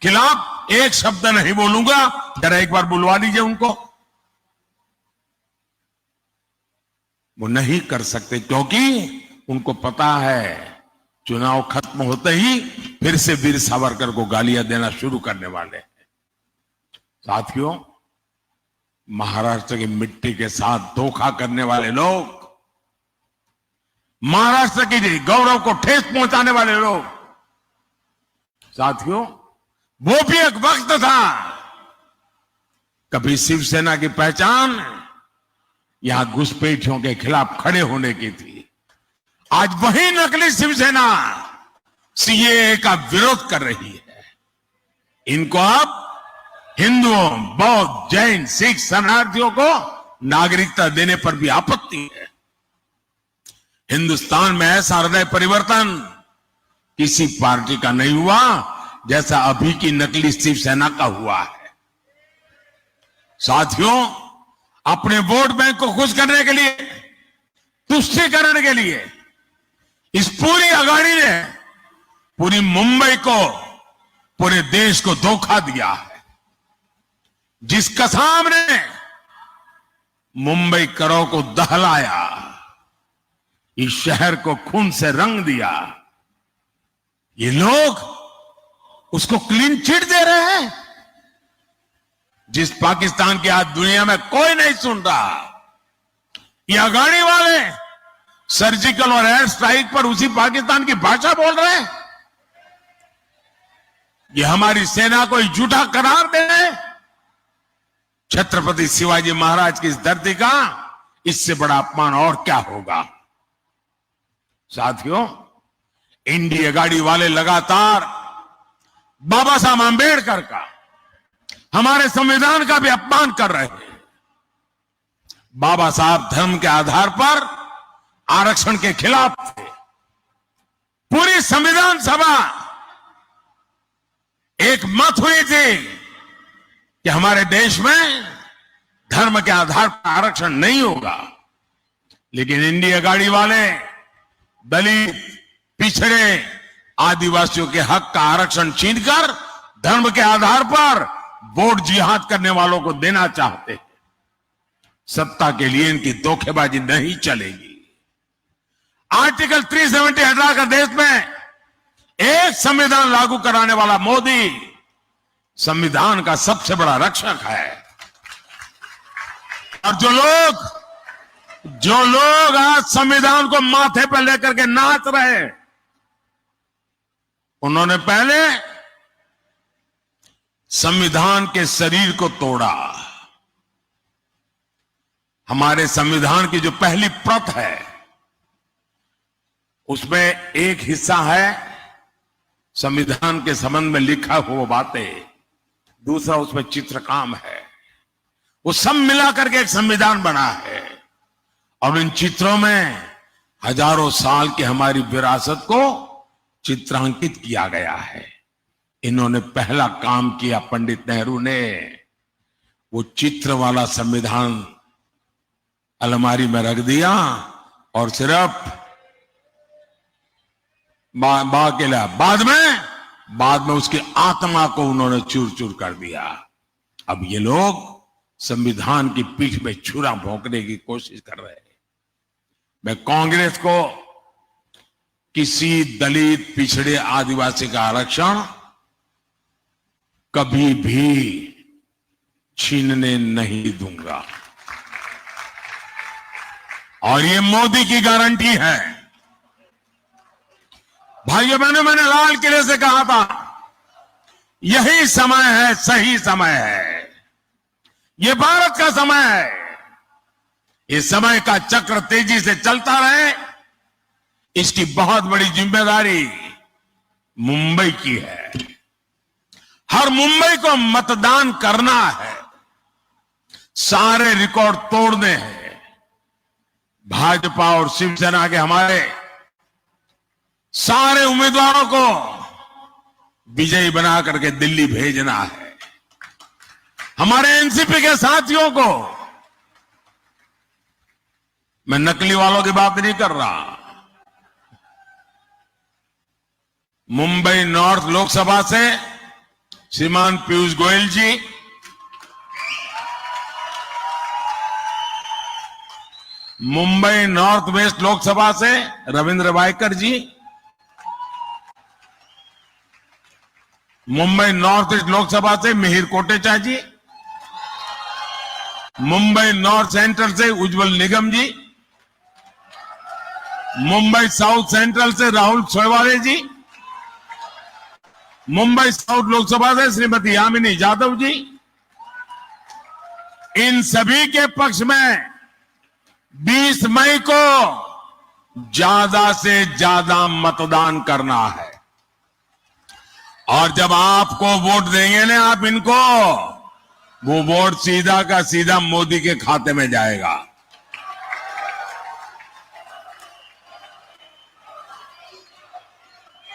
Speaker 2: खिलाफ एक शब्द नहीं बोलूंगा। जरा एक बार बुलवा लीजिए उनको। वो नहीं कर सकते क्योंकि उनको पता है चुनाव खत्म होते ही फिर से वीर सावरकर को गालियां देना शुरू करने वाले हैं। साथियों, महाराष्ट्र की मिट्टी के साथ धोखा करने वाले लोग, महाराष्ट्र की गौरव को ठेस पहुंचाने वाले लोग, साथियों, वो भी एक वक्त था कभी शिवसेना की पहचान यहां घुसपैठियों के खिलाफ खड़े होने की थी। आज वही नकली शिवसेना सीएए का विरोध कर रही है। इनको अब हिंदुओं, बौद्ध, जैन, सिख शरणार्थियों को नागरिकता देने पर भी आपत्ति है। हिंदुस्तान में ऐसा हृदय परिवर्तन किसी पार्टी का नहीं हुआ जैसा अभी की नकली शिवसेना का हुआ है। साथियों, अपने वोट बैंक को खुश करने के लिए, तुष्टीकरण के लिए इस पूरी अघाड़ी ने पूरी मुंबई को, पूरे देश को धोखा दिया है। जिस कसाब ने मुंबई करों को दहलाया, इस शहर को खून से रंग दिया, ये लोग उसको क्लीन चिट दे रहे हैं। जिस पाकिस्तान की आज दुनिया में कोई नहीं सुन रहा, ये अगाड़ी वाले सर्जिकल और एयर स्ट्राइक पर उसी पाकिस्तान की भाषा बोल रहे हैं। ये हमारी सेना को झूठा करार दे रहे हैं। छत्रपति शिवाजी महाराज की इस धरती का इससे बड़ा अपमान और क्या होगा। साथियों, इंडिया गाड़ी वाले लगातार बाबा साहब आंबेडकर का, हमारे संविधान का भी अपमान कर रहे हैं। बाबा साहब धर्म के आधार पर आरक्षण के खिलाफ थे। पूरी संविधान सभा एक मत हुई थी कि हमारे देश में धर्म के आधार पर आरक्षण नहीं होगा, लेकिन इंडिया गाड़ी वाले दलित, पिछड़े, आदिवासियों के हक का आरक्षण छीनकर धर्म के आधार पर वोट जिहाद करने वालों को देना चाहते हैं। सत्ता के लिए इनकी धोखेबाजी नहीं चलेगी। आर्टिकल 370 हटाकर देश में एक संविधान लागू कराने वाला मोदी संविधान का सबसे बड़ा रक्षक है। और जो लोग आज संविधान को माथे पर लेकर के नाच रहे हैं, उन्होंने पहले संविधान के शरीर को तोड़ा। हमारे संविधान की जो पहली प्रत है, उसमें एक हिस्सा है संविधान के संबंध में लिखा हुआ बातें, दूसरा उसमें चित्रकाम है। वो सब मिलाकर के एक संविधान बना है। और इन चित्रों में हजारों साल की हमारी विरासत को चित्रांकित किया गया है। इन्होंने पहला काम किया, पंडित नेहरू ने वो चित्र वाला संविधान अलमारी में रख दिया और सिर्फ बाद में उसकी आत्मा को उन्होंने चूर चूर कर दिया। अब ये लोग संविधान की पीठ में छुरा भोंकने की कोशिश कर रहे हैं। मैं कांग्रेस को किसी दलित, पिछड़े, आदिवासी का आरक्षण कभी भी छीनने नहीं दूंगा। और ये मोदी की गारंटी है। भाइयों बहनों, मैंने लाल किले से कहा था, यही समय है, सही समय है। ये भारत का समय है। इस समय का चक्र तेजी से चलता रहे, इसकी बहुत बड़ी जिम्मेदारी मुंबई की है। हर मुंबई को मतदान करना है, सारे रिकॉर्ड तोड़ने हैं। भाजपा और शिवसेना के हमारे सारे उम्मीदवारों को विजयी बना करके दिल्ली भेजना है। हमारे एनसीपी के साथियों को, मैं नकली वालों की बात नहीं कर रहा, मुंबई नॉर्थ लोकसभा से श्रीमान पीयूष गोयल जी, मुंबई नॉर्थ वेस्ट लोकसभा से रविंद्र वायकर जी, मुंबई नॉर्थ ईस्ट लोकसभा से मिहिर कोटेचा जी, मुंबई नॉर्थ सेंट्रल से उज्जवल निगम जी, मुंबई साउथ सेंट्रल से राहुल सोयवाले जी, मुंबई साउथ लोकसभा से श्रीमती यामिनी यादव जी। इन सभी के पक्ष में 20 मई को ज्यादा से ज्यादा मतदान करना है। और जब आपको वोट देंगे ना आप इनको, वो वोट सीधा का सीधा मोदी के खाते में जाएगा।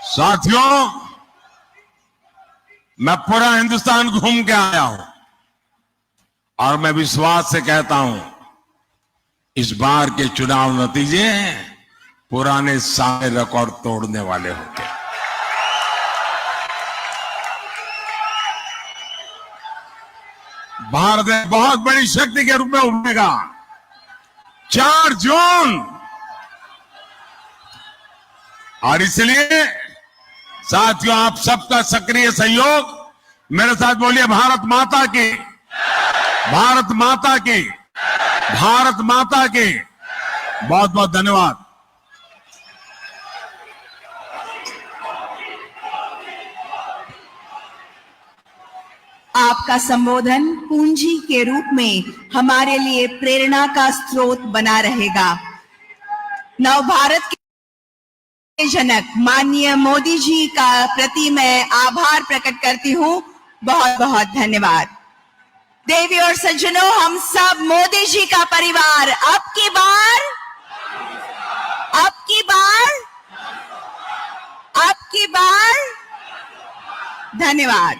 Speaker 2: साथियों, मैं पूरा हिंदुस्तान घूम के आया हूं और मैं विश्वास से कहता हूं, इस बार के चुनाव नतीजे पुराने सारे रिकॉर्ड तोड़ने वाले होंगे। भारत एक बहुत बड़ी शक्ति के रूप में उभरेगा। 4 जून, और इसलिए साथियों आप सबका सक्रिय सहयोग, मेरे साथ बोलिए भारत माता की, भारत माता की, भारत माता की। बहुत बहुत धन्यवाद।
Speaker 3: आपका संबोधन पूंजी के रूप में हमारे लिए प्रेरणा का स्रोत बना रहेगा। नव भारत के जनक माननीय मोदी जी का प्रति मैं आभार प्रकट करती हूं। बहुत बहुत धन्यवाद। देवी और सज्जनों, हम सब मोदी जी का परिवार अब की बार धन्यवाद।